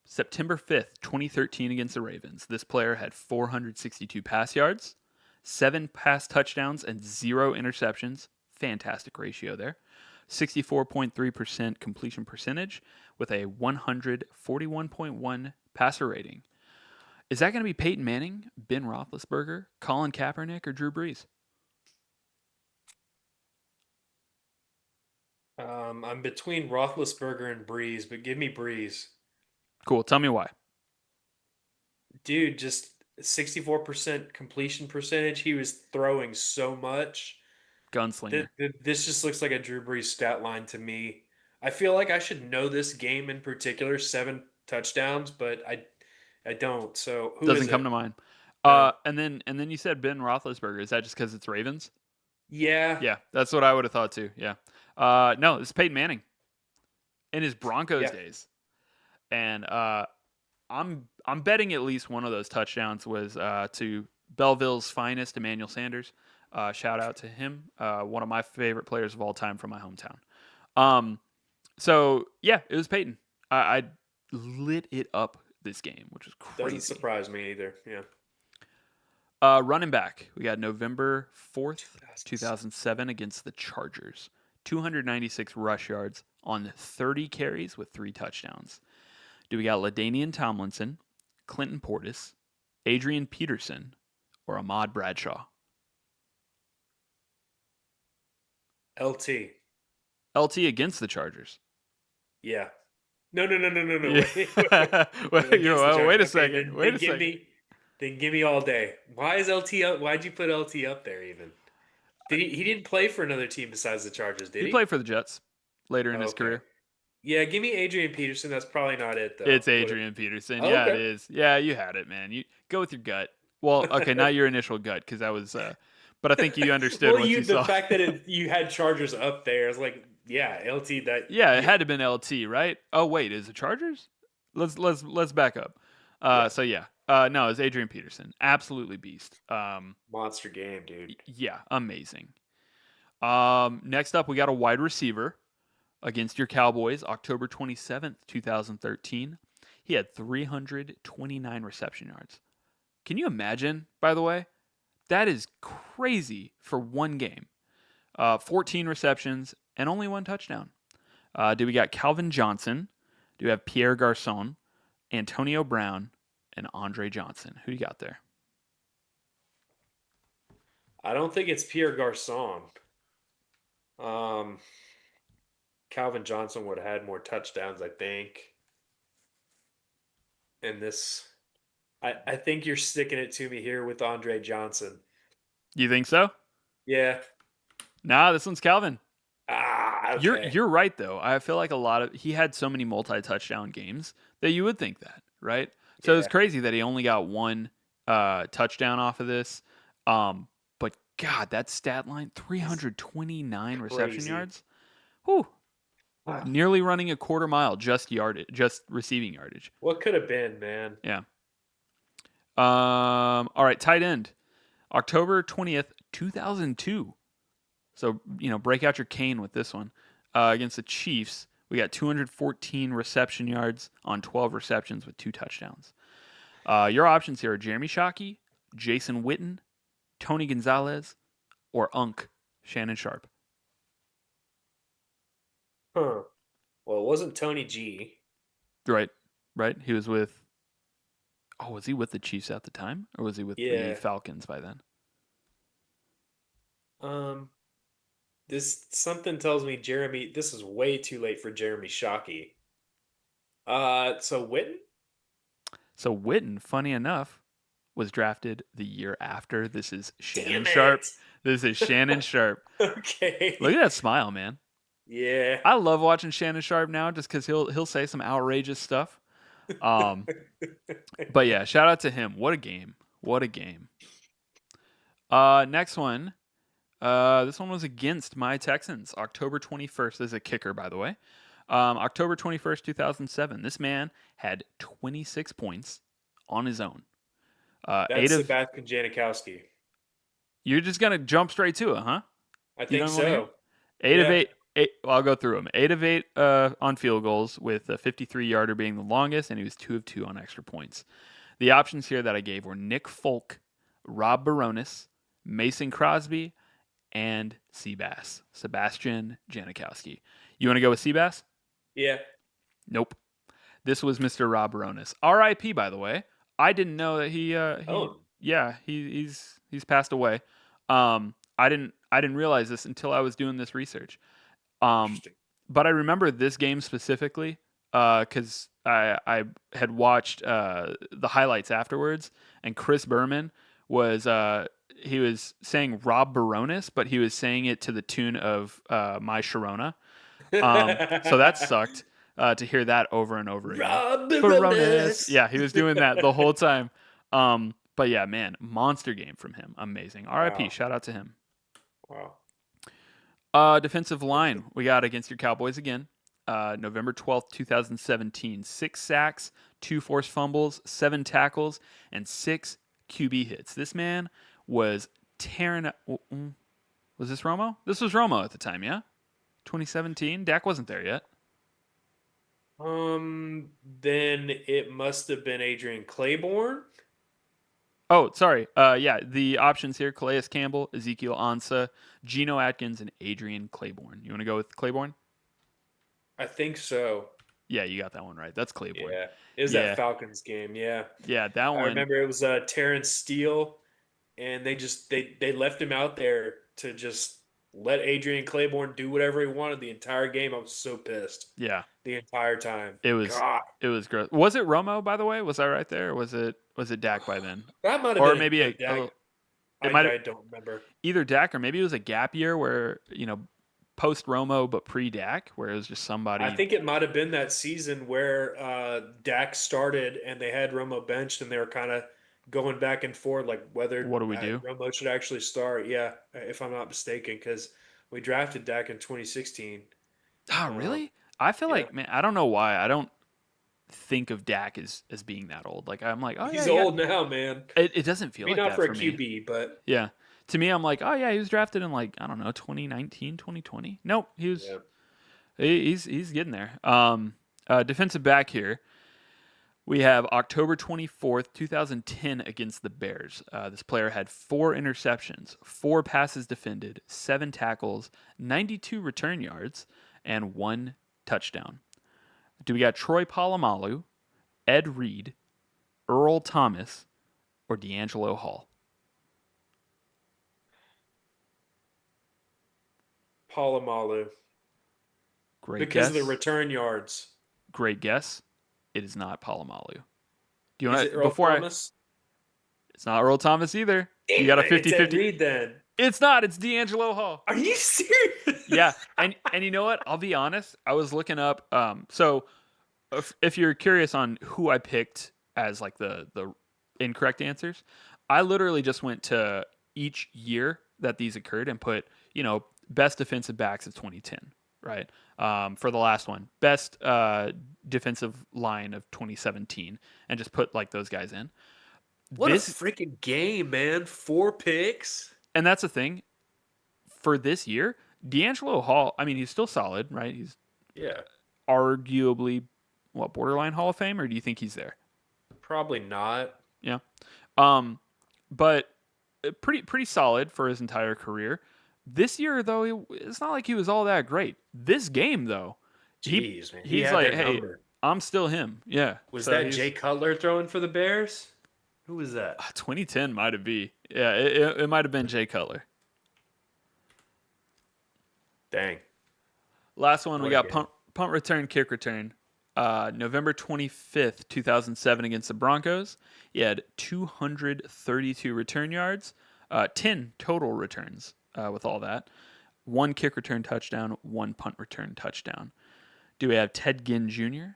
September 5th, 2013, against the Ravens. This player had 462 pass yards, 7 pass touchdowns, and 0 interceptions. Fantastic ratio there. 64.3% completion percentage with a 141.1 passer rating. Is that going to be Peyton Manning, Ben Roethlisberger, Colin Kaepernick, or Drew Brees? I'm between Roethlisberger and Breeze, but give me Breeze. Cool. Tell me why. Dude, just 64% completion percentage. He was throwing so much. Gunslinger. This just looks like a Drew Brees stat line to me. I feel like I should know this game in particular, 7 touchdowns, but I don't. So who Doesn't is come it? to mind. No. And then you said Ben Roethlisberger. Is that just because it's Ravens? Yeah. Yeah, that's what I would have thought too. Yeah. No, it's Peyton Manning in his Broncos Yeah. days, and I'm betting at least one of those touchdowns was to Belleville's finest, Emmanuel Sanders. Shout out to him, one of my favorite players of all time from my hometown. Um, so yeah, it was Peyton. I lit it up this game, which was Doesn't crazy. surprise me either. Yeah. Running back, we got November 4th, 2000. 2007 against the Chargers. 296 rush yards on 30 carries with 3 touchdowns. Do we got LaDainian Tomlinson, Clinton Portis, Adrian Peterson, or Ahmad Bradshaw? LT. LT against the Chargers. Yeah. No, no, no, no, no, no. Yeah. Wait. wait, Against the Chargers. wait a Okay, second. Wait a second. then give me all day. Why is LT up? Why'd you put LT up there even? He didn't play for another team besides the Chargers, did He he? played for the Jets later in his Okay. career. Yeah, give me Adrian Peterson. That's probably not it though. It's What? Adrian Peterson. Oh, Yeah, it okay. is. Yeah, you had it, man. You go with your gut. Well, okay, not your initial gut because that was. But I think you understood Well, once you the saw. fact that you had Chargers up there is like, yeah, LT. That Yeah, it yeah, had to have been LT, right? Oh wait, is it Chargers? Let's back up. yeah. So yeah, No, it's Adrian Peterson. Absolutely beast. Monster game, dude. Yeah, amazing. Next up, we got a wide receiver against your Cowboys, October 27th, 2013. He had 329 reception yards. Can you imagine, by the way? That is crazy for one game. 14 receptions and only one touchdown. Do we got Calvin Johnson? Do we have Pierre Garcon, Antonio Brown, and Andre Johnson? Who do you got there? I don't think it's Pierre Garcon. Um, Calvin Johnson would have had more touchdowns, I think. And I think you're sticking it to me here with Andre Johnson. You think so? Yeah. Nah, this one's Calvin. Ah, You're okay. you're right though. I feel like a lot of he had so many multi-touchdown games that you would think that, right? So it's Yeah. crazy that he only got one touchdown off of this. But God, that stat line, It's 329 reception crazy. yards. Whew. Ah, Nearly running a quarter mile just receiving yardage. what could have been, man? Yeah. All right, tight end. October 20th, 2002. So, break out your cane with this one. Against the Chiefs, we got 214 reception yards on 12 receptions with 2 touchdowns. Your options here are Jeremy Shockey, Jason Witten, Tony Gonzalez, or Unk, Shannon Sharp. Huh. Well, it wasn't Tony G. Right, right. He was with. Oh, was he with the Chiefs at the time, or was he with the Yeah. Falcons by then? Um, this something tells me Jeremy. This is way too late for Jeremy Shockey. So Witten? So Witten, funny enough, was drafted the year after. This is Shannon Damn Sharp. it. This is Shannon Sharp. Look Okay. at that smile, man. Yeah. I love watching Shannon Sharp now just because he'll say some outrageous stuff. Um, but yeah, shout out to him. What a game! What a game! Next one. This one was against my Texans, October 21st. This is a kicker, by the way. October 21st, 2007. This man had 26 points on his own. Eight That's of Sebastian Janikowski. You're just gonna jump straight to it, huh? I You think don't want to hear? so. Eight of Yeah. eight. Well, I'll go through them. 8 of 8 on field goals, with a 53-yarder being the longest, and he was 2 of 2 on extra points. The options here that I gave were Nick Folk, Rob Baronis, Mason Crosby, and Seabass. Sebastian Janikowski. You want to go with Seabass? Yeah. Nope. This was Mr. Rob Baronis. R.I.P. By the way. I didn't know that he Oh, yeah he's passed away. I didn't realize this until I was doing this research. Um, interesting. but I remember this game specifically because I had watched the highlights afterwards, and Chris Berman was he was saying Rob Baronis, but he was saying it to the tune of My Sharona. So that sucked to hear that over and over again. Rob Baronis, Baronis. yeah, he was doing that the whole time. But yeah, man, monster game from him, amazing. R.I.P. Wow. Shout out to him. Wow. Defensive line, we got against your Cowboys again. November 12th, 2017. 6 sacks, 2 forced fumbles, 7 tackles, and 6 QB hits. This man was tearing up. Was this Romo? This was Romo at the time, yeah? 2017? Dak wasn't there yet. Then it must have been Adrian Claiborne. Oh, sorry. Yeah, the options here: Calais Campbell, Ezekiel Ansah, Geno Atkins, and Adrian Claiborne. You want to go with Claiborne? I think so. Yeah, you got that one right. That's Claiborne. Yeah. It was that Yeah, Falcons game. Yeah. yeah, that I one. remember it was Terrence Steele, and they left him out there to just let Adrian Claiborne do whatever he wanted the entire game. I was so pissed Yeah, the entire time. it was God, it was gross. Was it Romo, by the way? Was I right there? Or was it Dak by then? that might have Or been maybe a Dak. it I might have I don't remember. either Dak, or maybe it was a gap year where post Romo but pre Dak, where it was just I somebody. think it might have been that season where Dak started and they had Romo benched and they were kind of going back and forth like whether What do we do? Romo should actually start. Yeah, if I'm not mistaken, because we drafted Dak in 2016. Ah, Um, really? I feel yeah, like, man, I don't know why. I don't. think of Dak as being that old. Like I'm like, oh yeah, He's yeah. old now, man. It doesn't feel Maybe like not that for a for me. QB, but Yeah. To me, I'm like, oh yeah, he was drafted in like I don't know 2019, 2020. Nope, yeah. he's getting there. Defensive back here. We have October 24th, 2010 against the Bears. This player had 4 interceptions, 4 passes defended, 7 tackles, 92 return yards, and 1 touchdown. Do we got Troy Polamalu, Ed Reed, Earl Thomas, or D'Angelo Hall? Palomalu Great because of the guess. return yards. Great guess. It is not Polamalu. Do you Is want it to, Earl before I, Thomas? it's not Earl Thomas either. You got Damn a it, it's Ed 50-50. Reed then. It's not. It's D'Angelo Hall. Are you Yeah, serious? and you know what? I'll be honest. I was looking up. So if you're curious on who I picked as like the incorrect answers, I literally just went to each year that these occurred and put best defensive backs of 2010, right? For the last one, best defensive line of 2017, and just put like those guys in. What a This freaking game, man. 4 picks. and that's the thing for this year. D'Angelo Hall. I mean, he's still solid, right? He's Yeah, arguably what borderline Hall of Fame, or do you think he's there? probably not. Yeah. Um, but pretty solid for his entire career. This year though, it's not like he was all that great. This game though, he Jeez, man. He he's had like, their hey, number. I'm still him. Yeah. Was So that he's Jay Cutler throwing for the Bears? Who was that? 2010 might have been. Yeah, it might have been Jay Cutler. Dang. Last one we What a got game. punt return, kick return. November 25th, 2007 against the Broncos. He had 232 return yards, 10 total returns with all that. 1 kick return touchdown, 1 punt return touchdown. Do we have Ted Ginn Jr.,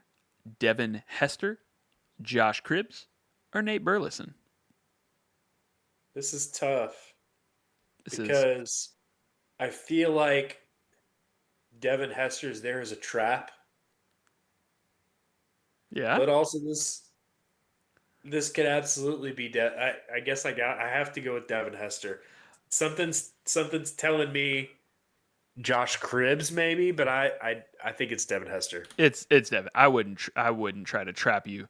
Devin Hester, Josh Cribbs, or Nate Burleson? This is tough This is, because I feel like Devin Hester's there as a trap, yeah, but also this could absolutely be I guess I have to go with Devin Hester. Something's telling me Josh Cribbs maybe, but I think it's Devin Hester. it's Devin. I wouldn't try to trap you.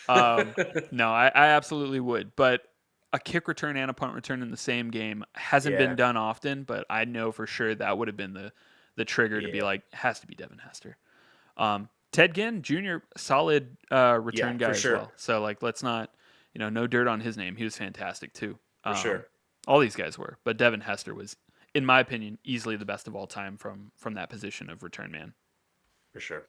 Um, no, I absolutely would. But a kick return and a punt return in the same game hasn't been Yeah, done often. But I know for sure that would have been the trigger to be yeah, like, has to be Devin Hester. Ted Ginn Jr., solid yeah, return guy for as sure, well. So like, let's not, no dirt on his name. He was fantastic too. for sure, All these guys were, but Devin Hester was, in my opinion, easily the best of all time from that position of return man. for sure.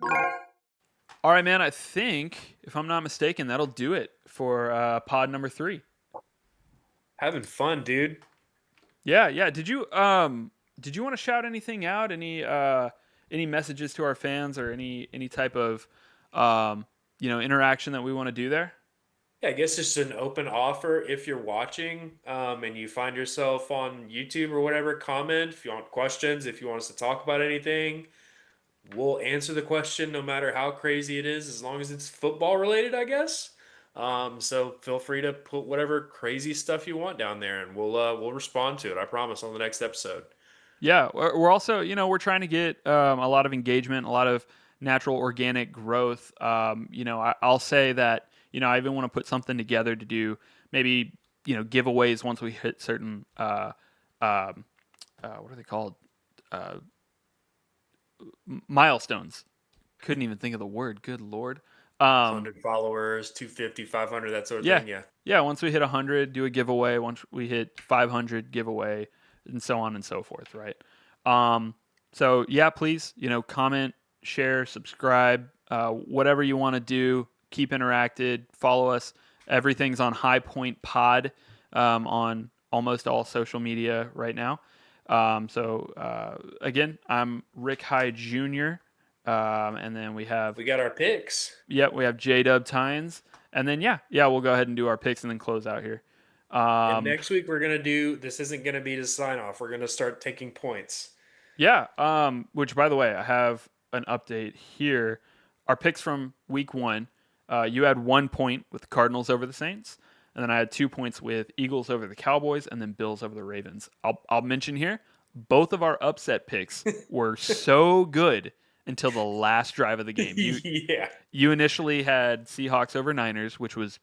All right, man. I think, if I'm not mistaken, that'll do it for pod number 3. Having fun, dude. Yeah, yeah. Did you want to shout anything out? Any messages to our fans or any type of interaction that we want to do there? Yeah, I guess it's an open offer if you're watching and you find yourself on YouTube or whatever, comment if you want questions, if you want us to talk about anything. We'll answer the question no matter how crazy it is, as long as it's football related, I guess. So feel free to put whatever crazy stuff you want down there, and we'll respond to it. I promise on the next episode. Yeah, we're also, we're trying to get a lot of engagement, a lot of natural organic growth. I'll say that, I even want to put something together to do maybe, giveaways once we hit certain, what are they called? Uh, Milestones. Couldn't even think of the word. Good Lord. Um, 100 followers, 250, 500, that sort of yeah, thing. Yeah, yeah. Once we hit 100, do a giveaway. Once we hit 500, giveaway, and so on and so forth. Right. Um, so yeah, please, comment, share, subscribe, whatever you want to do. Keep interacted. Follow us. Everything's on High Point Pod on almost all social media right now. Again, I'm Rick High Jr. And then we have, we got our picks. yep, we have J Dub Tynes. And then, yeah, we'll go ahead and do our picks and then close out here. And next week we're gonna do. This isn't gonna be the sign off. We're gonna start taking points. Yeah. Which, by the way, I have an update here. our picks from week 1. You had 1 point with the Cardinals over the Saints, and then I had 2 points with Eagles over the Cowboys, and then Bills over the Ravens. I'll mention here, both of our upset picks were so good until the last drive of the game. You Yeah. you initially had Seahawks over Niners, which was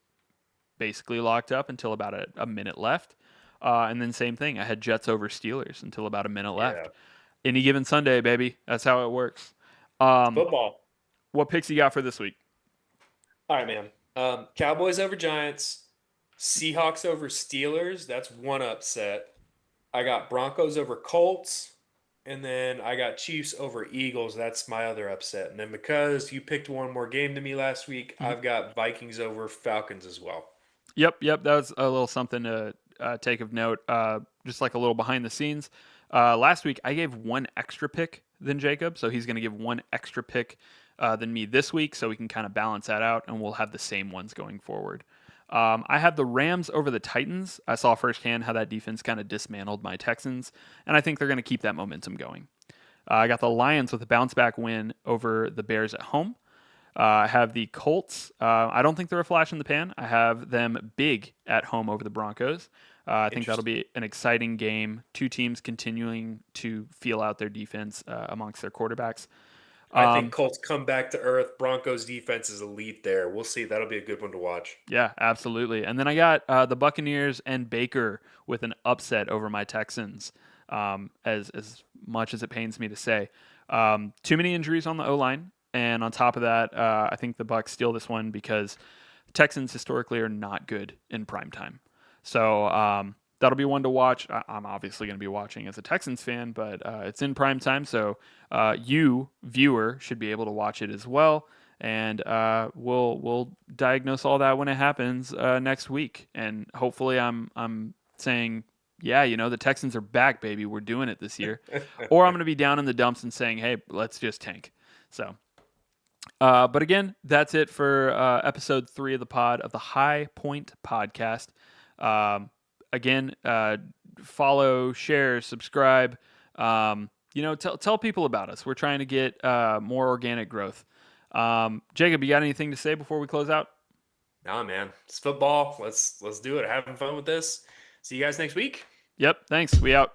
basically locked up until about a minute left. And then same thing. I had Jets over Steelers until about a minute Yeah. left. Any given Sunday, baby. That's how it works. Um, Football. what picks you got for this week? All right, man. Cowboys over Giants, Seahawks over Steelers. That's one upset. I got Broncos over Colts, and then I got Chiefs over Eagles. That's my other upset. And then because you picked one more game than me last week, Mhm. I've got Vikings over Falcons as well. Yep. That was a little something to take of note. Just like a little behind the scenes. Last week, I gave one extra pick than Jacob, so he's going to give one extra pick than me this week, so we can kind of balance that out, and we'll have the same ones going forward. I had the Rams over the Titans. I saw firsthand how that defense kind of dismantled my Texans, and I think they're going to keep that momentum going. I got the Lions with a bounce back win over the Bears at home. I have the Colts. I don't think they're a flash in the pan. I have them big at home over the Broncos. I think that'll Interesting. be an exciting game. Two teams continuing to feel out their defense amongst their quarterbacks. I think Um, Colts come back to earth. Broncos defense is elite there. We'll see. That'll be a good one to watch. yeah, absolutely. And then I got the Buccaneers and Baker with an upset over my Texans. As much as it pains me to say, too many injuries on the O line, and on top of that, I think the Bucs steal this one because Texans historically are not good in prime time. So that'll be one to watch. I'm obviously going to be watching as a Texans fan, but it's in prime time, so you viewer should be able to watch it as well. And we'll diagnose all that when it happens next week. And hopefully, I'm saying, yeah, the Texans are back, baby. We're doing it this year. Or I'm going to be down in the dumps and saying, hey, let's just tank. So but again, that's it for episode 3 of the pod of the High Point Podcast. Um, again, follow, share, subscribe. Tell people about us. We're trying to get more organic growth. Jacob, you got anything to say before we close out? Nah, man. It's football. Let's do it. Having fun with this. See you guys next week. Yep. Thanks. We out.